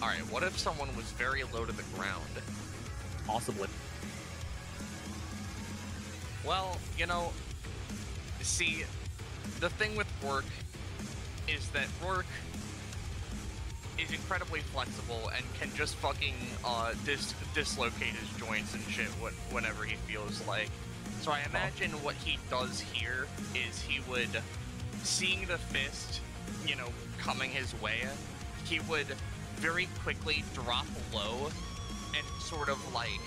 Alright, what if someone was very low to the ground? Possibly. Well, you know, see, the thing with Rourke is that Rourke is incredibly flexible and can just fucking dislocate his joints and shit whenever he feels like. So I imagine what he does here is he would, seeing the fist, you know, coming his way, he would very quickly drop low and sort of like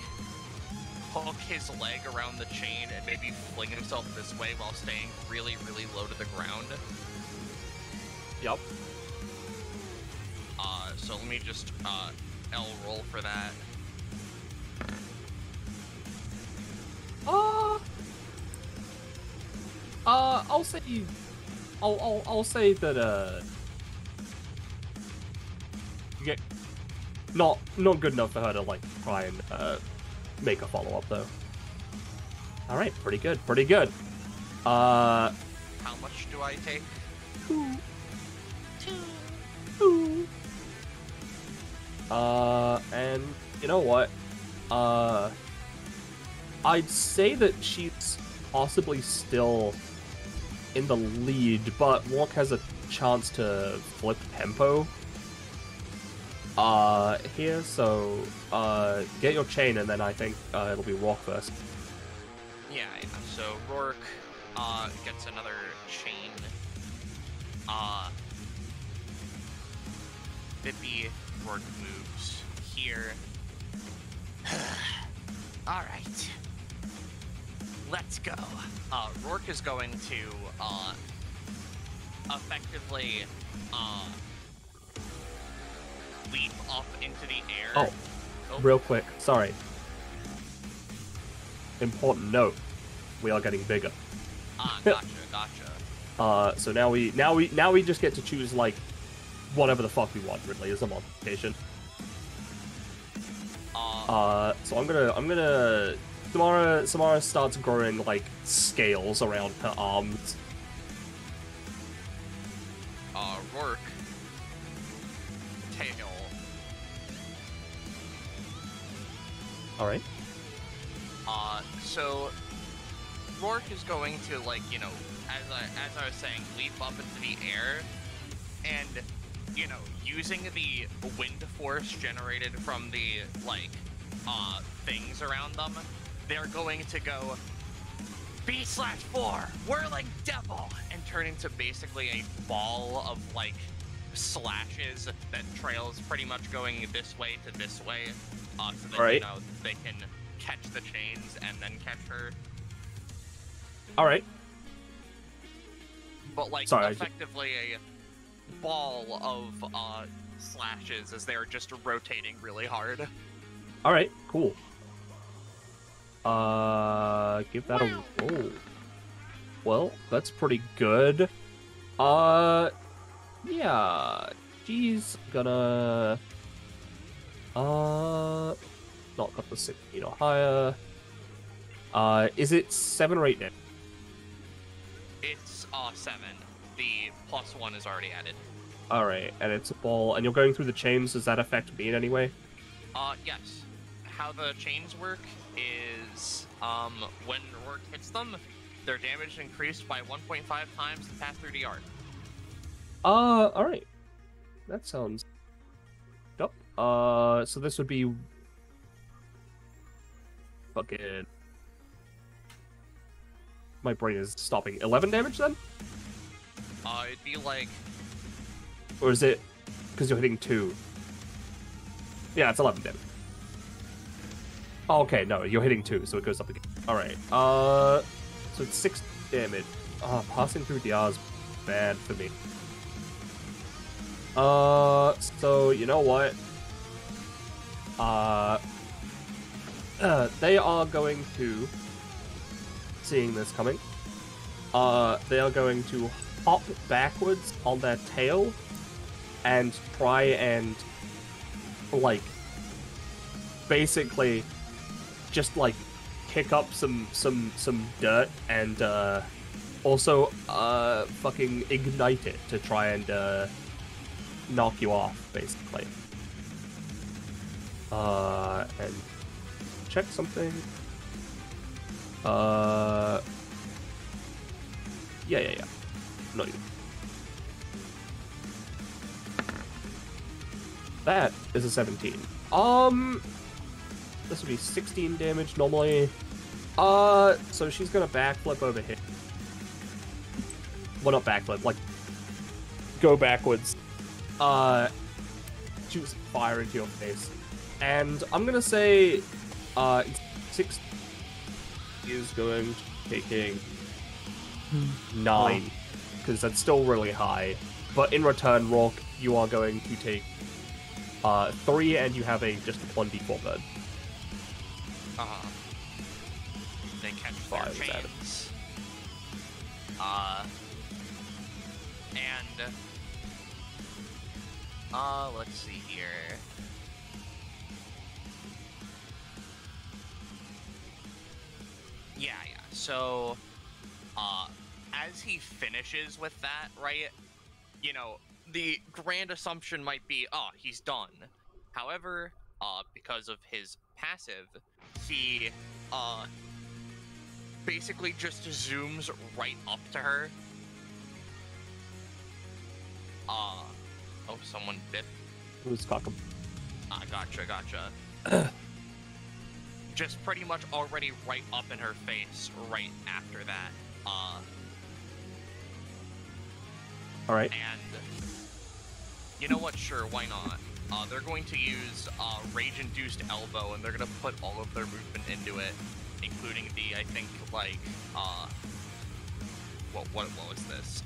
hook his leg around the chain and maybe fling himself this way while staying really, really low to the ground. Yup. So let me just L roll for that. I'll say I'll say that you get not good enough for her to like try and make a follow up though. All right, pretty good. How much do I take? Two. And you know what? I'd say that she's possibly still in the lead, but Walk has a chance to flip tempo here, so get your chain, and then I think it'll be Walk first. Yeah, so Rourke gets another chain. Bippy, Rourke moves here. Alright. Let's go. Rourke is going to effectively leap up into the air. Oh, real quick, sorry. Important note: we are getting bigger. Gotcha. So now we just get to choose like whatever the fuck we want, really, as a modification. So I'm gonna Samara starts growing like scales around her arms. Rourke, tail. Alright. So Rourke is going to, like, you know, as I was saying, leap up into the air, and, you know, using the wind force generated from the, like, things around them, they're going to go B/4, whirling devil, and turn into basically a ball of, like, slashes that trails pretty much going this way to this way, so that, right, you know, they can catch the chains and then catch her. Alright. But, like, sorry, effectively a ball of, slashes as they're just rotating really hard. Alright, cool. Give that a roll. Well, that's pretty good. Yeah, she's gonna, not up to 16 or higher. Is it 7 or 8 now? It's, 7. The +1 is already added. Alright, and it's a ball, and you're going through the chains. Does that affect me in any way? Yes. How the chains work is, when Rourke hits them, their damage increased by 1.5 times the path through the yard. Alright. That sounds... Yep. So this would be... Fucking... My brain is stopping. 11 damage, then? It'd be like... Or is it... Because you're hitting 2? Yeah, it's 11 damage. Oh, okay, no, you're hitting 2, so it goes up again. Alright, so it's 6 damage. Passing through DR is bad for me. So, you know what? They are going to... Seeing this coming, they are going to hop backwards on their tail and try and, like, basically just, like, kick up some dirt and, also, fucking ignite it to try and, knock you off, basically. And check something. Yeah. No, you. that is a 17. This would be 16 damage normally. So she's gonna backflip over here. Well, not backflip, like, go backwards. Shoots fire into your face. And I'm gonna say, 6 is going taking 9, because that's still really high. But in return, Rourke, you are going to take 3, and you have just a 1d4 burn. They catch their chains. Let's see here. Yeah. So, as he finishes with that, right, you know, the grand assumption might be, oh, he's done. However, because of his passive, he, basically just zooms right up to her. Oh, someone bit. Who's cockum? Gotcha. Just pretty much already right up in her face right after that. Alright. And you know what? Sure, why not? They're going to use Rage-Induced Elbow, and they're going to put all of their movement into it, including the, I think, like, what was this?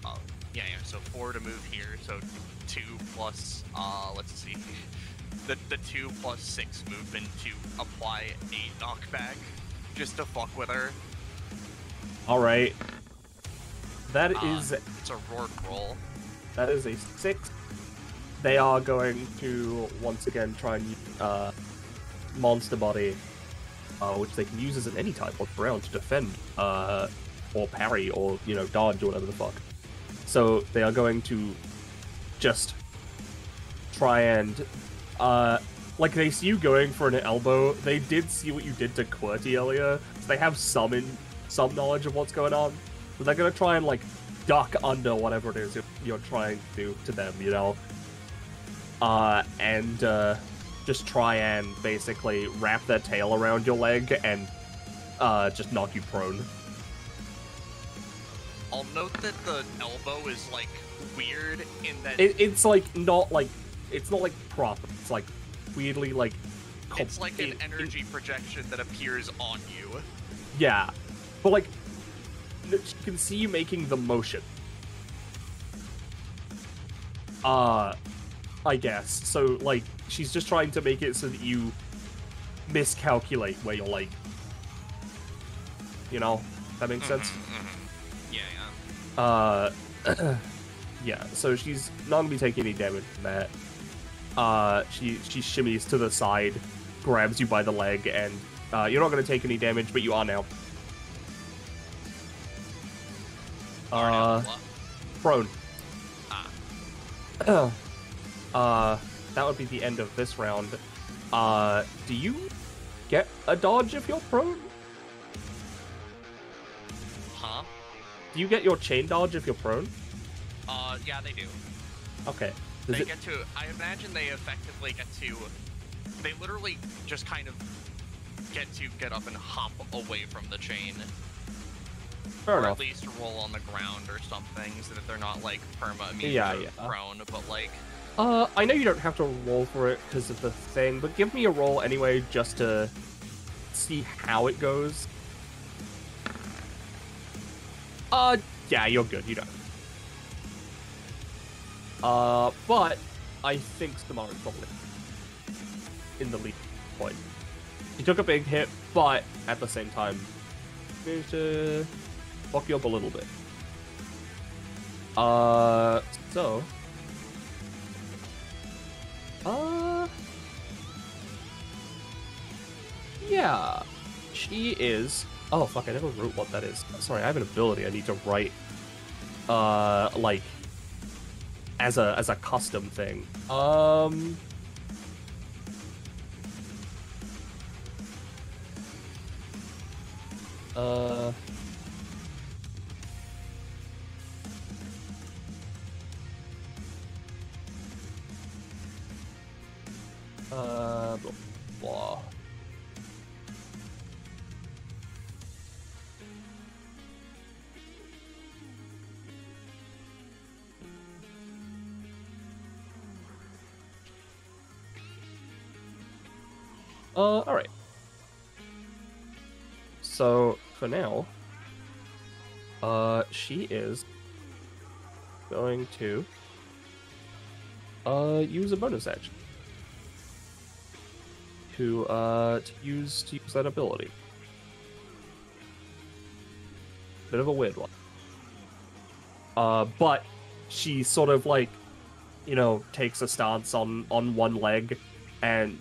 Yeah, so 4 to move here, so 2 plus, let's see, the 2 plus 6 movement to apply a knockback, just to fuck with her. Alright. That is... It's a Rourke roll. That is a 6. They are going to, once again, try and use Monster Body, which they can use as an any type of round to defend, or parry, or, you know, dodge, or whatever the fuck. So they are going to just try and, like, they see you going for an elbow. They did see what you did to QWERTY earlier, so they have some knowledge of what's going on. So they're gonna try and, like, duck under whatever it is you're trying to do to them, you know? And just try and basically wrap their tail around your leg and just knock you prone. I'll note that the elbow is, like, weird in that... It's, like, not like proper. It's, like, weirdly, like... It's like an energy projection that appears on you. Yeah. But, like, you can see you making the motion. I guess. So, like, she's just trying to make it so that you miscalculate where you're, like... You know? That makes sense? Yeah. Yeah, so she's not gonna be taking any damage from that. She shimmies to the side, grabs you by the leg, and you're not gonna take any damage, but you are now. Prone. That would be the end of this round. Do you get a dodge if you're prone? Huh? Do you get your chain dodge if you're prone? Yeah, they do. Okay. They get to... I imagine they effectively get to... They literally just kind of get up and hop away from the chain. Fair or enough. At least roll on the ground or something, so that they're not, like, Yeah. prone, but, like... I know you don't have to roll for it because of the thing, but give me a roll anyway, just to see how it goes. Yeah, you're good, you don't. But I think Samara's probably in the lead point. He took a big hit, but at the same time, managed to fuck you up a little bit. So... yeah, she is... Oh, fuck, I never wrote what that is. Sorry, I have an ability I need to write, like, as a custom thing. Blah, blah. Alright. So, for now, she is going to, use a bonus action to use that ability. Bit of a weird one. But she sort of, like, you know, takes a stance on one leg and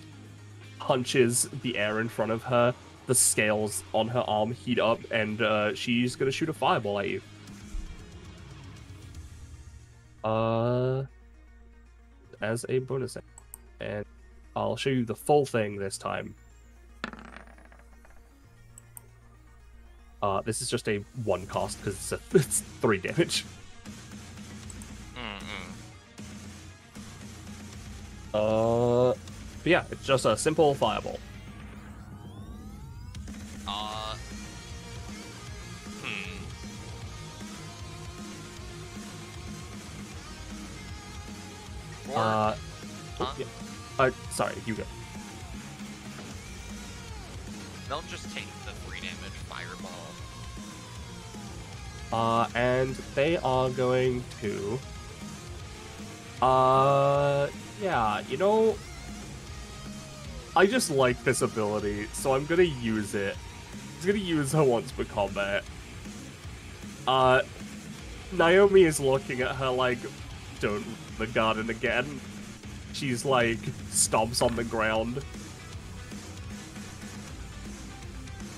punches the air in front of her. The scales on her arm heat up, and she's gonna shoot a fireball at you. As a bonus action. And I'll show you the full thing this time. This is just a 1 cost because it's 3 damage. But yeah, it's just a simple fireball. Sorry, you go. They'll just take the 3 damage fireball. And they are going to... yeah, you know... I just like this ability, so I'm gonna use it. I'm gonna use her once per combat. Naomi is looking at her like, don't the garden again. She's like, stomps on the ground.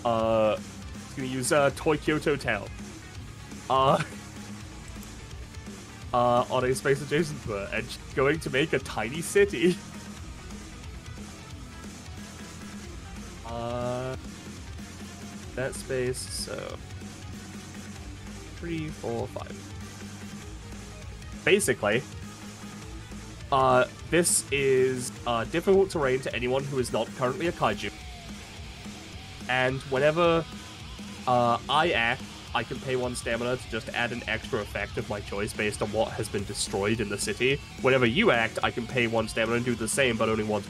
Gonna use Toy Kyoto Town. On a space adjacent to her, and she's going to make a tiny city. That space, so 3, 4, 5. Basically, this is difficult terrain to anyone who is not currently a kaiju. And whenever I act, I can pay 1 stamina to just add an extra effect of my choice based on what has been destroyed in the city. Whenever you act, I can pay 1 stamina and do the same, but only once.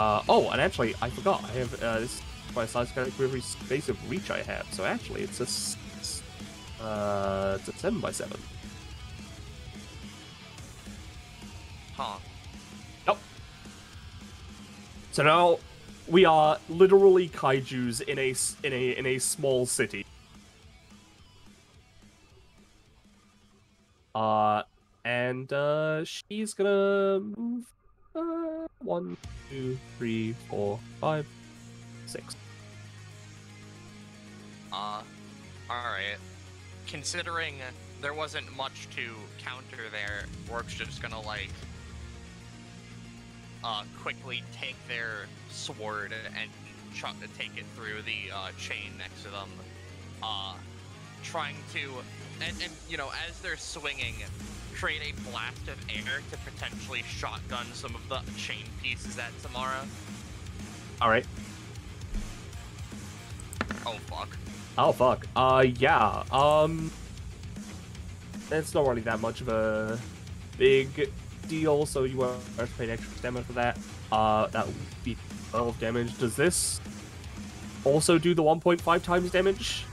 Oh, and actually, I forgot. I have, this is my size character for every space of reach I have. So actually, it's a 7x7. Huh. Nope. So now, we are literally kaijus in a small city. And she's gonna move 1, 2, 3, 4, 5, 6. Alright. Considering there wasn't much to counter there, Rourke's just gonna, like, quickly take their sword and take it through the chain next to them, trying to, and you know, as they're swinging, create a blast of air to potentially shotgun some of the chain pieces at Tamara. Alright. Oh fuck. Oh fuck. Yeah. It's not really that much of a big deal, so you won't have to pay an extra stamina for that. That would be 12 damage. Does this also do the 1.5 times damage?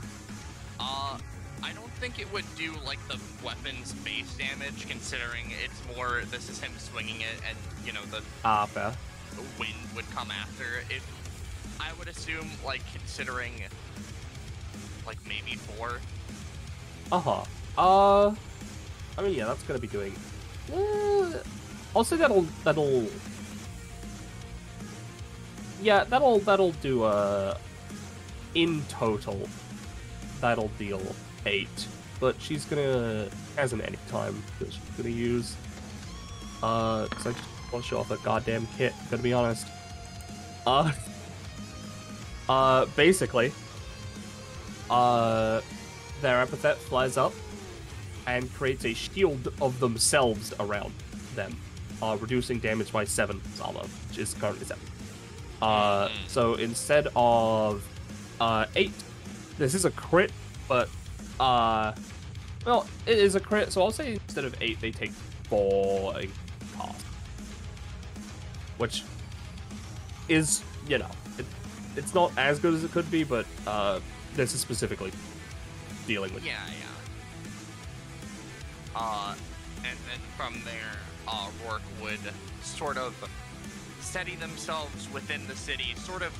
I don't think it would do, like, the weapon's base damage, considering it's more, this is him swinging it, and, you know, the fair. wind would come after. If I would assume, like, considering, like, maybe 4. I mean, yeah, that's gonna be doing... I'll say that'll... Yeah, that'll do, in total, that'll deal 8. But she's gonna... hasn't any time, that she's gonna use... because I just want to show off a goddamn kit, gonna be honest. Basically, their epithet flies up and creates a shield of themselves around them. reducing damage by 7 armor, which is currently 7. So instead of 8, this is a crit, but well, it is a crit, so I'll say instead of 8, they take 4 a cast. Which is, you know, it's not as good as it could be, but this is specifically dealing with. Yeah. And then from there, Rourke would sort of steady themselves within the city, sort of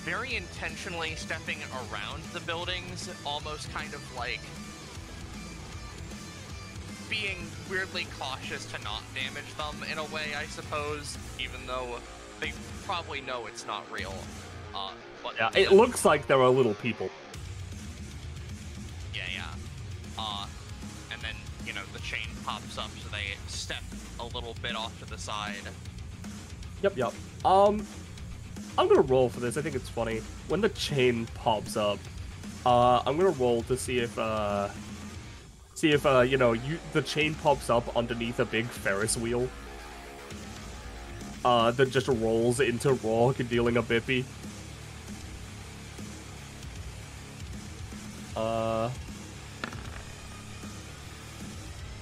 very intentionally stepping around the buildings, almost kind of like being weirdly cautious to not damage them in a way, I suppose, even though they probably know it's not real. But Yeah, it looks like there are little people. Yeah. And then, you know, the chain pops up, so they step a little bit off to the side. Yep. I'm gonna roll for this. I think it's funny. When the chain pops up, I'm gonna roll to see if you know, the chain pops up underneath a big Ferris wheel. That just rolls into Rourke, dealing a bippy.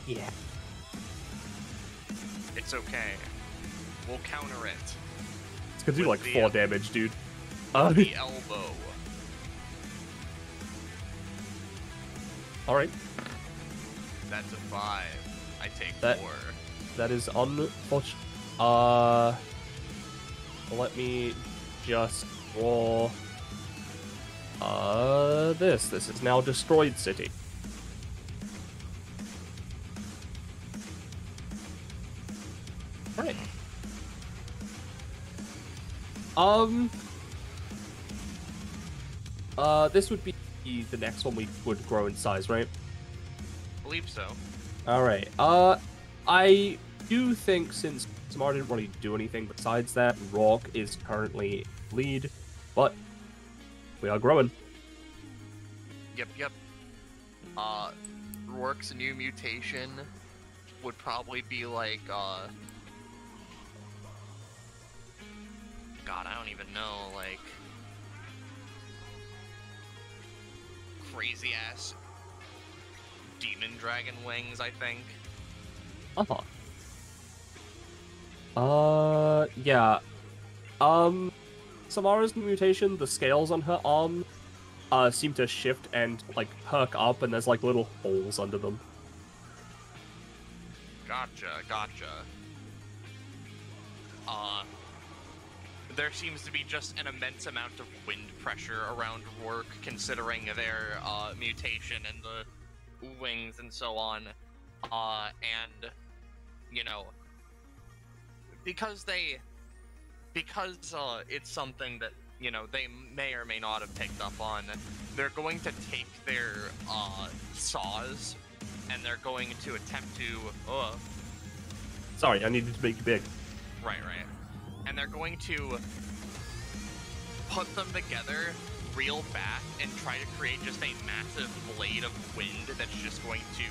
Yeah. It's okay. We'll counter it. It's gonna do like 4 damage, dude. The elbow. Alright. That's a 5. I take That- 4. That is unfortunate. Let me just roll. This is now destroyed city. Right. This would be the next one we would grow in size, right? I believe so. Alright, I do think since Samara didn't really do anything besides that, Rourke is currently lead, but we are growing. Yep. Rourke's new mutation would probably be like, God, I don't even know, like, crazy-ass demon dragon wings, I think. Yeah. Samara's mutation, the scales on her arm, seem to shift and, like, perk up, and there's, like, little holes under them. Gotcha. There seems to be just an immense amount of wind pressure around Rourke, considering their mutation and the wings and so on. And, you know, because it's something that, you know, they may or may not have picked up on, they're going to take their saws and they're going to attempt to Sorry, I needed to make you big. Right. And they're going to put them together real fast and try to create just a massive blade of wind that's just going to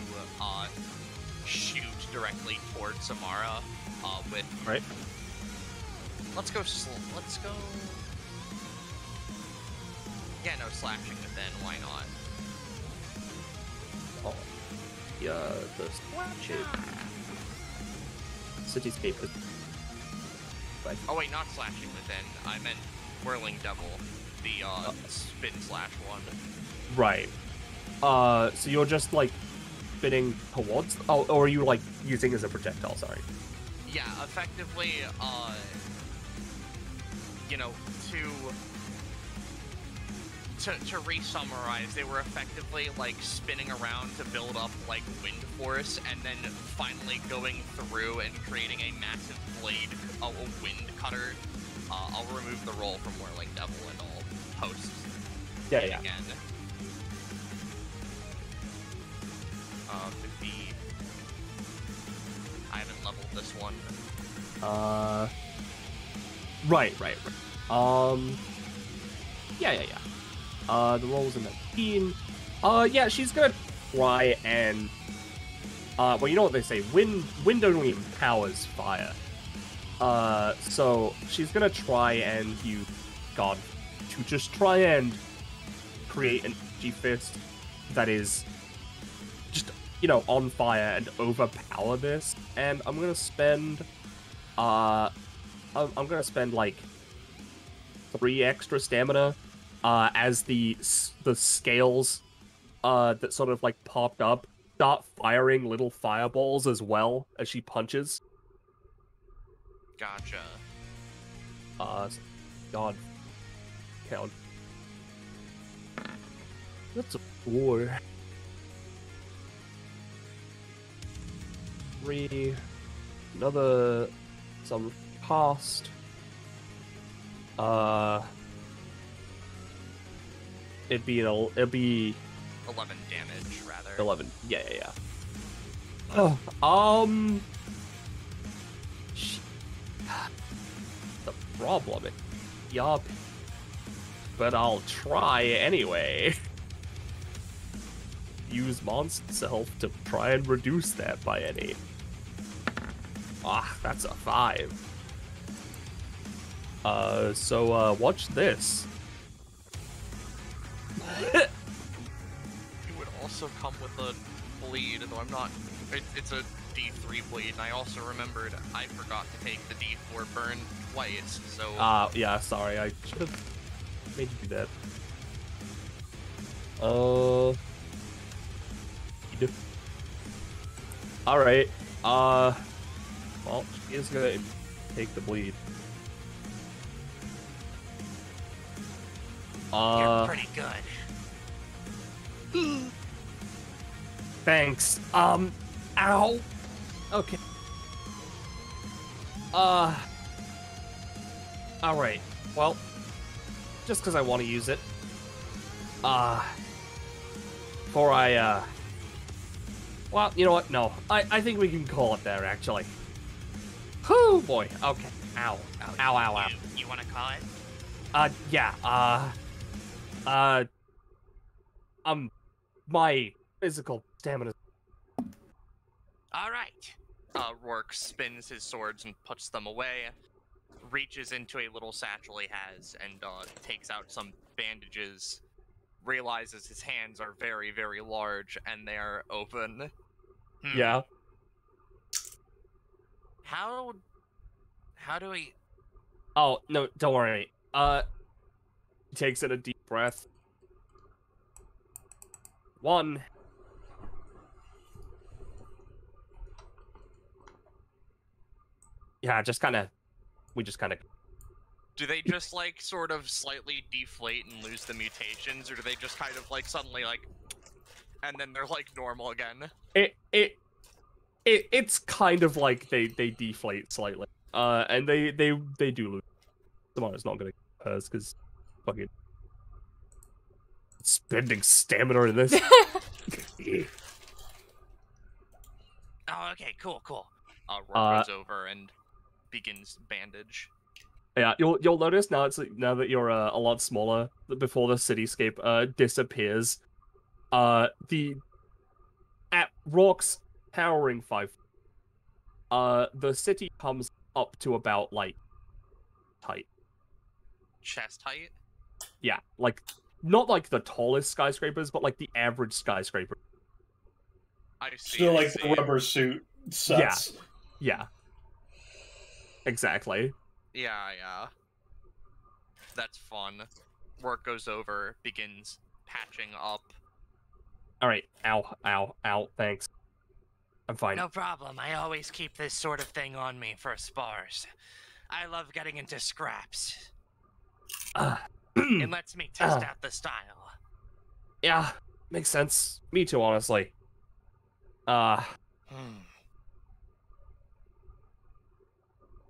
shoot directly towards Samara with... Right. Let's go... Yeah, no, slashing within, why not? Oh. Yeah, the cityscape is... Right. Oh wait, not slashing within, I meant whirling devil, the spin slash one. Right. So you're just, like, spinning towards... Oh, or are you, like, using as a projectile, sorry. Yeah, effectively, you know, to re-summarize, they were effectively, like, spinning around to build up, like, wind force, and then finally going through and creating a massive blade, a wind cutter. I'll remove the roll from Whirling Devil and I'll post Yeah. again. I haven't leveled this one. Right. Yeah. The roll was a 19. Yeah, she's gonna try and... well, you know what they say, wind only empowers fire. So she's gonna try and just try and create an edgy fist that is just, on fire and overpower this. And I'm gonna spend, I'm gonna spend like 3 extra stamina, as the scales, that sort of like popped up start firing little fireballs as well as she punches. Gotcha. God. Count. That's a 4. 3. Another. Some cost. It'd be 11 damage, rather. 11. Yeah. The problem is, yup. But I'll try anyway. Use monster self to try and reduce that by any. That's a 5. So watch this. It would also come with a bleed, though I'm not. It's a D3 bleed, and I also remembered I forgot to take the D4 burn twice, so. Yeah, sorry, I should have made you do that. Alright, well, she is gonna take the bleed. You're pretty good. Thanks. Ow. Okay. Alright. Well, just because I want to use it. Before I, well, you know what? No. I think we can call it there, actually. Whew, boy. Okay. Ow. Ow. You want to call it? Yeah. My physical stamina. Alright. Rourke spins his swords and puts them away, reaches into a little satchel he has, and takes out some bandages, realizes his hands are very, very large, and they are open. Yeah. How do we... Oh, no, don't worry. He takes in a deep breath. 1. Yeah, we just kind of... Do they just, like, sort of slightly deflate and lose the mutations, or do they just kind of, like, suddenly, like, and then they're, like, normal again? It's kind of like they deflate slightly. And they do lose. Tomorrow's not gonna get hers, because fucking... spending stamina in this. Oh, okay, cool. Rourke goes over and begins bandage. Yeah, you'll notice now that you're a lot smaller, before the cityscape disappears. At Rourke's towering 5, the city comes up to about like height. Chest height? Yeah, like not like the tallest skyscrapers, but like the average skyscraper. I see. Still like the rubber suit sets. Yeah. Exactly. Yeah. That's fun. Rourke goes over, begins patching up. Alright, ow, thanks. I'm fine. No problem, I always keep this sort of thing on me for spars. I love getting into scraps. It lets me test out the style. Yeah, makes sense. Me too, honestly.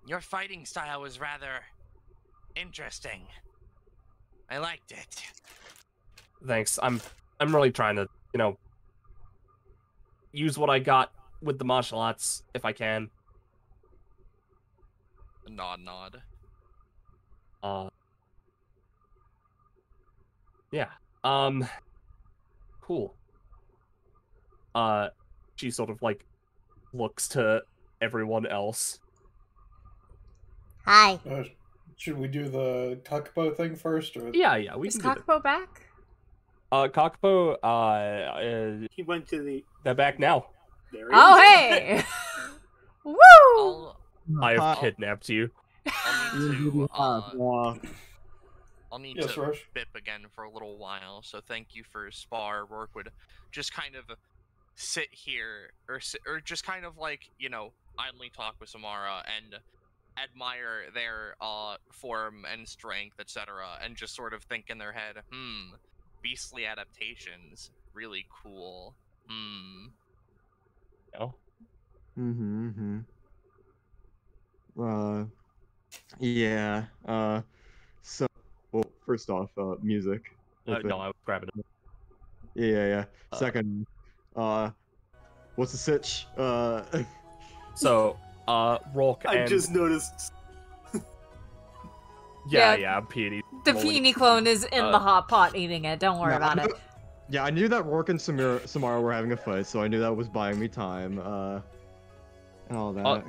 Your fighting style was rather interesting. I liked it. Thanks. I'm really trying to, use what I got with the martial arts if I can. Nod. Yeah. Cool. She sort of like looks to everyone else. Hi. Should we do the Kakupo thing first, or? Yeah, we Is can do Kakupo back? that. Kakupo, He went to the. they're back now. There he Oh, is. hey! Woo! I have kidnapped you. I'll need Yes, to Rush? bip again for a little while, so thank you for spar. Rourke would just kind of sit here, or just kind of like, idly talk with Samara and admire their form and strength, etc., and just sort of think in their head, beastly adaptations, really cool. No? Yeah. So, well, first off, music. No, I was grabbing it. Yeah. Second, what's the sitch? So, Rourke I and... just noticed. Yeah, Peony. The Peony clone is in the hot pot eating it. Don't worry about it. Yeah, I knew that Rourke and Samara were having a fight, so I knew that was buying me time, and all that.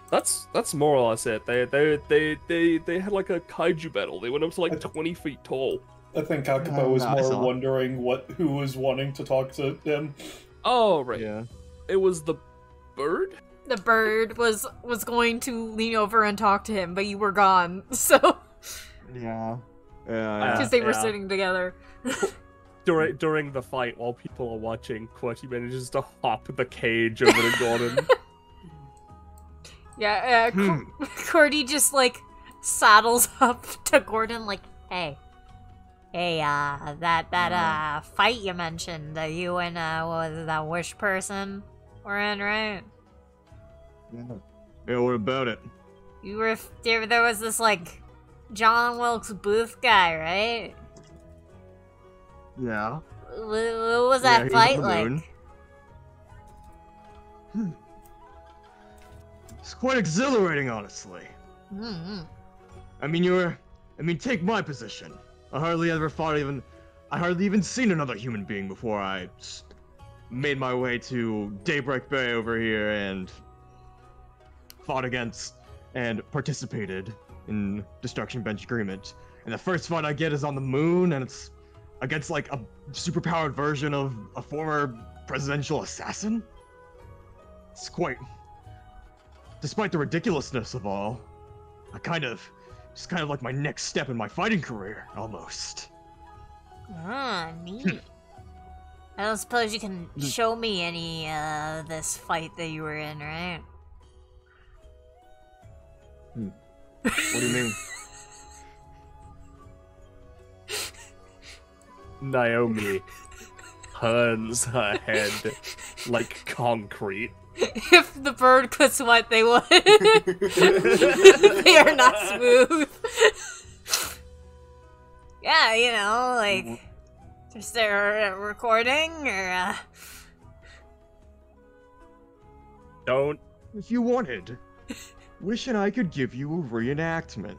That's more or less it. They had like a kaiju battle. They went up to like 20 feet tall. I think Kakupo was more wondering who was wanting to talk to him. Oh, right. Yeah. It was the bird? The bird was going to lean over and talk to him, but you were gone, so... Yeah. Because they were sitting together. During the fight, while people are watching, QWERTY manages to hop the cage over to Gordon. Yeah, QWERTY just, like, saddles up to Gordon, like, hey, that fight you mentioned, that you and, what was it, that Wish person were in, right? Yeah, what about it? There was this, like, John Wilkes Booth guy, right? Yeah. What was that fight like? It's quite exhilarating, honestly. I mean, take my position. I hardly even seen another human being before I made my way to Daybreak Bay over here and fought against and participated in Destruction Bench Agreement. And the first fight I get is on the moon, and it's against like a superpowered version of a former presidential assassin. It's quite... Despite the ridiculousness of all, it's kind of like my next step in my fighting career, almost. Ah, neat. I don't suppose you can show me any, this fight that you were in, right? What do you mean? Naomi turns her head like concrete. If the bird could sweat, they would. They are not smooth. Yeah, like, is there a recording, or, Don't. If you wanted, Wish and I could give you a reenactment.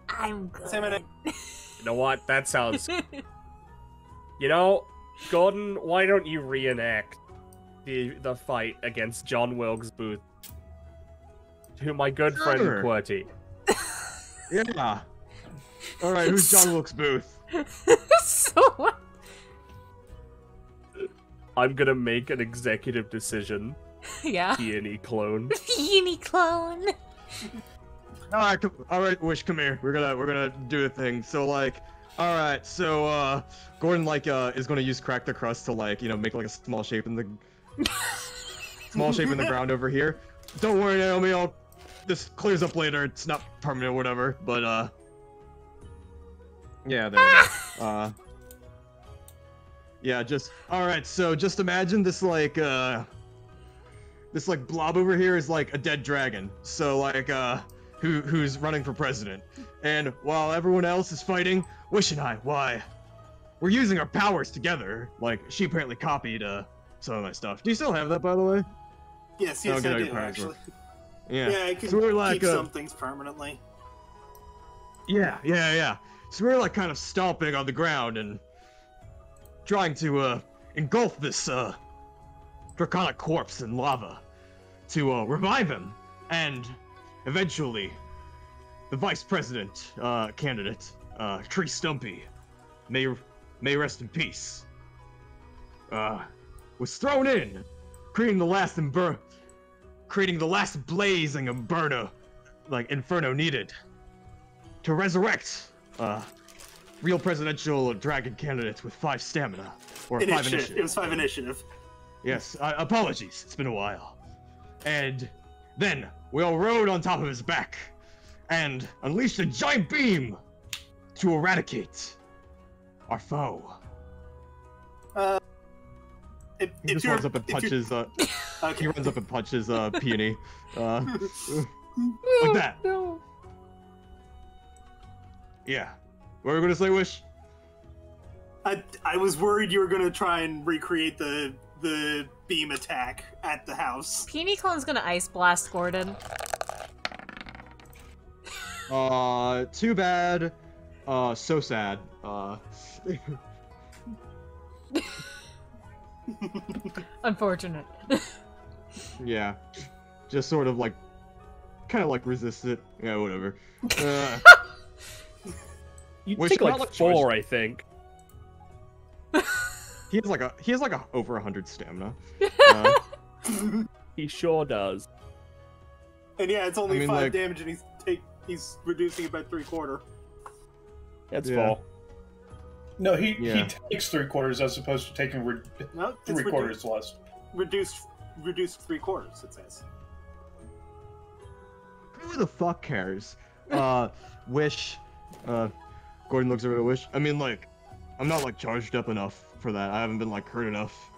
I'm good. You know what? That sounds... Gordon, why don't you reenact the fight against John Wilkes Booth to my good friend QWERTY? Yeah. Alright, who's John Wilkes Booth? So what? I'm gonna make an executive decision. Yeah. Peony clone. Peony clone. Alright, Wish, come here. We're gonna do a thing. So alright, so Gordon is gonna use Crack the Crust to make like a small shape in the ground over here. Don't worry, Naomi, this clears up later. It's not permanent or whatever, but yeah, there we go. Yeah, alright, so just imagine this blob over here is like a dead dragon. So who's running for president. And while everyone else is fighting, Wish and I, we're using our powers together. She apparently copied some of my stuff. Do you still have that, by the way? Yes, I do, actually. Yeah, I can so we're keep some things permanently. Yeah. So we're kind of stomping on the ground and trying to engulf this draconic corpse in lava to revive him. And eventually, the vice president candidate, Tree Stumpy, may rest in peace, was thrown in, creating the last blazing inferno needed to resurrect real presidential dragon candidates with 5 stamina or 5 initiative. It was 5 initiative. Yes, apologies. It's been a while. And then we all rode on top of his back and unleashed a giant beam to eradicate our foe. He just runs up and punches. Okay. He runs up and punches Peony. Like that. No. Yeah. What were we gonna say, Wish? I was worried you were gonna try and recreate the beam attack at the house. Peony Clone's gonna ice blast Gordon. Too bad. So sad. Unfortunate. Yeah. Just sort of like, kind of like resist it. Yeah, whatever. You Wish take like not 4, I think. He has like a over 100 stamina. He sure does. And yeah, it's only 5 like, damage, and he's reducing it by 3/4. That's Yeah. full. No, he takes 3/4 as opposed to taking No, it's 3/4 less. reduced 3/4. It says. Who the fuck cares? Wish. Gordon looks over at Wish. I mean, like, I'm not like charged up enough for that. I haven't been like hurt enough.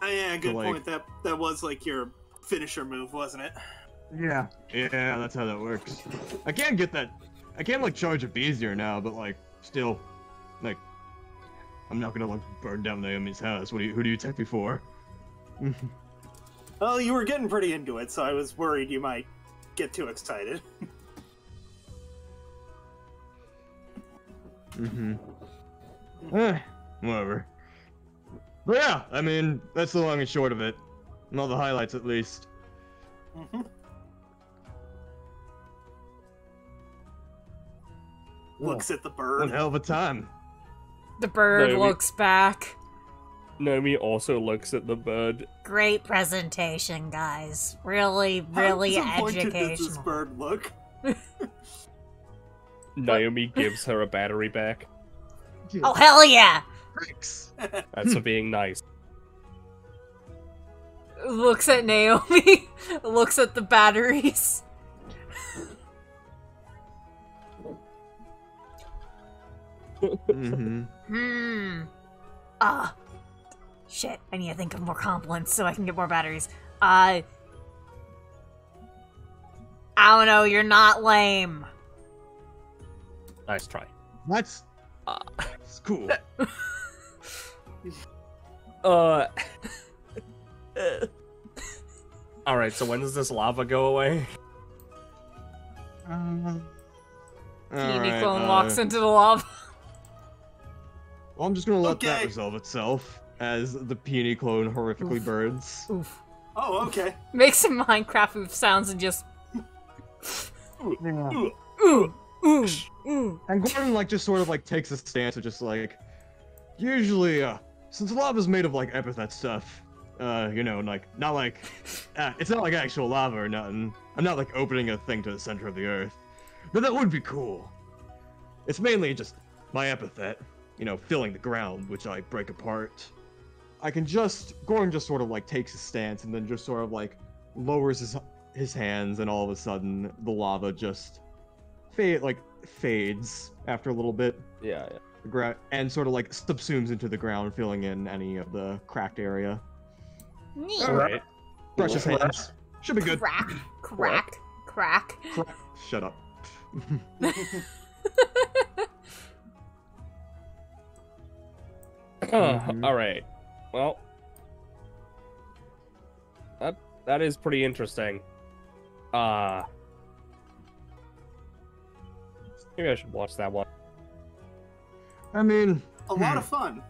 Oh, yeah, good like- point. That was like your finisher move, wasn't it? Yeah. Yeah, that's how that works. I can't get that. I can't like charge up easier now, but like, still, like, I'm not gonna like burn down Naomi's house. Who do you take me for? Well, you were getting pretty into it, so I was worried you might get too excited. Whatever. But yeah, I mean, that's the long and short of it. And all the highlights, at least. Looks at the bird. One hell of a time. The bird No, looks back. Naomi also looks at the bird. Great presentation, guys. Really, really How disappointed does this educational. bird look? Naomi gives her a battery back. Oh, hell yeah! Thanks. That's for being nice. Looks at Naomi. Looks at the batteries. Shit, I need to think of more compliments so I can get more batteries. I don't know, you're not lame. Nice try. That's cool. Alright, so when does this lava go away? Peony Clone walks into the lava. Well, I'm just gonna let that Okay. resolve itself as the peony clone horrifically burns. Oof. Oh, okay. Makes some Minecraft oof sounds and just Yeah. ooh, ooh, ooh. And Gordon like just sort of like takes a stance of just like, usually, since lava's made of like epithet stuff, you know, like not like, it's not like actual lava or nothing. I'm not like opening a thing to the center of the earth, but that would be cool. It's mainly just my epithet, you know, filling the ground, which I break apart. Gordon just sort of like takes a stance and then just sort of like lowers his hands, and all of a sudden the lava just fades after a little bit. Yeah. And sort of like subsumes into the ground, filling in any of the cracked area. Neat. Alright. Brush his hands. Should be good. Crack, crack, crack. Shut up. Alright. Well. That is pretty interesting. Maybe I should watch that one. I mean, A lot of fun.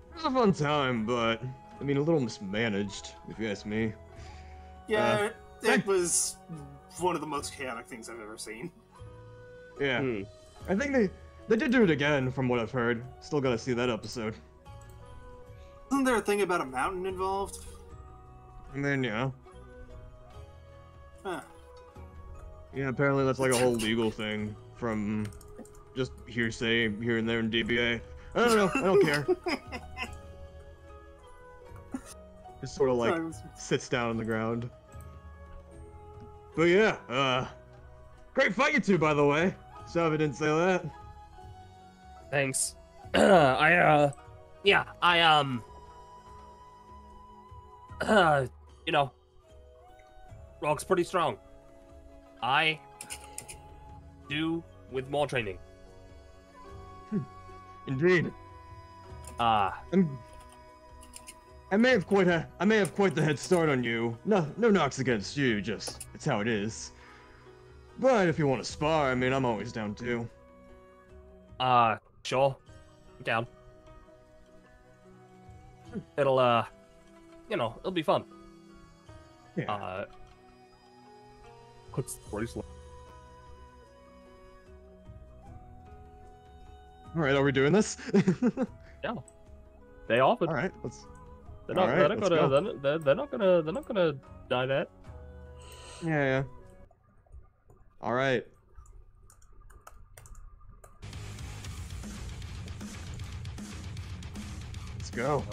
it was a fun time, but I mean, a little mismanaged, if you ask me. Yeah, It was one of the most chaotic things I've ever seen. Yeah. I think they did do it again, from what I've heard. Still gotta see that episode. Isn't there a thing about a mountain involved? And then, yeah. Huh. Yeah, apparently that's like a whole legal thing from just hearsay here and there in DBA. I don't know. I don't care. Just sort of like sits down on the ground. But yeah, great fight you two, by the way. Sorry I didn't say that. Thanks. You know, Rock's pretty strong. I do with more training. Indeed. I may have quite the head start on you. No knocks against you. Just it's how it is. But if you want to spar, I mean, I'm always down too. Sure. I'm down. It'll it'll be fun. Yeah. Puts the bracelet. All right, are we doing this? Yeah. They offered. All right, let's. They're not gonna deny that. Yeah. All right. Let's go.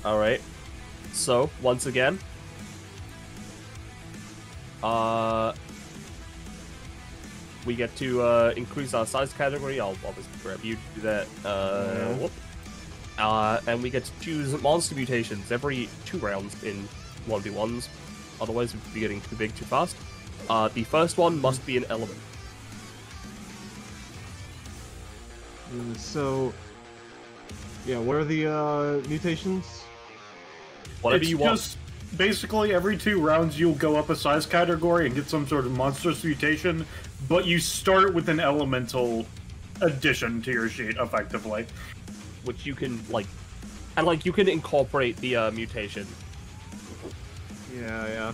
All right. So once again, we get to increase our size category. I'll obviously grab you to do that. Whoop. And we get to choose monster mutations every 2 rounds in 1v1s. Otherwise, we'd be getting too big too fast. The first one must be an element. So, yeah, what are the mutations? Whatever you want. Just basically every 2 rounds you'll go up a size category and get some sort of monstrous mutation, but you start with an elemental addition to your sheet, effectively. Which you can, you can incorporate the mutation. Yeah.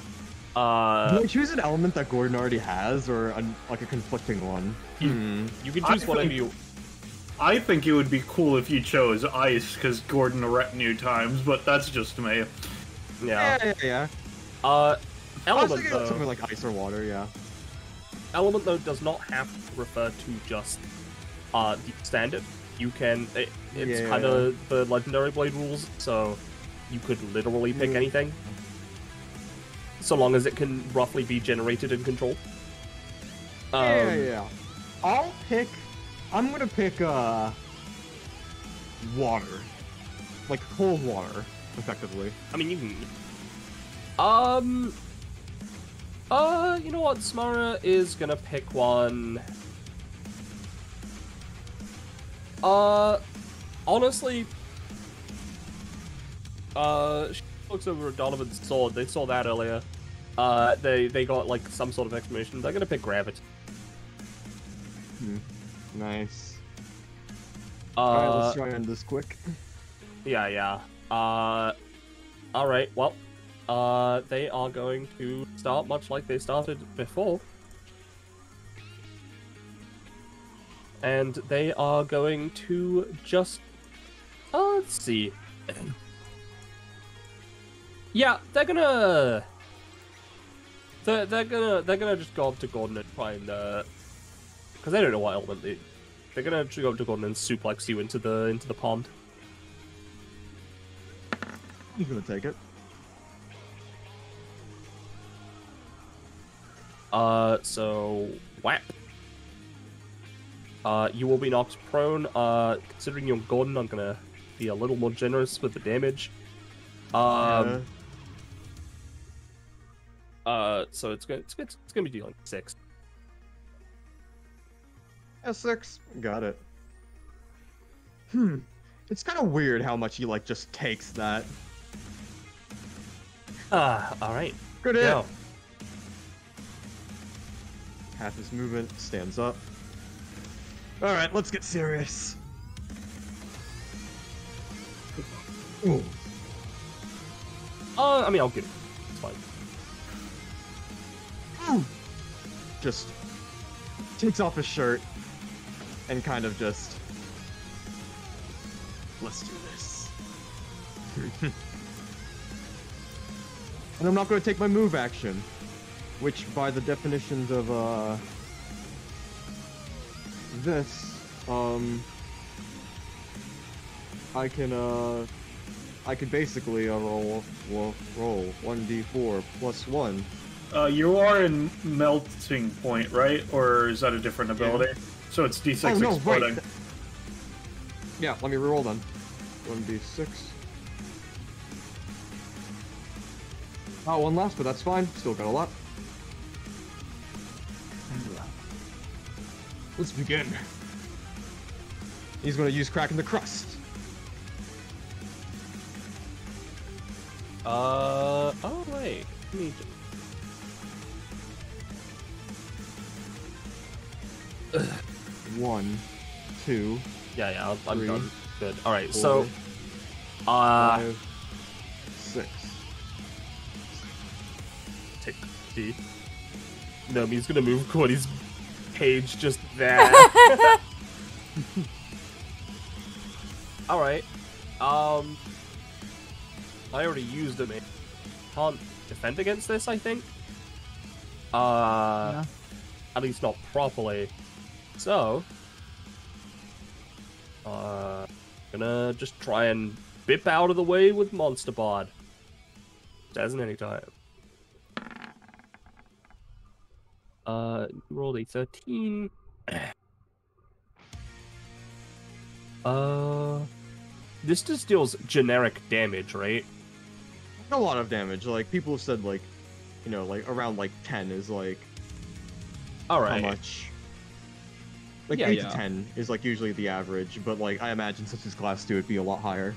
Do Uh, I choose an element that Gordon already has, or a conflicting one? you can choose whatever you... I think it would be cool if you chose ice, because Gordon retinue times, but that's just me. Yeah. I was Element, thinking though... something like ice or water, yeah. Element, though, does not have to refer to just the standard. You can... It's kind of the Legendary Blade rules, so you could literally pick anything. So long as it can roughly be generated and controlled. Yeah. I'm gonna pick, water. Like, cold water, effectively. I mean, you can... you know what? Samara is gonna pick one... honestly... she looks over at Donovan's sword. They saw that earlier. They got, like, some sort of explanation. They're gonna pick gravity. Nice. Alright, let's try and this quick. Yeah. Alright, well, they are going to start much like they started before. And they are going to just... let's see. Yeah, they're gonna... They're gonna just go up to Gordon and try and, because they don't know what element they're gonna go up to Gordon and suplex you into the pond. He's gonna take it. So whap. You will be knocked prone. Considering you're Gordon, I'm gonna be a little more generous with the damage. So it's gonna be dealing 6. S6, got it. It's kind of weird how much he like just takes that. All right. Good hit. Go. Half his movement stands up. All right, let's get serious. Ooh. I mean, I'll give it. It's fine. Just takes off his shirt and kind of just, let's do this. And I'm not going to take my move action, which by the definitions of this, I can basically roll 1d4 plus 1. You are in melting point, right? Or is that a different ability? Yeah. So it's d6 no, exploding. right. Yeah, let me reroll then. 1d6. Oh, one less, but that's fine. Still got a lot. Let's begin. He's going to use Cracking the Crust. Oh wait. Let me just... 1, 2. Yeah, I'm Three, done. Good. All right, 4, so 5, 6. take D. No, he's gonna move Cordy's page just there. All right. I already used him. Can't defend against this, I think. Yeah. At least not properly. So, gonna just try and bip out of the way with Monster Bod. Doesn't any time. Rolled a 13. This just deals generic damage, right? A lot of damage. Like, people have said, like, you know, like, around, like, 10 is, like, Alright. how much? Like, Yeah, 8 yeah. to 10 is, like, usually the average, but, like, I imagine since his class 2, it'd be a lot higher.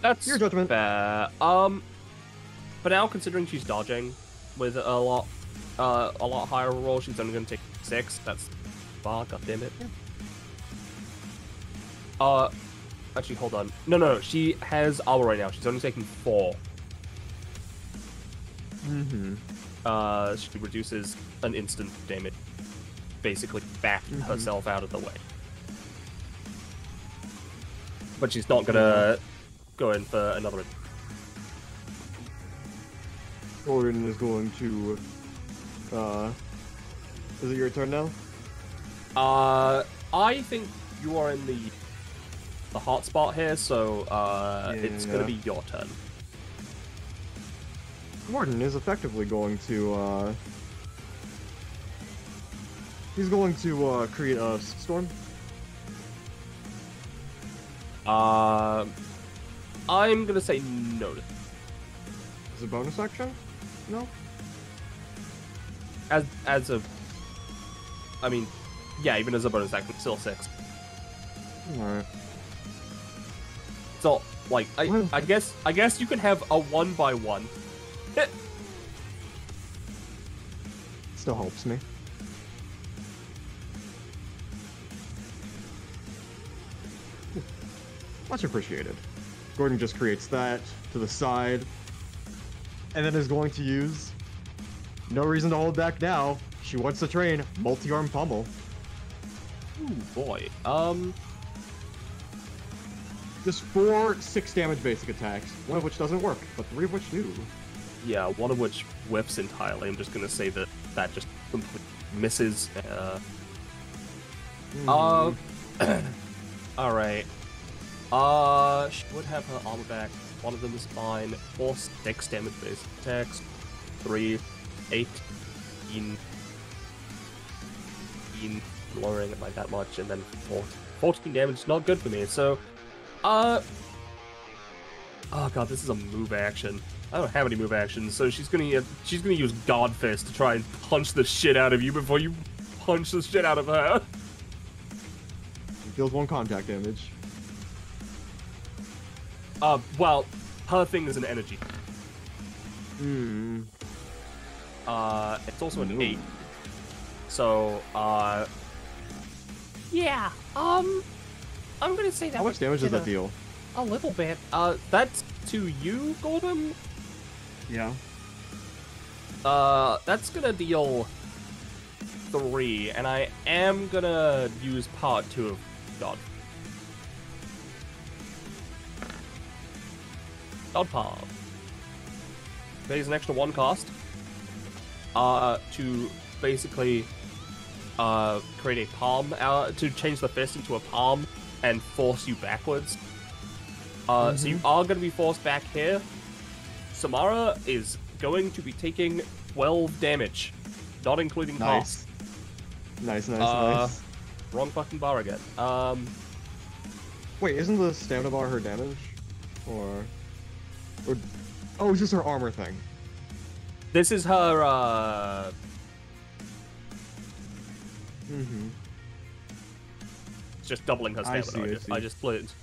That's Your judgment. fair. But now, considering she's dodging with a lot higher roll, she's only gonna take 6. That's far, goddammit. Actually, hold on. No, she has armor right now. She's only taking 4. Mm-hmm. She reduces an instant damage. Basically, backing herself out of the way. But she's not gonna go in for another. Gordon is going to, is it your turn now? I think you are in the hot spot here, so it's gonna be your turn. Gordon is effectively going to, he's going to, create a storm. I'm gonna say no. Is it a bonus action? No? As a, I mean, yeah, even as a bonus action, still 6. Alright. So, like, I guess you can have a 1-by-1. Still helps me. Much appreciated. Gordon just creates that to the side, and then is going to use no reason to hold back now. She wants to train multi-arm pummel. Ooh, boy. Just 4 6 damage basic attacks, one of which doesn't work, but 3 of which do. Yeah, one of which whiffs entirely. I'm just gonna say that just completely misses. Alright. She would have her armor back. One of them is fine. 4 6 damage basic attacks. 3, 8, 15, lowering it by that much, and then 14 damage. Not good for me. So, oh god, this is a move action. I don't have any move actions, so she's gonna use God Fist to try and punch the shit out of you before you punch the shit out of her. Deals 1 contact damage. Well, her thing is an energy. It's also an 8. So, yeah. I'm gonna say that. How much damage does that deal? A little bit. That's to you, Gordon? Yeah. That's gonna deal 3, and I am gonna use part 2 of God. God Palm. Pays an extra 1 cost. To basically, create a palm, to change the fist into a palm and force you backwards. So you are gonna be forced back here. Samara is going to be taking 12 damage, not including cost. Nice. Wrong fucking bar again. Wait, isn't the stamina bar her damage? Or... Oh, it's just her armor thing. This is her, It's just doubling her stamina. I just split it.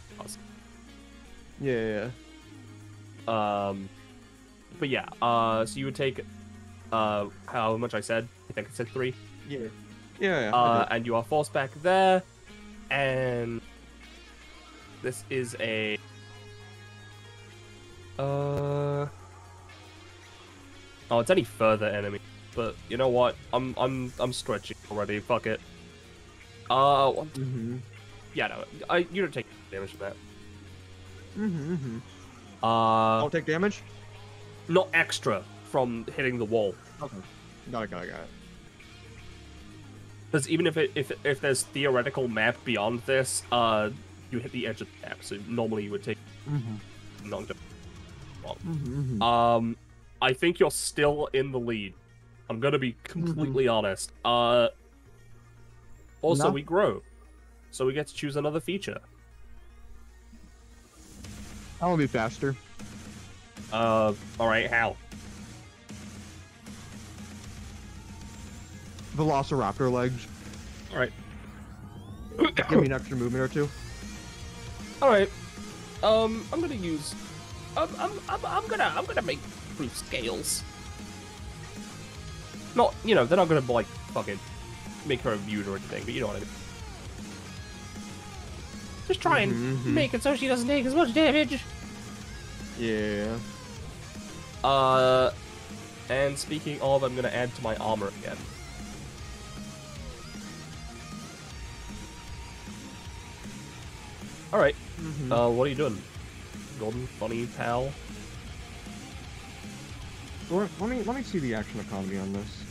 Yeah. But yeah, so you would take, how much I said? I think I said 3? Yeah. And you are forced back there, and this is a, oh, it's any further enemy, but you know what? I'm stretching already. Fuck it. Yeah, no, you don't take damage from that. I'll take damage? Not extra from hitting the wall. Okay. Got it. Because even if there's theoretical map beyond this, you hit the edge of the map, so normally you would take I think you're still in the lead. I'm gonna be completely honest. Also, we grow, so we get to choose another feature. I want to be faster. Alright, how? Velociraptor legs. Alright. Give me an extra movement or 2. Alright. I'm gonna use... I'm gonna make proof scales. Not, you know, they're not gonna, like, fucking make her immune or anything, but you know what I mean. Just try and make it so she doesn't take as much damage. Yeah. And speaking of, I'm gonna add to my armor again. Alright. What are you doing? Golden funny pal? Let me see the action economy on this.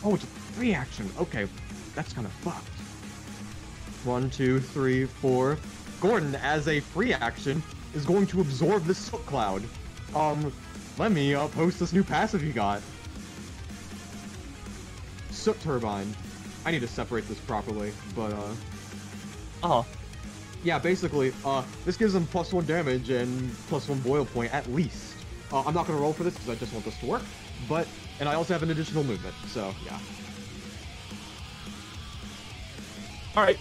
Oh, it's a free action. Okay, that's kind of fucked. 1, 2, 3, 4. Gordon, as a free action, is going to absorb the soot cloud. Let me post this new passive he got. Soot turbine. I need to separate this properly, but yeah, basically, this gives him +1 damage and +1 boil point at least. I'm not gonna roll for this because I just want this to work, and I also have an additional movement, so yeah. Alright.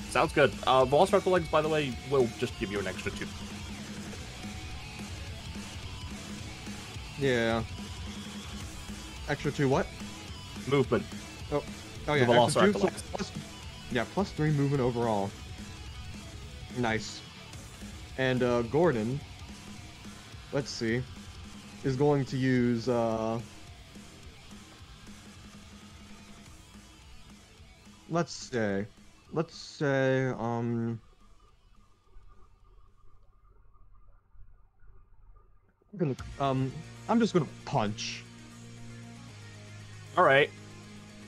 Sounds good. Velociraptor legs, by the way, will just give you an extra 2. Yeah. Extra 2 what? Movement. Oh yeah, The extra 2, Velociraptor legs. +3 movement overall. Nice. And Gordon, let's see, is going to use let's say I'm just gonna punch. Alright.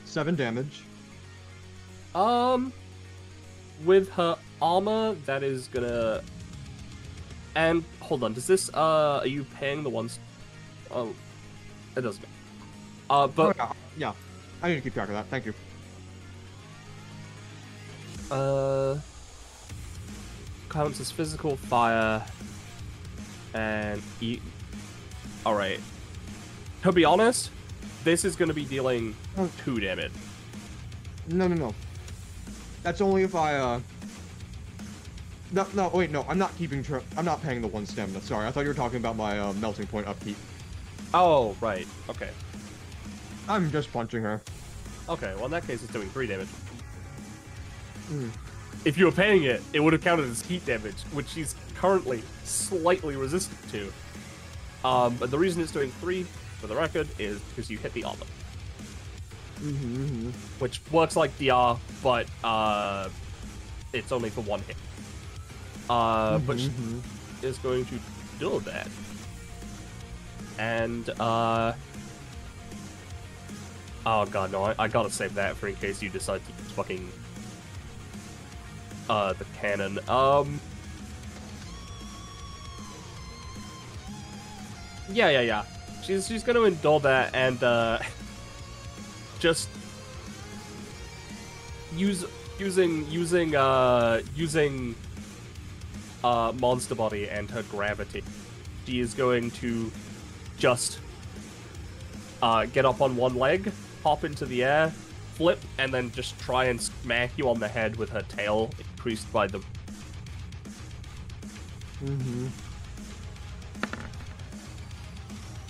7 damage. With her armor, that is gonna... And, hold on, does this, are you paying the ones... Oh, it doesn't matter. But... Oh, yeah, I need to keep track of that, thank you. Counts as physical, fire, and... Alright. To be honest, this is gonna be dealing 2 damage. No. That's only if I, No, wait, no, I'm not keeping I'm not paying the 1 stamina, sorry. I thought you were talking about my, melting point upkeep. Oh, right, okay. I'm just punching her. Okay, well in that case it's doing 3 damage. If you were paying it, it would have counted as heat damage, which she's currently slightly resistant to. But the reason it's doing 3, for the record, is because you hit the armor. Which works like DR, but it's only for 1 hit. But she is going to do that. And, oh god, no, I gotta save that for in case you decide to use fucking, the cannon. Yeah. She's gonna indulge that and, just using Monster Body and her gravity. She is going to just get up on one leg, hop into the air, flip, and then just try and smack you on the head with her tail increased by the...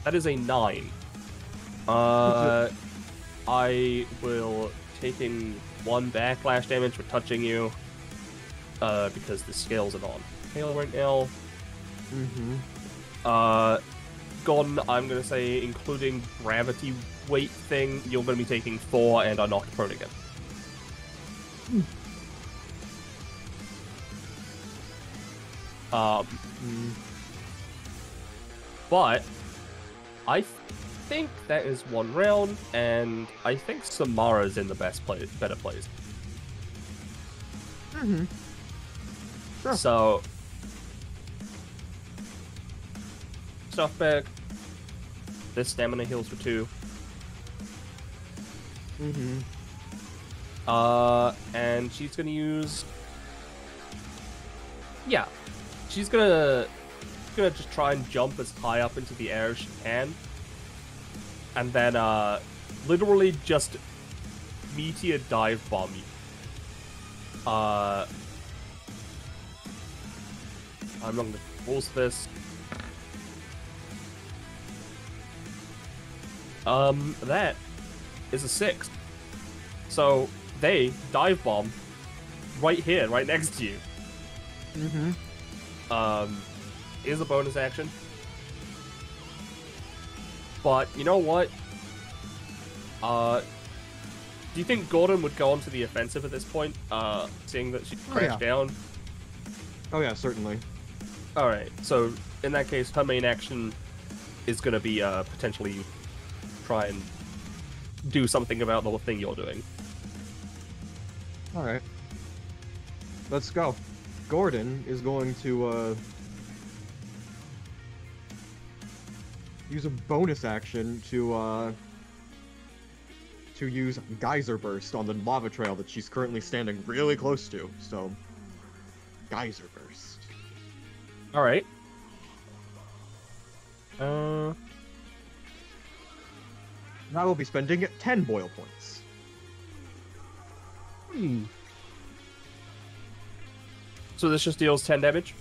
That is a 9. I will taking 1 backlash damage for touching you, because the scales are on tail right now. Gone, I'm gonna say, including gravity weight thing, you're gonna be taking 4 and are knocked prone again. But I think that is 1 round, and I think Samara's in the better place. Sure. So, stuff back. This stamina heals for 2. And she's gonna use... Yeah. She's gonna just try and jump as high up into the air as she can. And then, literally just meteor dive bomb you. I'm not gonna force this. That is a 6. So, they dive bomb right here, right next to you. Is a bonus action. But, you know what? Do you think Gordon would go onto the offensive at this point, seeing that she crashed down? Oh yeah, certainly. Alright, so in that case, her main action is gonna be, potentially try and do something about the thing you're doing. Alright. Let's go. Gordon is going to, use a bonus action to use Geyser Burst on the lava trail that she's currently standing really close to. So, Geyser Burst. Alright. I will be spending 10 boil points. So this just deals 10 damage?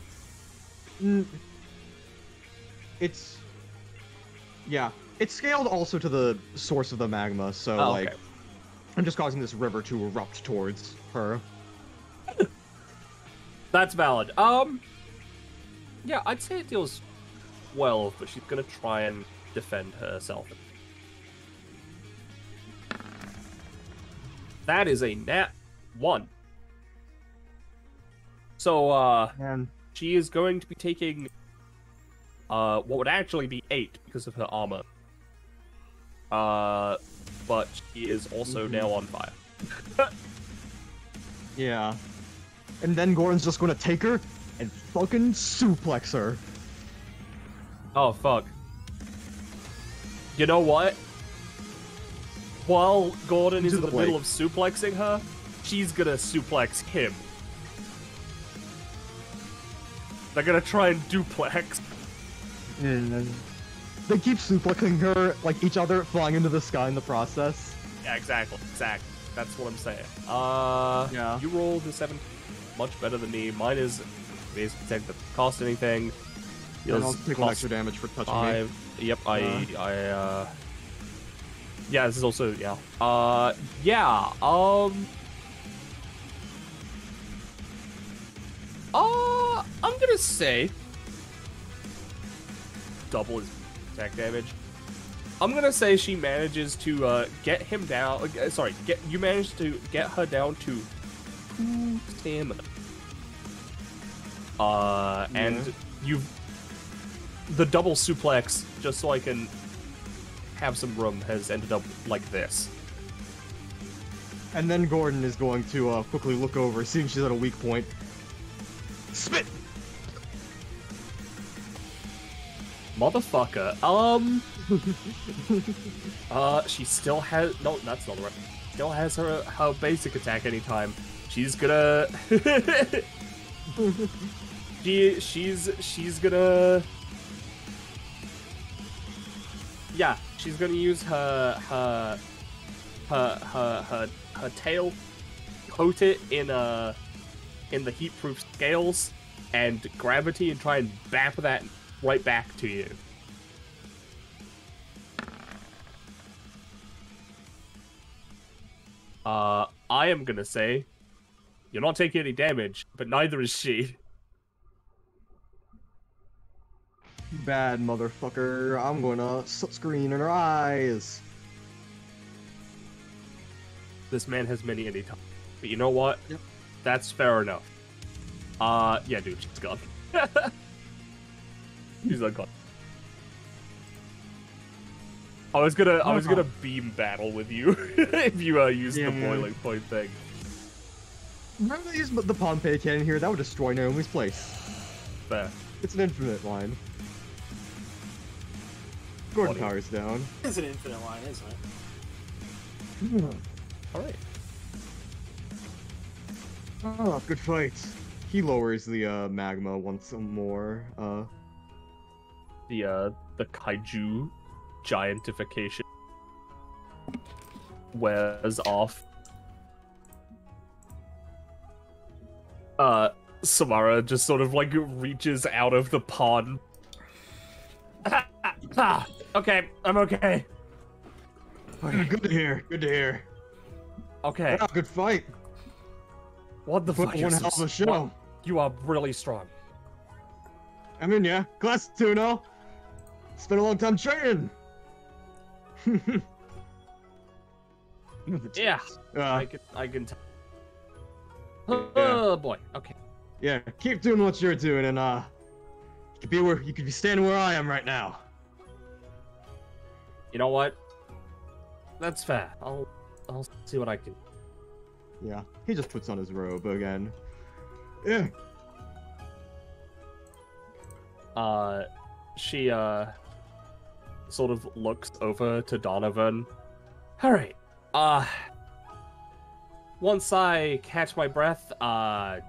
It's... Yeah. It's scaled also to the source of the magma, so, like... I'm just causing this river to erupt towards her. That's valid. Yeah, I'd say it deals 12, but she's gonna try and defend herself. That is a nat 1. So, she is going to be taking, what would actually be 8 because of her armor. But she is also now on fire. Yeah. And then Gordon's just gonna take her and fucking suplex her. Oh, fuck. You know what? While Gordon is in the middle of suplexing her, she's gonna suplex him. They're gonna try and duplex. They keep suplexing her, like each other, flying into the sky in the process. Yeah, exactly. That's what I'm saying. Yeah. You rolled a 7, much better than me. Mine is basically tech that cost anything. And I'll take 1 extra damage for touching me. Yep, Yeah, this is also, yeah. Yeah, I'm gonna say... double his attack damage. I'm gonna say she manages to, get him down... sorry, you managed to get her down to 2 stamina. And you've... The double suplex, just so I can have some room, has ended up like this. And then Gordon is going to quickly look over, seeing she's at a weak point. Spit! Motherfucker. She still has... No, that's not right. Still has her basic attack anytime. She's gonna... she's gonna... Yeah, she's gonna use her tail, coat it in the heat-proof scales and gravity, and try and bap that right back to you. I am gonna say, you're not taking any damage, but neither is she. Bad motherfucker. I'm gonna screen in her eyes. This man has many anytime. But you know what? Yep. That's fair enough. Yeah, dude, she's gone. She's not gone. I was gonna beam battle with you if you used the boiling point thing. Remember they used the Pompeii cannon here? That would destroy Naomi's place. Fair. It's an infinite line. Gordon powers down. It's an infinite line, isn't it? Alright. Oh, good fight. He lowers the magma once more. The kaiju giantification wears off. Samara just sort of like reaches out of the pond. Okay, I'm okay. Good to hear. Good to hear. Okay. Wow, good fight. What the fuck? One hell of a show. You are really strong. I mean, yeah. Class 2 now. Spent a long time training. Yeah. I can tell. Yeah. Oh boy. Okay. Yeah. Keep doing what you're doing, and you could be standing where I am right now. You know what? That's fair. I'll see what I can. Yeah. He just puts on his robe again. Yeah. She sort of looks over to Donovan. All right. Once I catch my breath, looks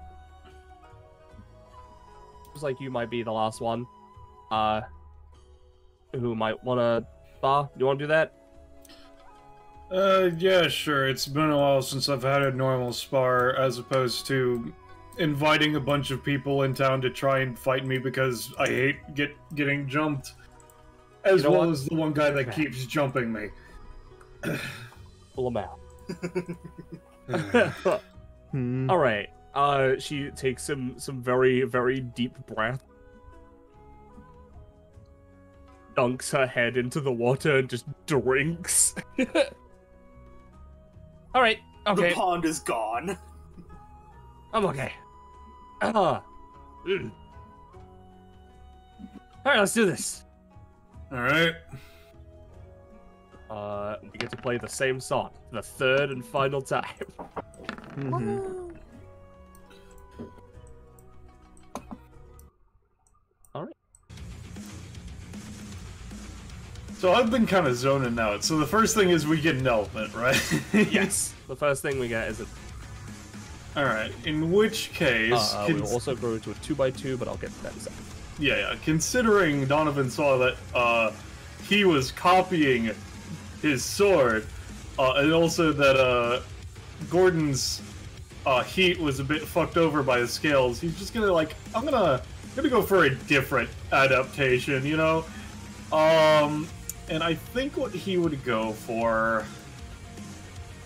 like you might be the last one. Who might wanna spar? You wanna do that? Yeah, sure. It's been a while since I've had a normal spar, as opposed to inviting a bunch of people in town to try and fight me because I hate getting jumped. As well as the one guy that keeps jumping me. Pull him out. Alright. She takes some very, very deep breath. Dunks her head into the water and just drinks. Alright, okay. The pond is gone. I'm okay. Alright, let's do this. Alright. We get to play the same song for the third and final time. Alright. So I've been kind of zoning out. So the first thing is we get an elephant, right? Yes. The first thing we get is a... Alright, in which case... we'll also grow to a 2x2, but I'll get to that in a second. Yeah. Considering Donovan saw that he was copying his sword, and also that Gordon's heat was a bit fucked over by the scales, he's just gonna I'm gonna go for a different adaptation, you know? and I think what he would go for,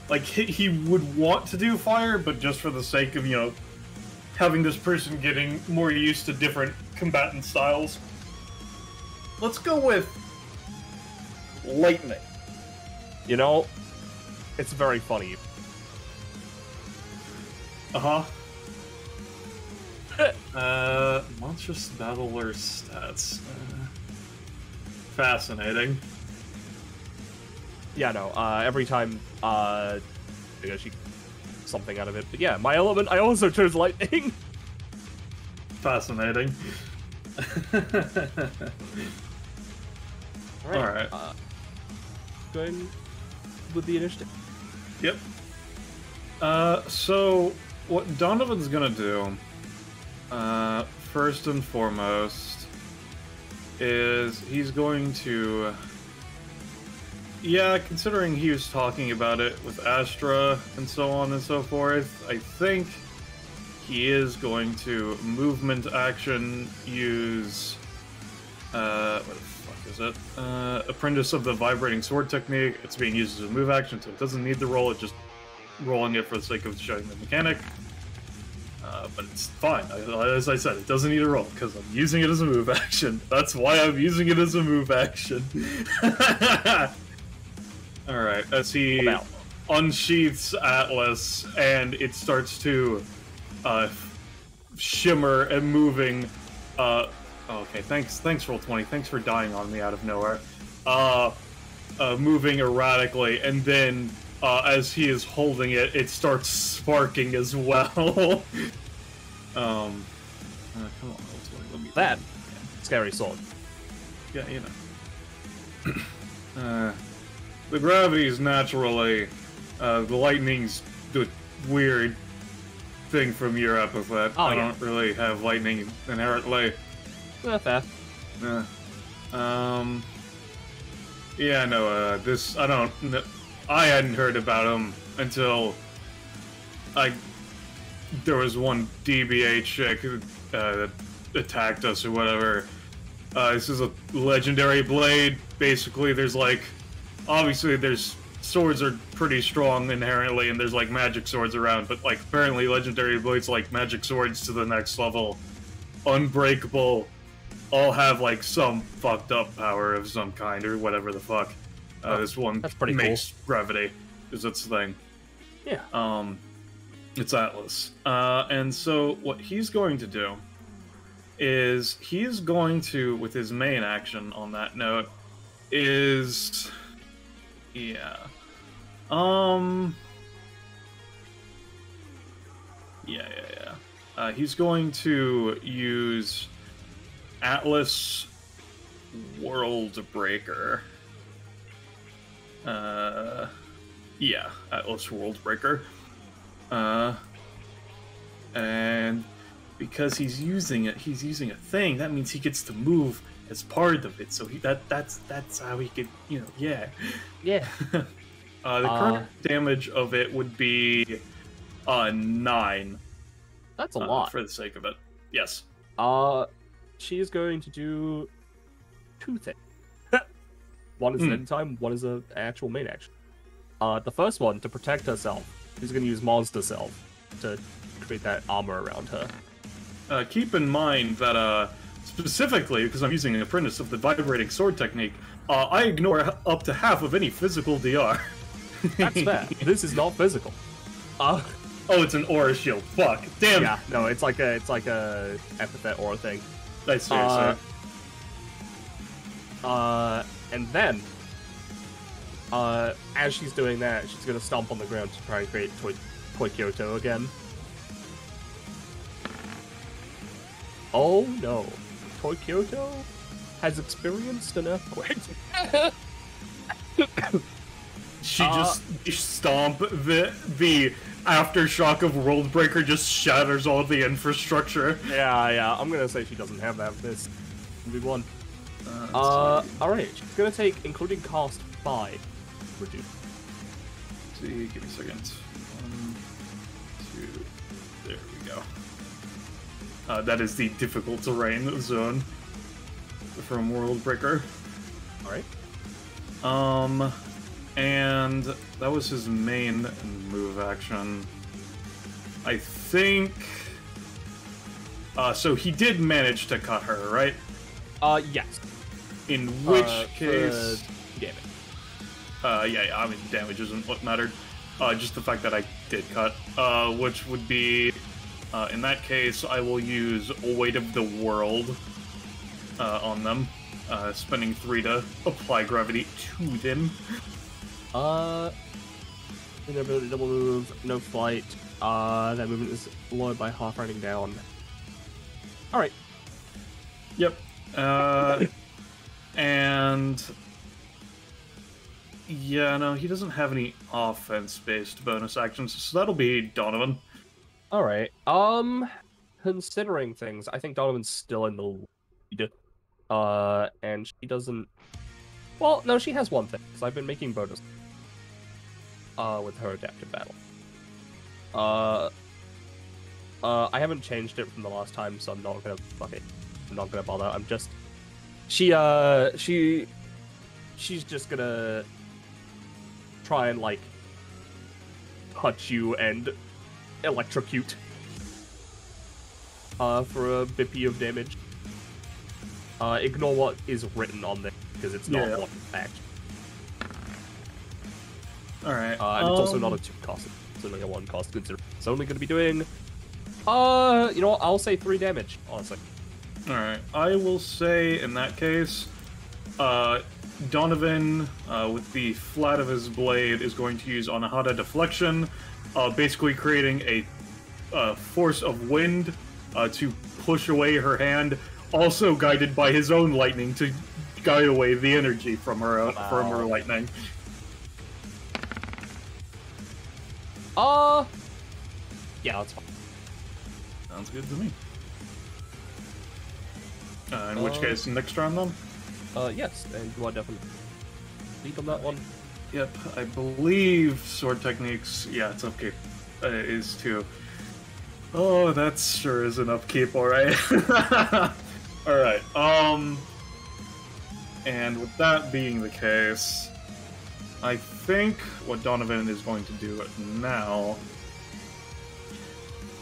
like, he would want to do fire, but just for the sake of, you know, having this person getting more used to different combatant styles. Let's go with lightning. You know, it's very funny. Monstrous battler stats. Fascinating. Yeah, no, every time, she something out of it. But yeah, my element, I also chose lightning. Fascinating. Alright. Going with the initiative. Yep. So, what Donovan's gonna do, first and foremost, is he's going to... Yeah, considering he was talking about it with Astra and so on and so forth, I think he is going to movement action use... what the fuck is it? Apprentice of the Vibrating Sword Technique. It's being used as a move action, so it doesn't need the roll, it's just rolling it for the sake of showing the mechanic. But it's fine. As I said, it doesn't need a roll, because I'm using it as a move action. That's why I'm using it as a move action. Alright, as he unsheaths Atlas, and it starts to shimmer and moving. Okay, thanks Roll20. Thanks for dying on me out of nowhere. Moving erratically, and then as he is holding it, it starts sparking as well. Come on, Roll20, let me... That scary sword. Yeah, you know. The gravity's naturally, the lightning's the weird thing from your epithet. Oh, I don't really have lightning inherently. Fair. Yeah, no, this, I hadn't heard about him until there was one DBA chick who attacked us or whatever. This is a legendary blade. Basically, there's like, obviously there's swords are pretty strong inherently, and there's like magic swords around, but like apparently legendary blades like magic swords to the next level, unbreakable, all have like some fucked up power of some kind or whatever the fuck. This one that's pretty makes cool. gravity, is its thing. Yeah. It's Atlas. And so what he's going to do is he's going to, with his main action on that note, is... Yeah. He's going to use Atlas World Breaker. Yeah, Atlas World Breaker. And because he's using it, he's using a thing, that means he gets to move as part of it, so that's how he could, you know, yeah. The current damage of it would be 9. That's a lot. For the sake of it. Yes. She is going to do 2 things. One is end time, one is an actual main action. The first one, to protect herself, she's going to use Monster Self to create that armor around her. Keep in mind that, specifically, because I'm using an apprentice of the Vibrating Sword Technique, I ignore up to half of any physical DR. That's fair. This is not physical. Oh, it's an aura shield. Fuck. Damn. Yeah, no, it's like a epithet aura thing. I see, and then, as she's doing that, she's gonna stomp on the ground to try and create Toy Kyoto again. Oh no. Toy Kyoto has experienced an earthquake. She just stomp the aftershock of World Breaker just shatters all the infrastructure. Yeah, I'm gonna say she doesn't have that for this. Big one. Alright, she's gonna take, including cost, 5. Reduce. See, give me a second. 1, 2, there we go. That is the difficult terrain zone from World Breaker. Alright. And that was his main move action. I think... so he did manage to cut her, right? Yes. In which case... Damage. Yeah, I mean, damage isn't what mattered. Just the fact that I did cut. Which would be... in that case, I will use Weight of the World on them. Spending 3 to apply gravity to them. Inability double move, no flight. That movement is lowered by half running down. Alright. Yep. And... yeah, no, he doesn't have any offense-based bonus actions, so that'll be Donovan. Alright. Considering things, I think Donovan's still in the lead. And she doesn't... well, no, she has one thing, because I've been making bonus with her adaptive battle. I haven't changed it from the last time, so I'm not gonna... fuck it. I'm not gonna bother. I'm just... she's just gonna try and, like, touch you and electrocute for a bippy of damage. Ignore what is written on there, because it's not one act. Alright. And it's also not a 2 cost. It's only a 1 cost, considering it's only going to be doing... you know what, I'll say 3 damage, honestly. Alright, I will say, in that case, Donovan, with the flat of his blade, is going to use Anahata Deflection, basically creating a force of wind to push away her hand, also guided by his own lightning to guide away the energy from her lightning. Yeah, that's fine. Sounds good to me. In which case, next round then? Yes, and you are definitely lead on that one. Yep, I believe Sword Techniques, yeah, it's upkeep, is too. Oh, that sure is an upkeep, alright. Alright, and with that being the case, I think what Donovan is going to do now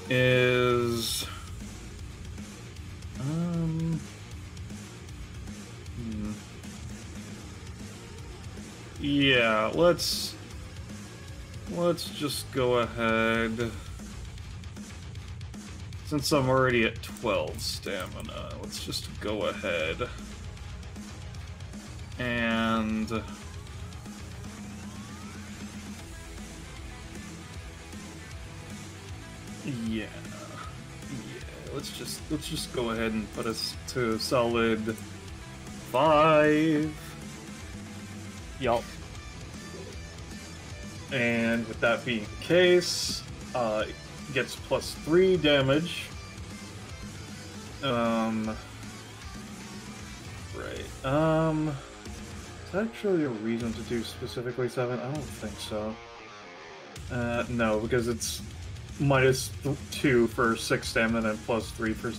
is... yeah, let's just go ahead. Since I'm already at 12 stamina, let's just go ahead and yeah, let's just go ahead and put us to solid 5. Yup. And with that being the case, gets plus 3 damage. Right. Is that actually a reason to do specifically 7? I don't think so. No, because it's minus 2 for 6 stamina and plus 3 for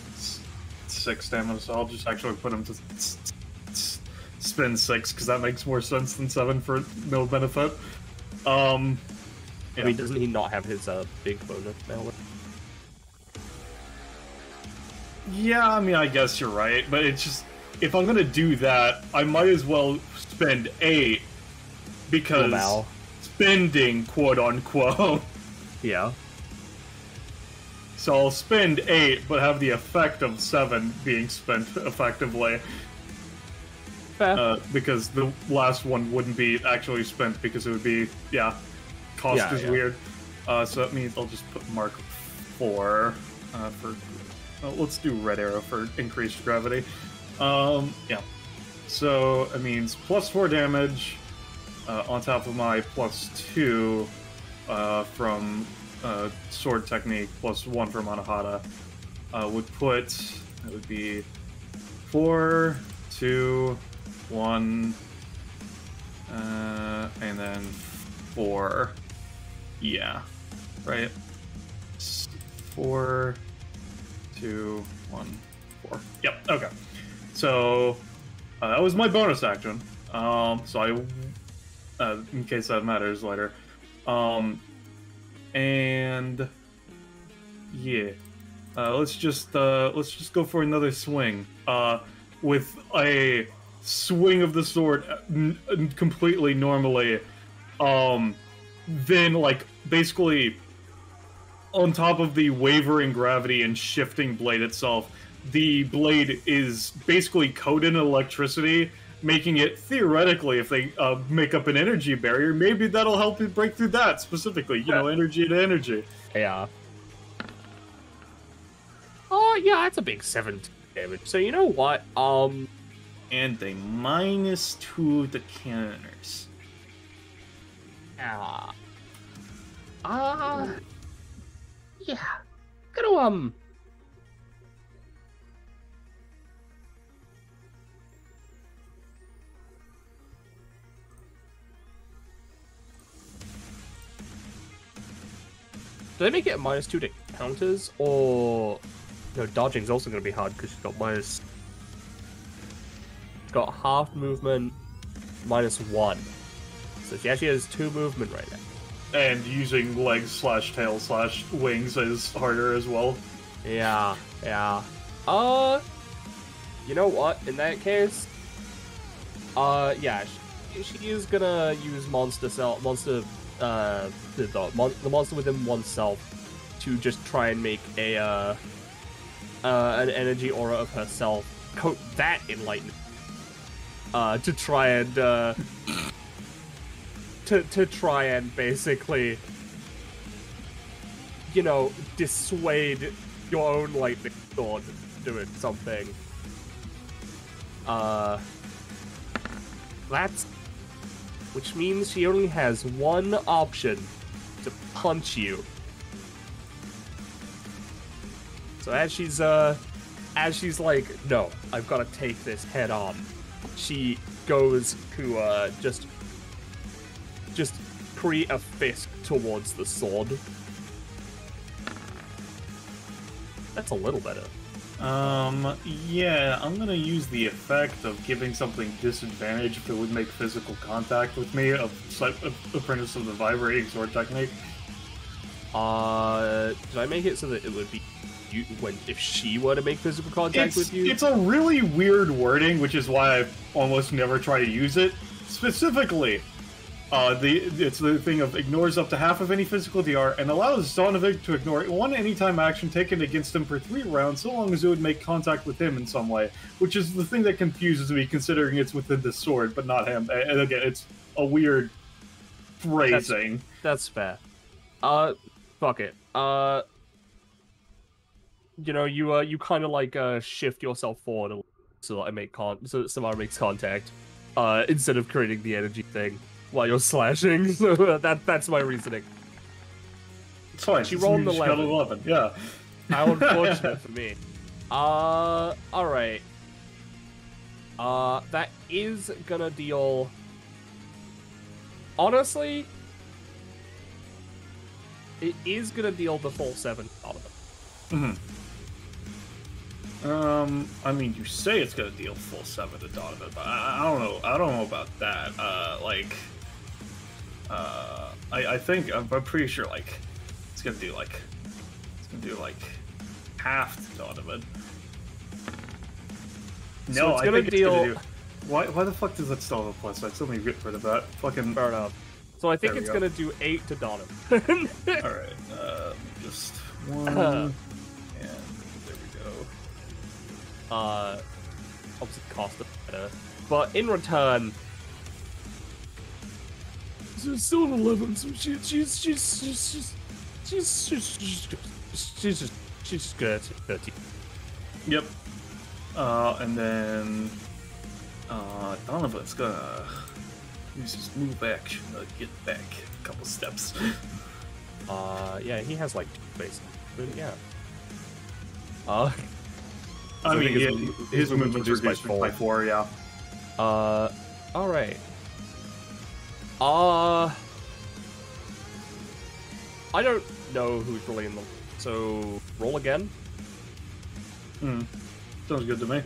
6 stamina, so I'll just actually put him to spend 6, because that makes more sense than 7 for no benefit. I mean, doesn't he not have his big bonus now? Yeah, I mean, I guess you're right, but it's just, if I'm gonna do that, I might as well spend 8, because spending, quote-unquote. Yeah. So I'll spend 8, but have the effect of 7 being spent effectively. Fair. Because the last one wouldn't be actually spent, because it would be, cost is weird. So that means I'll just put mark 4 for... let's do red arrow for increased gravity. Yeah. So it means plus 4 damage on top of my plus 2 from sword technique, plus 1 from Anahata. Would put, it would be 4, 2, 1, and then 4. Yeah. Right? 4, 2, 1, 4. Yep, okay. So, that was my bonus action. So in case that matters later. And yeah, let's just go for another swing. With a swing of the sword completely normally. Then like basically on top of the wavering gravity and shifting blade itself, the blade is basically coated in electricity, making it theoretically, if they make up an energy barrier, maybe that'll help you break through that specifically. You know, energy to energy. Yeah. Oh yeah, that's a big 7 damage. So you know what? And a -2 to counters. Yeah. Yeah. Gonna Do they make it a -2 to counters, or no? Dodging's also gonna be hard because she's got minus. Got half movement, -1. So she actually has 2 movement right now. And using legs / tail / wings is harder as well. Yeah, yeah. You know what? In that case, yeah, she is gonna use the monster within oneself to just try and make a an energy aura of herself, coat that in lightning, to try and to try and basically, you know, dissuade your own lightning sword doing something. That's... Which means she only has one option to punch you. So as she's like, no, I've got to take this head on, she goes to, just create a fist towards the sword. That's a little better. Yeah, I'm gonna use the effect of giving something disadvantage if it would make physical contact with me, of Apprentice of the Vibrating Sword Technique. Did I make it so that it would be you if she were to make physical contact with you? It's a really weird wording, which is why I almost never try to use it. Specifically, it's the thing of ignores up to half of any physical DR and allows Donovan to ignore one anytime action taken against him for 3 rounds, so long as it would make contact with him in some way. Which is the thing that confuses me, considering it's within the sword, but not him. And again, it's a weird phrasing. That's fair. Fuck it. You know, you kind of like shift yourself forward so that I make so that Samara makes contact, instead of creating the energy thing while you're slashing. So that's my reasoning. It's fine. She rolled an 11. Yeah. How unfortunate for me. Alright. That is gonna deal... Honestly, it is gonna deal the full 7 out of it. I mean, you say it's gonna deal full 7 to Donovan, but I don't know. I don't know about that. I think I'm pretty sure it's gonna do half to Donovan. So No, it's I gonna think deal... it's gonna do. Why the fuck does that still have a plus side? Still need to get rid of that. Fucking Fair enough. So I think There we it's go. gonna do 8 to Donovan. Alright, just 1, and there we go. Obviously cost it better. But in return... It's still an 11, so she's good at 13. Yep. And then Donovan's gonna use his move action to get back a couple steps. Yeah, he has like 2 space. But yeah. I mean, his movement's movement's reduced by 4, yeah. Alright. I don't know who's really in the... So, roll again? Sounds good to me.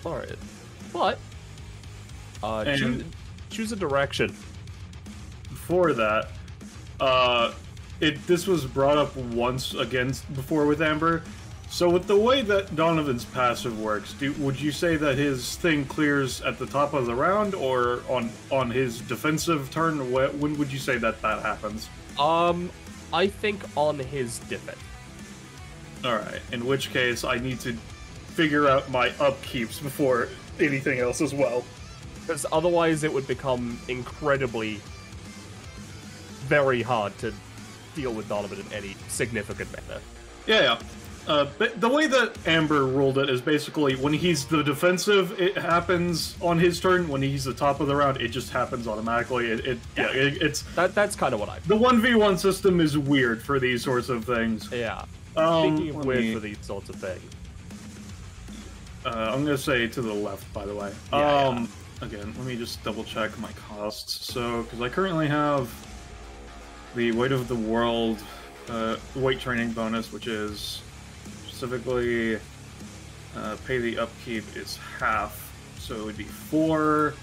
Alright. But, choose a direction. For that, this was brought up once again before with Amber. So with the way that Donovan's passive works, would you say that his thing clears at the top of the round, or on his defensive turn? When would you say that happens? I think on his defense. Alright, in which case I need to figure out my upkeeps before anything else as well. Because otherwise it would become incredibly very hard to deal with Donovan in any significant manner. Yeah. But the way that Amber ruled it is basically when he's the defensive, it happens on his turn. When he's the top of the round, it just happens automatically. It's that's kind of what I. The 1v1 system is weird for these sorts of things. Yeah. Speaking of weird for these sorts of things, I'm gonna say to the left, by the way. Yeah. Again, let me just double check my costs. So, because I currently have the Weight of the World weight training bonus, which is specifically pay the upkeep is half, so it would be 4,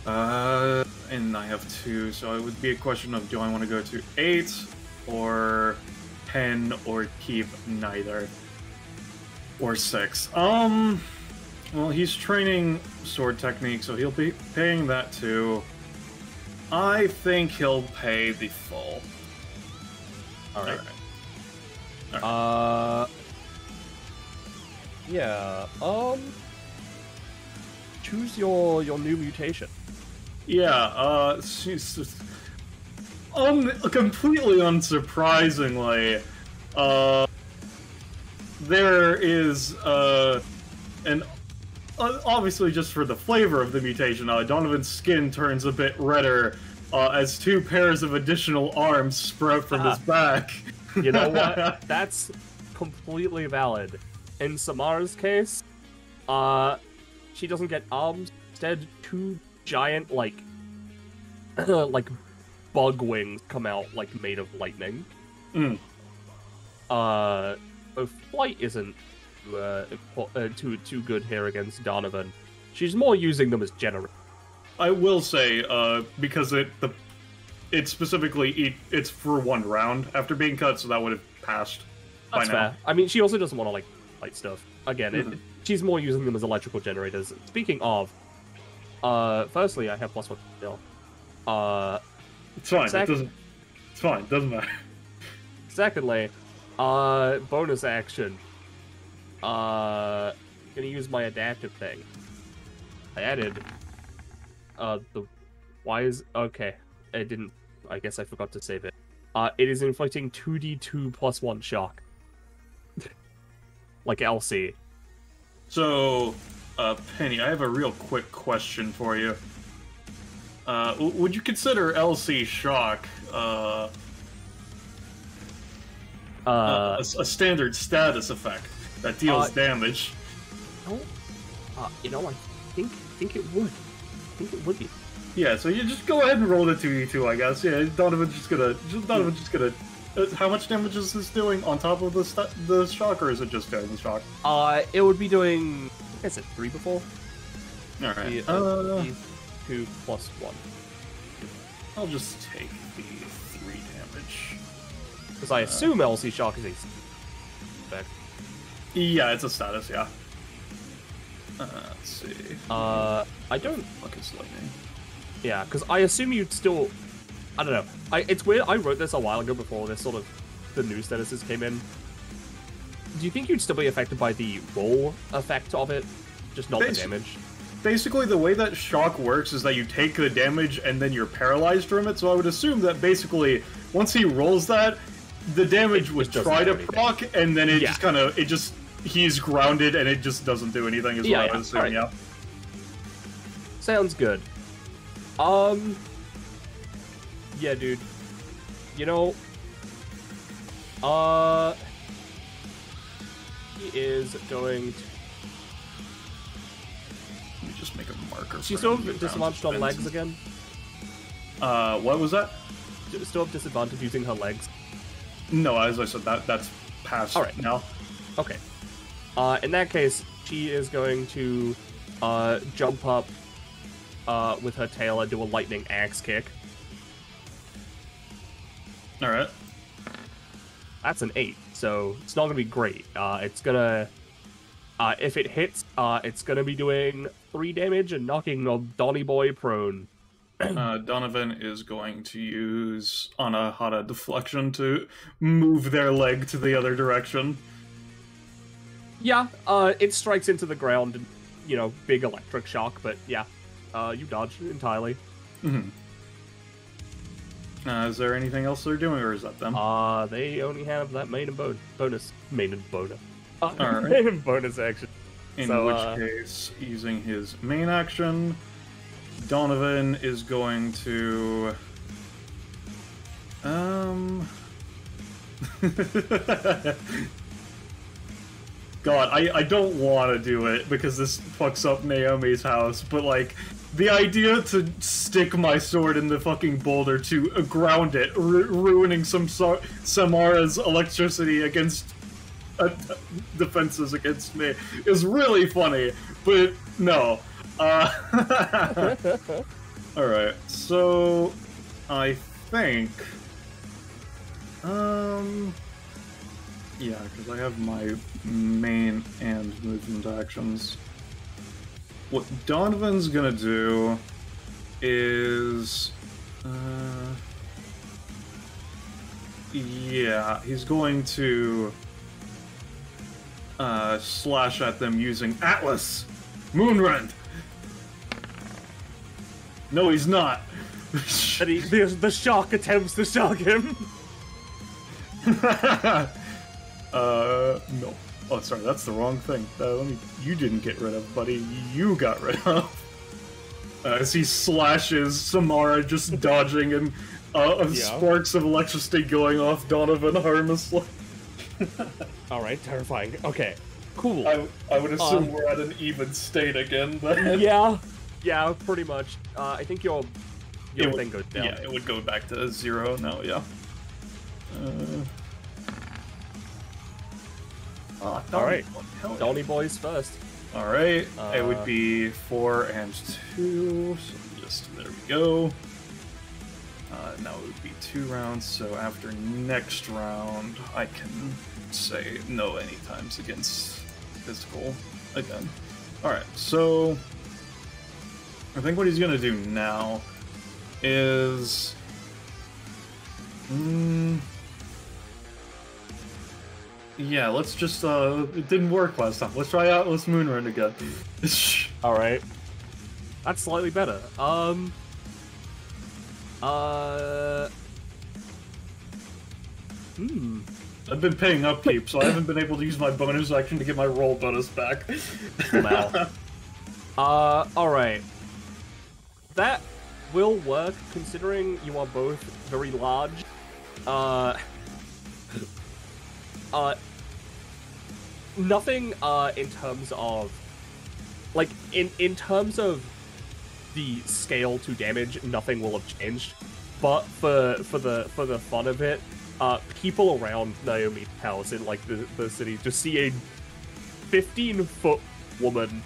and I have 2, so it would be a question of do I want to go to 8 or 10 or keep neither, or 6. Well, he's training sword technique, so he'll be paying that too. I think he'll pay the full. Alright. Yeah, choose your new mutation. Yeah, completely unsurprisingly, there is, obviously just for the flavor of the mutation, Donovan's skin turns a bit redder, as 2 pairs of additional arms sprout from his back. You know what? That's completely valid. In Samara's case, she doesn't get arms. Instead, 2 giant, like bug wings come out, like, made of lightning. Flight isn't too good here against Donovan. She's more using them as generators. I will say, because it's specifically it's for 1 round after being cut, so that would have passed That's by now. Fair. I mean, she also doesn't want to, like, fight stuff. Again, she's more using them as electrical generators. Speaking of, firstly, I have +1 still. It's fine. It's fine. Doesn't matter. Secondly, bonus action. Gonna use my adaptive thing. I added okay. It didn't. I guess I forgot to save it. It is inflicting 2d2 +1 shock. Like LC. So, Penny, I have a real quick question for you. Would you consider LC shock a standard status effect that deals damage? No. You know, I think it would. I think it would be. Yeah, so you just go ahead and roll the 2d2, I guess. Yeah, Donovan's just gonna. How much damage is this doing on top of the shock, or is it just doing the shock? It would be doing. I said 3 before. All right. 2 +1. I'll just take the 3 damage. Because I assume LC shock is a effect. Yeah, it's a status. Yeah. Let's see. I don't. Fuck is lightning. Yeah, because I assume you'd still. I don't know. It's weird. I wrote this a while ago before this sort of the new statuses came in. Do you think you'd still be affected by the roll effect of it, just not the damage? Basically, the way that shock works is that you take the damage and then you're paralyzed from it. So I would assume that basically, once he rolls that, the damage would try to proc, and then it just kind of he's grounded and it just doesn't do anything. Is what I would assume. Right. Yeah. Sounds good. Yeah, dude. You know, he is going to... Let me just make a marker. She's still disadvantaged on legs again? What was that? Still have disadvantage using her legs? No, as I said, that's passed Alright. now. Okay. In that case, she is going to jump up with her tail and do a lightning axe kick. Alright. That's an 8, so it's not going to be great. It's going to... if it hits, it's going to be doing 3 damage and knocking a Donny Boy prone. Donovan is going to use Anahata Deflection to move their leg to the other direction. Yeah, it strikes into the ground and, you know, big electric shock, but yeah, you dodge entirely. Mm-hmm. Is there anything else they're doing, or is that them? They only have that main bonus. Alright. Main bonus action. In So, which case, using his main action, Donovan is going to... God, I don't want to do it because this fucks up Naomi's house, but like, the idea to stick my sword in the fucking boulder to ground it, ruining Samara's electricity against defenses against me is really funny, but no. Alright, so I think yeah, because I have my main and movement actions. What Donovan's gonna do is yeah, he's going to slash at them using Atlas Moonrend. No, he's not. The shark attempts to shock him. No. Oh, sorry, that's the wrong thing. You didn't get rid of, buddy. You got rid of. As he slashes, Samara just dodging, and sparks of electricity going off Donovan harmlessly. Alright, terrifying. Okay, cool. I would assume we're at an even state again, then. Yeah, pretty much. I think your thing goes down. Yeah, it would go back to 0 now, yeah. Alright, Donny Boys first. Alright, it would be 4 and 2, so just, there we go. Now it would be 2 rounds, so after next round, I can say no any times against physical again. Alright, so I think what he's gonna do now is... yeah, let's just, it didn't work last time. Let's try Atlas Moonrun again. Alright. That's slightly better. I've been paying upkeep, so I haven't been able to use my bonus action to get my roll bonus back. Wow. Alright. That will work, considering you are both very large. Nothing, in terms of... like, in terms of the scale to damage, nothing will have changed. But for the fun of it, people around Naomi's house in, like, the city just see a 15-foot woman,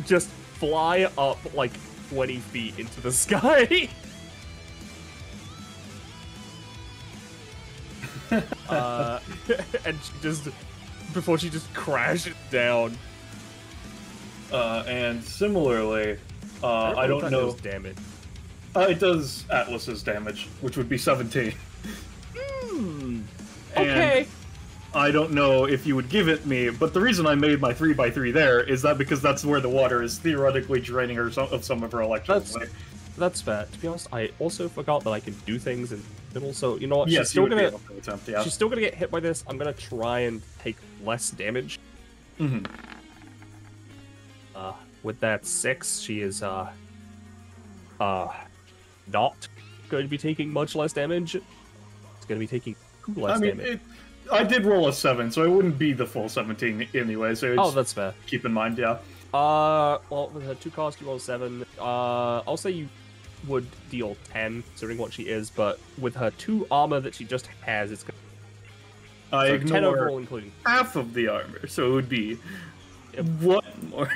just fly up, like, 20 feet into the sky. And she just, before she just crashes down. And similarly, I don't know... damage. It does Atlas's damage, which would be 17. Okay. And I don't know if you would give it me, but the reason I made my 3x3 there is that because that's where the water is theoretically draining her of some of her electricity. That's fair. To be honest, I also forgot that I can do things, and also, you know what? Yes, she's still gonna attempt, yeah. she's still gonna get hit by this. I'm gonna try and take less damage. Mm-hmm. With that 6, she is not going to be taking much less damage. It's going to be taking 2 less damage. I did roll a 7, so it wouldn't be the full 17 anyway. So that's fair. Keep in mind, yeah. Well, with her 2 cost, you roll 7. I'll say you would deal 10, considering what she is, but with her 2 armor that she just has, it's I So ignore 10 overall, including half of the armor, so it would be one more.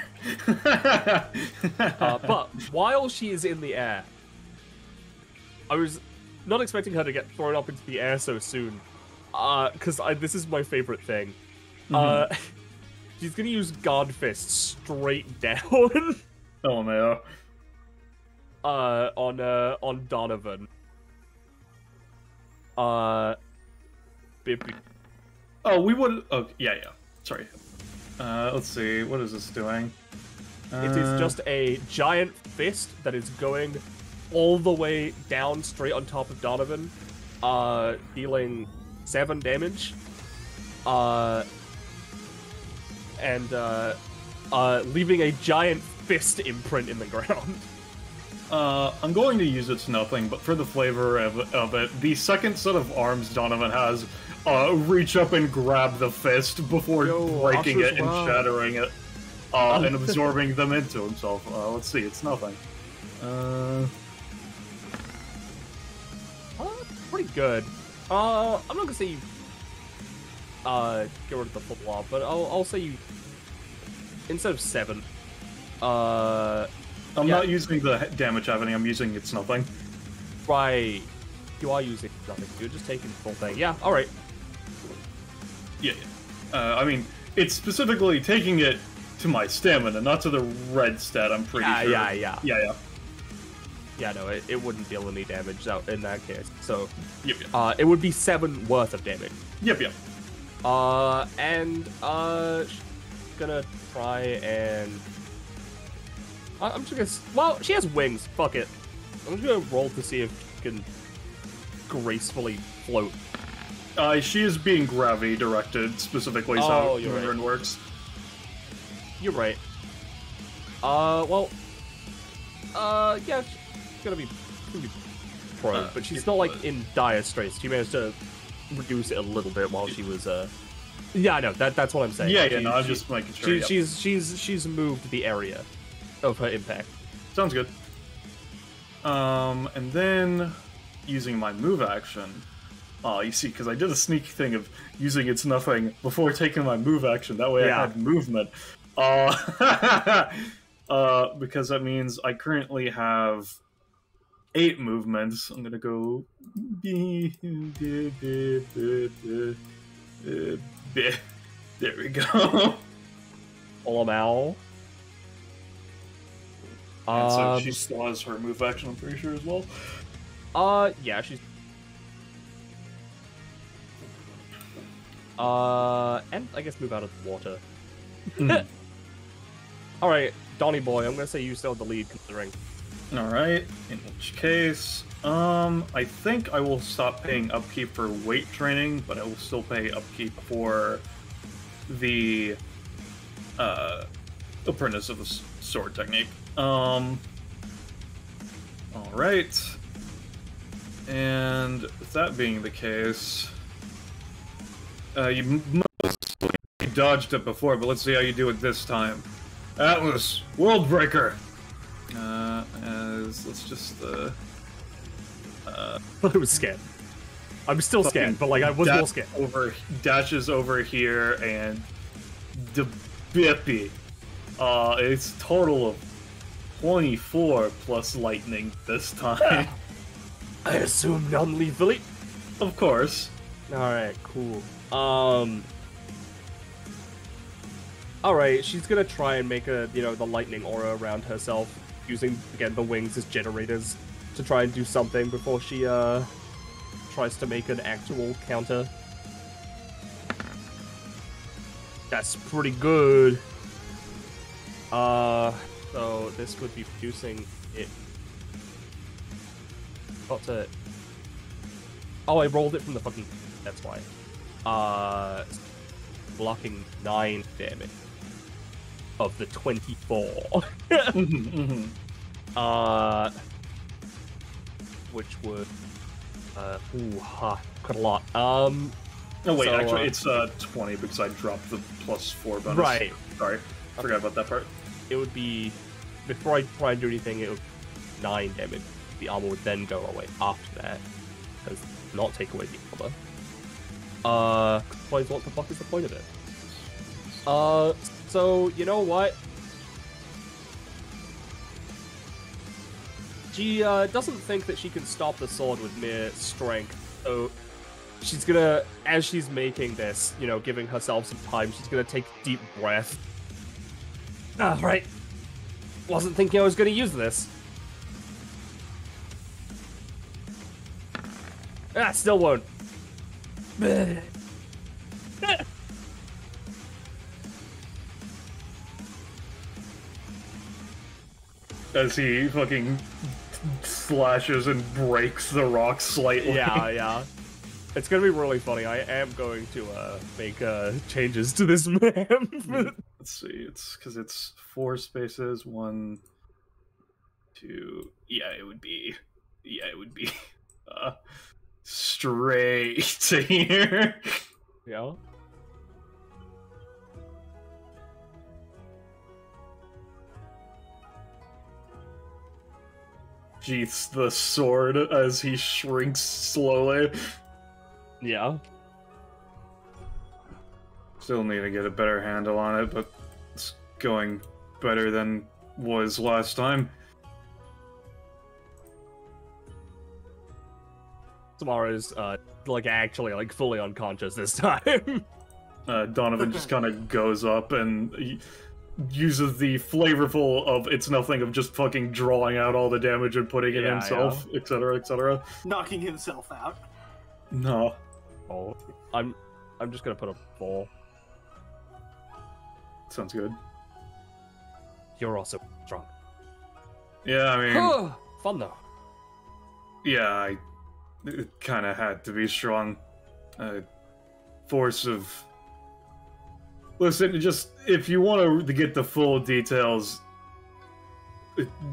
but while she is in the air, I was not expecting her to get thrown up into the air so soon. Because this is my favorite thing. She's gonna use Guard Fist straight down. Oh no. On Donovan. Bippy. Oh, we would. Oh, yeah. Sorry. Let's see. What is this doing? It is just a giant fist that is going all the way down straight on top of Donovan, dealing 7 damage. And leaving a giant fist imprint in the ground. I'm going to use its nothing, but for the flavor of it, the second set of arms Donovan has reach up and grab the fist before breaking it and shattering it, and absorbing them into himself. Let's see, it's nothing. Pretty good. I'm not gonna say you get rid of the flip-flop, but I'll say you, instead of 7, I'm not using the damage happening, I'm using its nothing. Right. You are using nothing. You're just taking the full thing. Yeah, alright. Yeah. I mean, it's specifically taking it to my stamina, not to the red stat, I'm pretty sure. Yeah. Yeah, no, it wouldn't deal any damage out in that case. So, Yep. it would be 7 worth of damage. Yep. And she's gonna try and... I'm just gonna... Well, she has wings. Fuck it. I'm just gonna roll to see if she can gracefully float. She is being gravity directed, specifically, so Moonrun works. You're right. Yeah, she's gonna be prone, but she's not, like, in dire straits. She managed to reduce it a little bit while she was, Yeah, I know, that's what I'm saying. No, I'm just making sure. She's moved the area of her impact. Sounds good. And then, using my move action... you see, because I did a sneaky thing of using its nothing before taking my move action, that way I had movement. Because that means I currently have 8 movements. I'm gonna go... There we go. Olamal. And so she still has her move action, I'm pretty sure, as well. Yeah, she's... and I guess move out of the water. Alright, Donnie boy, I'm gonna say you still have the lead, considering. Alright, in which case, I think I will stop paying upkeep for weight training, but I will still pay upkeep for the, Apprentice of the Sword technique. Alright. And with that being the case, you mostly dodged it before, but let's see how you do it this time. Atlas, World Breaker! Let's just, I was scared. I'm still scared, but, like, I was more scared. Dashes over here, and the Bippy. It's a total of 24 plus lightning this time. I assume non-lethally? Of course. Alright, cool. Alright, she's gonna try and make the lightning aura around herself, using, again, the wings as generators to try and do something before she, tries to make an actual counter. That's pretty good. So this would be producing it. What's it? Oh, I rolled it from the fucking... That's why. Blocking 9 damage of the 24. Which would... quite a lot. Oh wait, so, actually it's 20 because I dropped the +4 bonus. Right. Sorry, I forgot about that part. It would be... Before I try and do anything, it would be 9 damage. The armor would then go away after that. Does not take away the armor. What the fuck is the point of it? So, you know what? She, doesn't think that she can stop the sword with mere strength, so she's gonna, as she's making this, you know, giving herself some time, she's gonna take a deep breath. Ah, right. Wasn't thinking I was gonna use this. Ah, still won't. As he fucking slashes and breaks the rock slightly. Yeah. It's gonna be really funny. I am going to make changes to this map. Let's see. It's because it's 4 spaces. 1, 2. Yeah, it would be straight to here. Yeah. Sheaths the sword as he shrinks slowly. Yeah. Still need to get a better handle on it, but it's going better than was last time. Tomorrow's like actually like fully unconscious this time. Donovan just kind of goes up and he uses the flavorful of it's nothing of just fucking drawing out all the damage and putting it himself, etc., etc. Knocking himself out. No. Oh, I'm just gonna put a 4. Sounds good. You're also strong. Yeah, I mean... Fun though. Yeah, it kind of had to be strong. Force of... Listen, just, if you want to get the full details,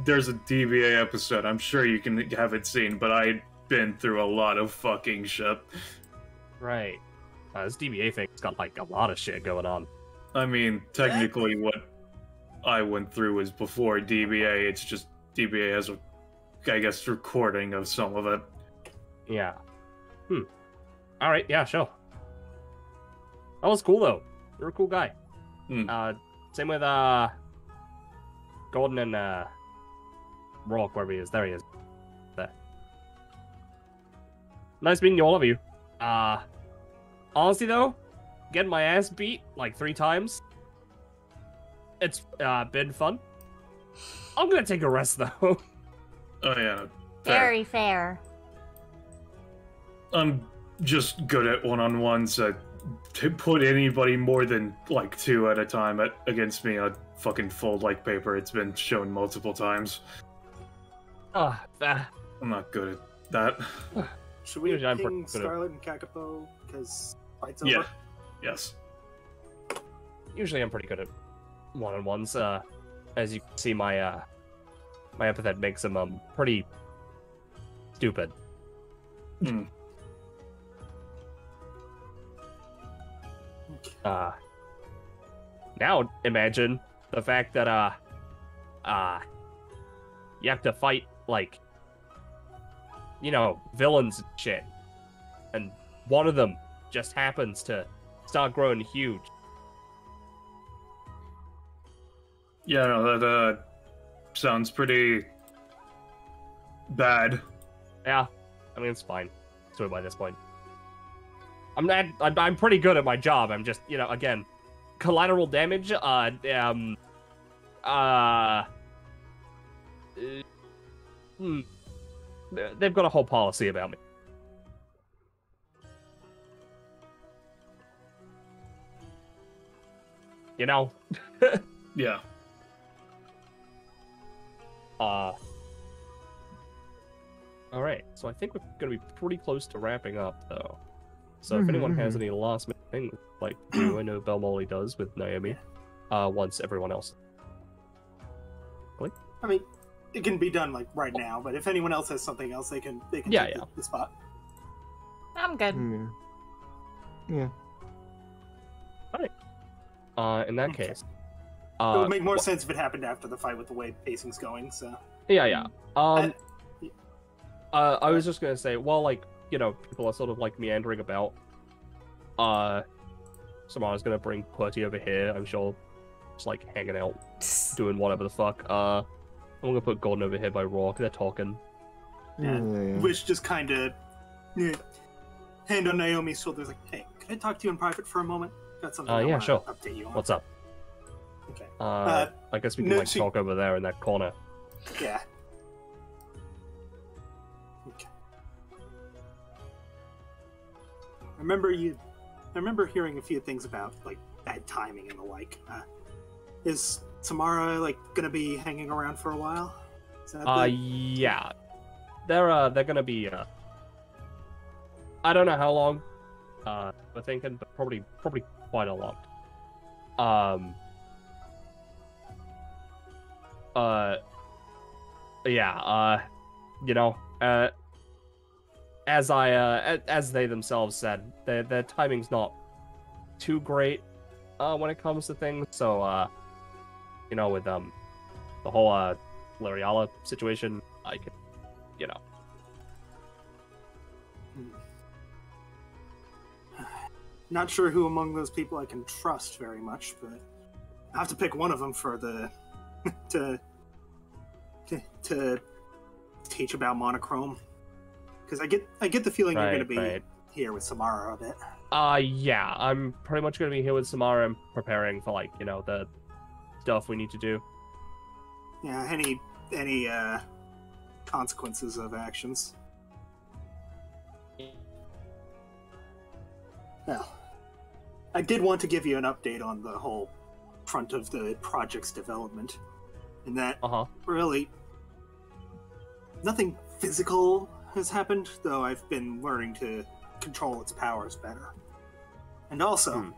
there's a DBA episode. I'm sure you can have it seen, but I've been through a lot of fucking shit. Right. This DBA thing's got, like, a lot of shit going on. I mean, technically what I went through was before DBA. It's just DBA has a, I guess, recording of some of it. Yeah. Alright, yeah, sure. That was cool, though. You're a cool guy. Same with, Gordon and, Rourke, wherever he is. There he is. There. Nice meeting all of you. Honestly, though, getting my ass beat, like, 3 times. It's, been fun. I'm gonna take a rest, though. Oh, yeah. Very fair. I'm just good at one-on-ones. To put anybody more than, like, 2 at a time against me, I'd fucking fold like paper. It's been shown multiple times. I'm not good at that. Should we Usually I'm ping pretty good at- Scarlet and Kakapo? Because fight's over? Yeah. Yes. Usually I'm pretty good at one-on-ones. As you can see, my my epithet makes him pretty stupid. Now imagine the fact that you have to fight, like, you know, villains and shit, and one of them just happens to start growing huge. Yeah, no, that sounds pretty bad. Yeah, I mean, it's fine. Let's do it by this point. I'm pretty good at my job. I'm just, you know, again, collateral damage, they've got a whole policy about me. You know? Yeah. Alright, so I think we're gonna be pretty close to wrapping up, though. So if anyone has any last minute things like to do, I know Belmolly does with Naomi, once everyone else. I mean, it can be done, like, right now, but if anyone else has something else, they can take the spot. I'm good. Yeah. Alright. In that case. It would make more sense if it happened after the fight with the way pacing's going, so... Yeah. I was just gonna say, well, like, you know, people are sort of, like, meandering about. Samara's gonna bring Qwerty over here, I'm sure. Just like hanging out, doing whatever the fuck. I'm gonna put Gordon over here by Rourke, they're talking. And Wish just kind of hand on Naomi's shoulders, like, "Hey, can I talk to you in private for a moment? Got something I yeah, want sure. to update you on." What's up? Okay. I guess we can talk over there in that corner. Yeah. Okay. I remember hearing a few things about like bad timing and the like. Is Samara like gonna be hanging around for a while? Is that yeah. They're gonna be I don't know how long we're thinking, but probably quite a long. Yeah, you know, as they themselves said, their timing's not too great when it comes to things. So you know, with the whole Lariala situation, I can, you know. Not sure who among those people I can trust very much, but I have to pick one of them for the to teach about monochrome, because I get the feeling you're going to be here with Samara a bit. Yeah, I'm pretty much going to be here with Samara and preparing for, like, you know, the stuff we need to do. Yeah, any consequences of actions. Well, I did want to give you an update on the whole front of the project's development, in that really nothing physical has happened, though I've been learning to control its powers better. And also,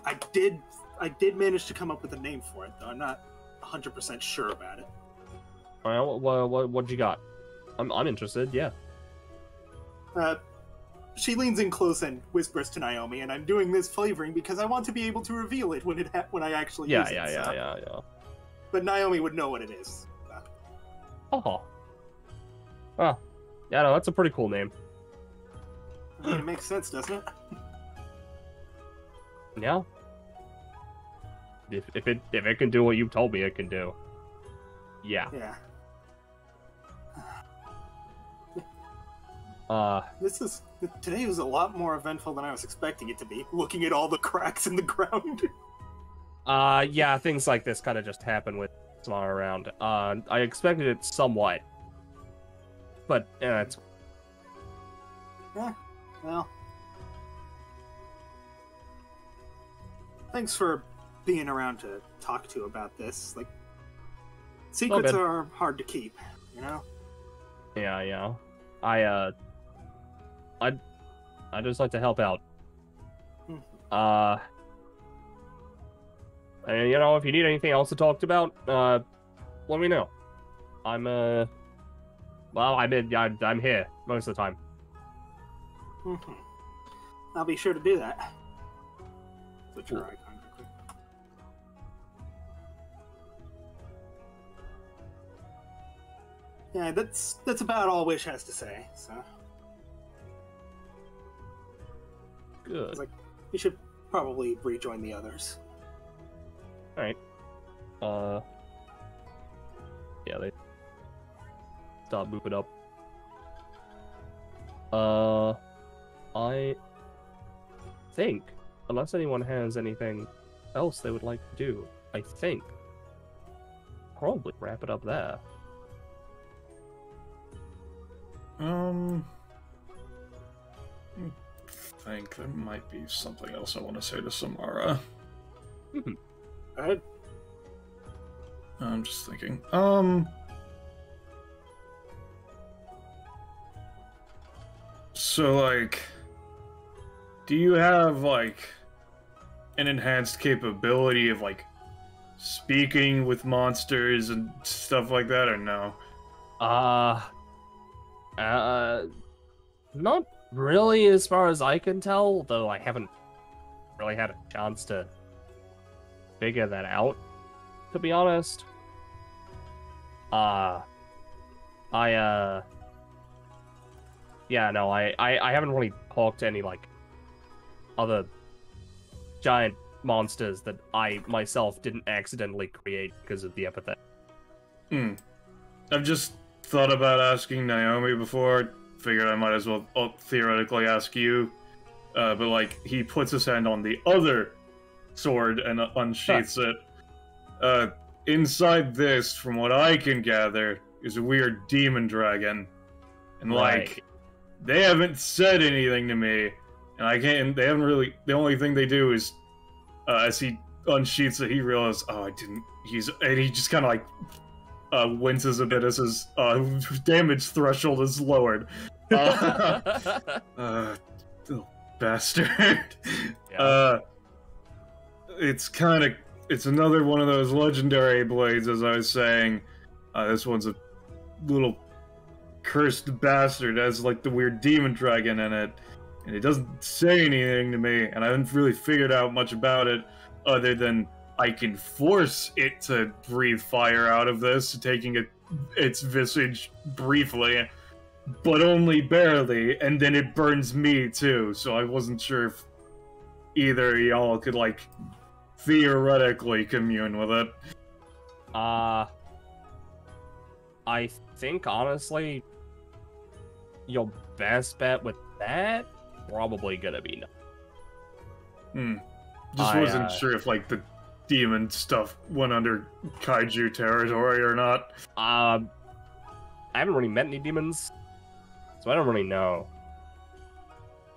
I did manage to come up with a name for it, though I'm not 100% sure about it. Well, what you got? I'm interested. Yeah. She leans in close and whispers to Naomi, and I'm doing this flavoring because I want to be able to reveal it when I actually use it. Yeah. But Naomi would know what it is. Oh. Oh. Yeah, no, that's a pretty cool name. I mean, it makes sense, doesn't it? Yeah. If it can do what you told me it can do. Yeah. Yeah. Today was a lot more eventful than I was expecting it to be, looking at all the cracks in the ground. Yeah, things like this kind of just happen with Samara around. I expected it somewhat. But, yeah, it's... Yeah, well... Thanks for being around to talk to about this. Like, secrets are hard to keep, you know? Yeah. I'd just like to help out. And, you know, if you need anything else to talk about, let me know. I'm here most of the time. I'll be sure to do that. Switch your icon real quick. Yeah, that's about all Wish has to say, so... Good. Like, we should probably rejoin the others. Alright. Yeah, they stop moving up. I think, unless anyone has anything else they would like to do, I think probably wrap it up there. I think there might be something else I want to say to Samara. Go ahead. I'm just thinking. So, like, do you have, like, an enhanced capability of, like, speaking with monsters and stuff like that, or no? Not really, as far as I can tell, though I haven't really had a chance to figure that out, to be honest. Yeah, no, I haven't really talked to any, like, other giant monsters that I myself didn't accidentally create because of the epithet. I've just thought about asking Naomi before. Figured I might as well theoretically ask you. But like, he puts his hand on the other sword and unsheaths it. Inside this, from what I can gather, is a weird demon dragon. And like, they haven't said anything to me. And I can't, they haven't really, the only thing they do is, as he unsheaths it, he realizes, oh, I didn't, and he just kind of like, winces a bit as his, damage threshold is lowered. Little bastard. Yeah. It's another one of those legendary blades, as I was saying. This one's a little cursed bastard, has like the weird demon dragon in it. And it doesn't say anything to me, and I haven't really figured out much about it, other than I can force it to breathe fire out of this, taking its visage briefly, but only barely, and then it burns me too, so I wasn't sure if either of y'all could, like, theoretically commune with it. I think, honestly, your best bet with that probably gonna be no. Just wasn't sure if, like, the demon stuff went under kaiju territory or not. I haven't really met any demons, so I don't really know.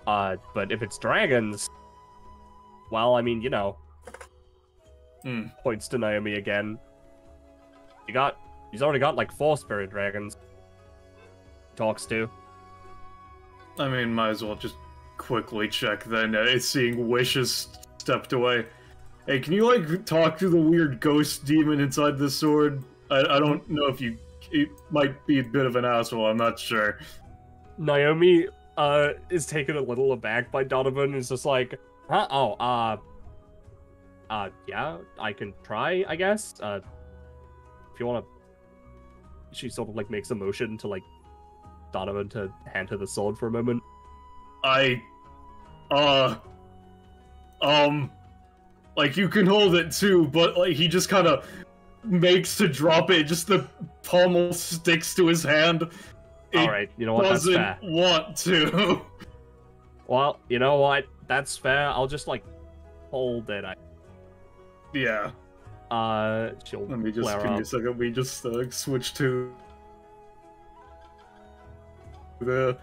But if it's dragons, well, I mean, you know. Points to Naomi again. He's already got, like, 4 spirit dragons. Talks to. I mean, might as well just quickly check then, seeing Wish has stepped away. Hey, can you, like, talk to the weird ghost demon inside this sword? I don't know if it might be a bit of an asshole, I'm not sure. Naomi, is taken a little aback by Donovan and is just like, yeah, I can try, I guess. If you wanna... She sort of, like, makes a motion to, like, Donovan to hand her the sword for a moment. Like, you can hold it too, but, like, he just kind of makes to drop it, just the pommel sticks to his hand. Alright, you know what, that's fair. Doesn't want to. Well, you know what, that's fair, I'll just, like, hold it. Yeah. She'll Let me just, give me a second, let me just, switch to the,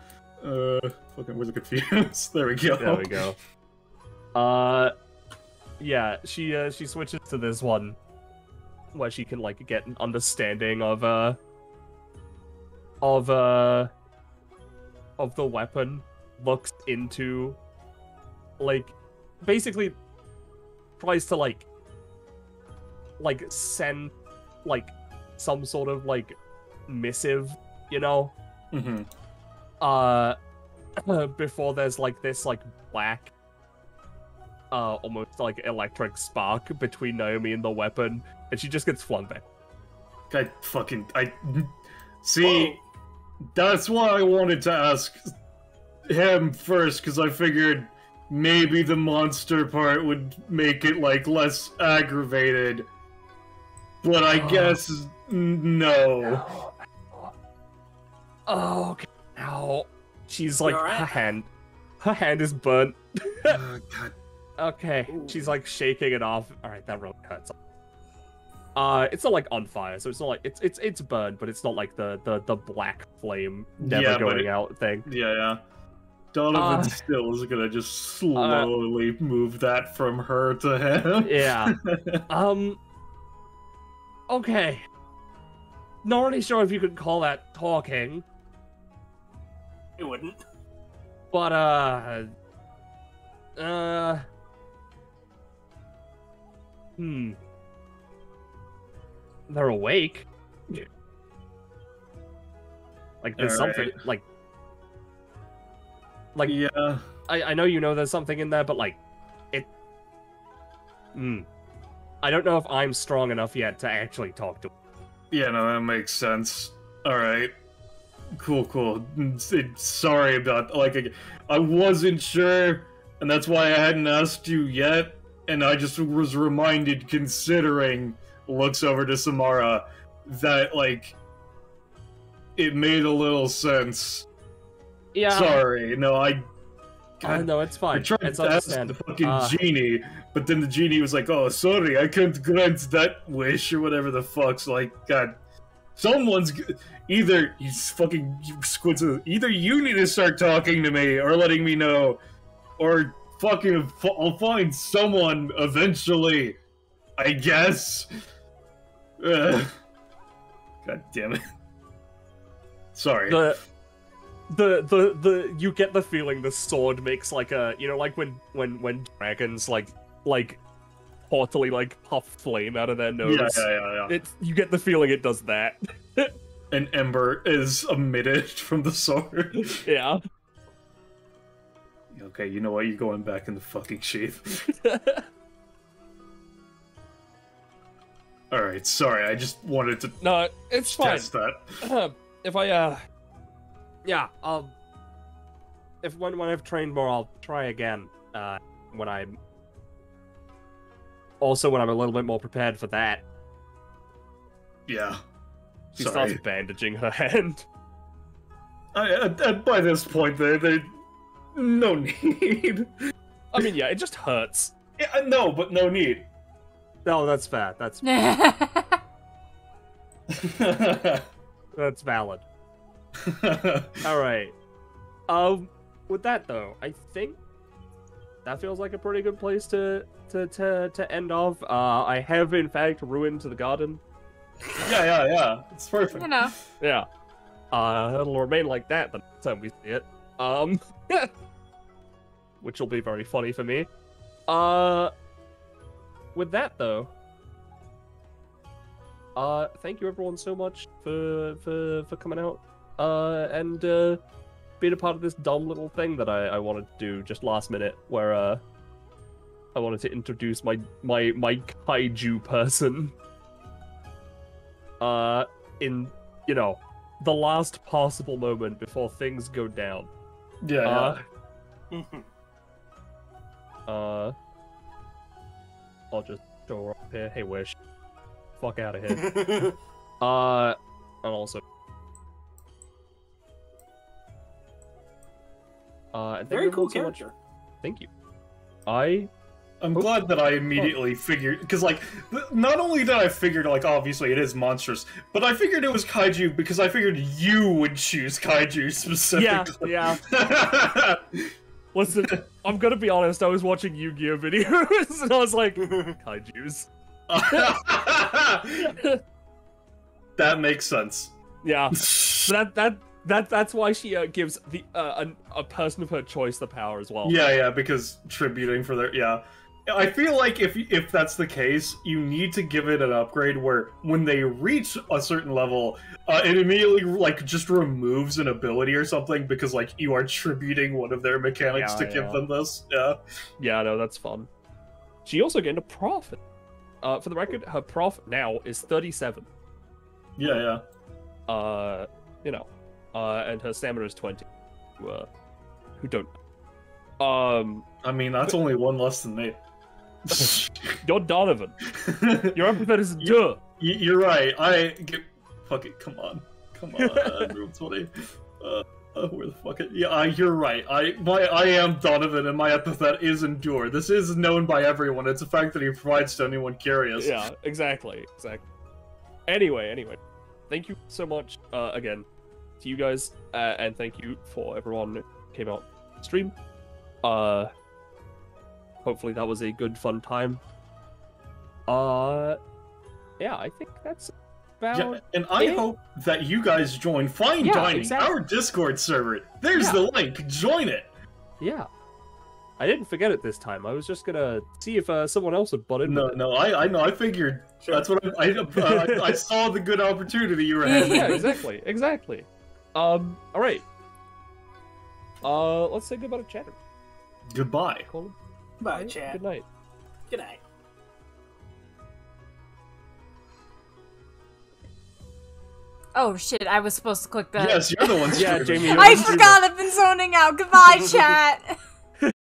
fucking, was confused? There we go. There we go. Yeah, she switches to this one, where she can, like, get an understanding of the weapon, looks into, like, basically tries to, like, send, like, some sort of, like, missive, you know? Before there's, like, this, like, black, almost, like, electric spark between Naomi and the weapon, and she just gets flung back. See, that's why I wanted to ask him first, because I figured maybe the monster part would make it, like, less aggravated. But I guess no. Oh, okay. Now she's like, right? her hand is burnt. Oh, God. Okay, she's like shaking it off. All right, that really hurts. It's not like on fire, so it's not like it's burned, but it's not like the black flame never going out thing. Yeah. Donovan still is gonna just slowly move that from her to him. Yeah. Okay. Not really sure if you could call that talking. It wouldn't. But, they're awake. Like, there's something, like, yeah. I know you know there's something in there, but, like, I don't know if I'm strong enough yet to actually talk to him. Yeah, no, that makes sense. Alright. Cool. Sorry about, like, I wasn't sure, and that's why I hadn't asked you yet, and I just was reminded, considering, looks over to Samara, that, like, it made a little sense. Yeah. Sorry, no, no, it's fine. I tried It's to ask the fucking genie, but then the genie was like, "Oh, sorry, I can't grant that wish," or whatever the fuck's like. God, someone's either either you need to start talking to me or letting me know, or fucking I'll find someone eventually. I guess. God damn it. Sorry. You get the feeling the sword makes like a, you know, like when dragons like haughtily like puff flame out of their nose. Yeah. You get the feeling it does that. An ember is emitted from the sword. Yeah. Okay, you know what? You're going back in the fucking sheath. Alright, sorry, I just wanted to No, it's fine. test that. If I yeah, if when I've trained more, I'll try again. When I'm a little bit more prepared for that. Yeah. She Sorry. starts bandaging her hand. By this point, they no need. I mean, yeah, it just hurts. Yeah, no, but no need. No, that's fair. That's that's valid. All right. With that though, I think that feels like a pretty good place to end off. I have in fact ruined the garden. Yeah. It's perfect. You know. Yeah. It'll remain like that the next time we see it. Which will be very funny for me. With that though, thank you everyone so much for coming out and being a part of this dumb little thing that I wanted to do just last minute, where I wanted to introduce my kaiju person in, you know, the last possible moment before things go down. Yeah. I'll just show her up here. Hey, Wish. Fuck out of here. And also... and Very cool character. So thank you. I'm glad that I immediately figured, because, like, not only did I figure, like, obviously it is monstrous, but I figured it was kaiju because I figured you would choose kaiju specifically. Yeah. Listen, I'm gonna be honest, I was watching Yu-Gi-Oh! Videos, and I was like, kaijus. That makes sense. Yeah. That's why she gives the a person of her choice the power as well. Yeah, because tributing for their... Yeah. I feel like if that's the case, you need to give it an upgrade where when they reach a certain level, it immediately, like, just removes an ability or something because, like, you are tributing one of their mechanics to give them this. Yeah. Yeah, no, that's fun. She also gained a profit. For the record, her prof now is 37. Yeah. You know, and her stamina is 20. Who don't. I mean, that's only one less than me. You're Donovan. Your epithet is duh. You're right. Fuck it. Come on. Room 20. Where the fuck it? Yeah, you're right. I am Donovan, and my epithet is endure. This is known by everyone. It's a fact that he provides to anyone curious. Yeah, exactly. Anyway, thank you so much again to you guys, and thank you for everyone who came out to stream. Hopefully that was a good, fun time. Yeah, I think that's about it. And I hope that you guys join Fine Dining, our Discord server. There's the link. Join it. Yeah. I didn't forget it this time. I was just gonna see if someone else would butt in. No, I know. I figured. Sure. That's what I saw the good opportunity you were having. Yeah, exactly. All right. Let's say goodbye to chatter. Goodbye. Colin? Bye, chat. Good night. Good night. Oh shit, I was supposed to click that. Yes, you're the one. Yeah, Jamie. I forgot, I've been zoning out. Goodbye, chat.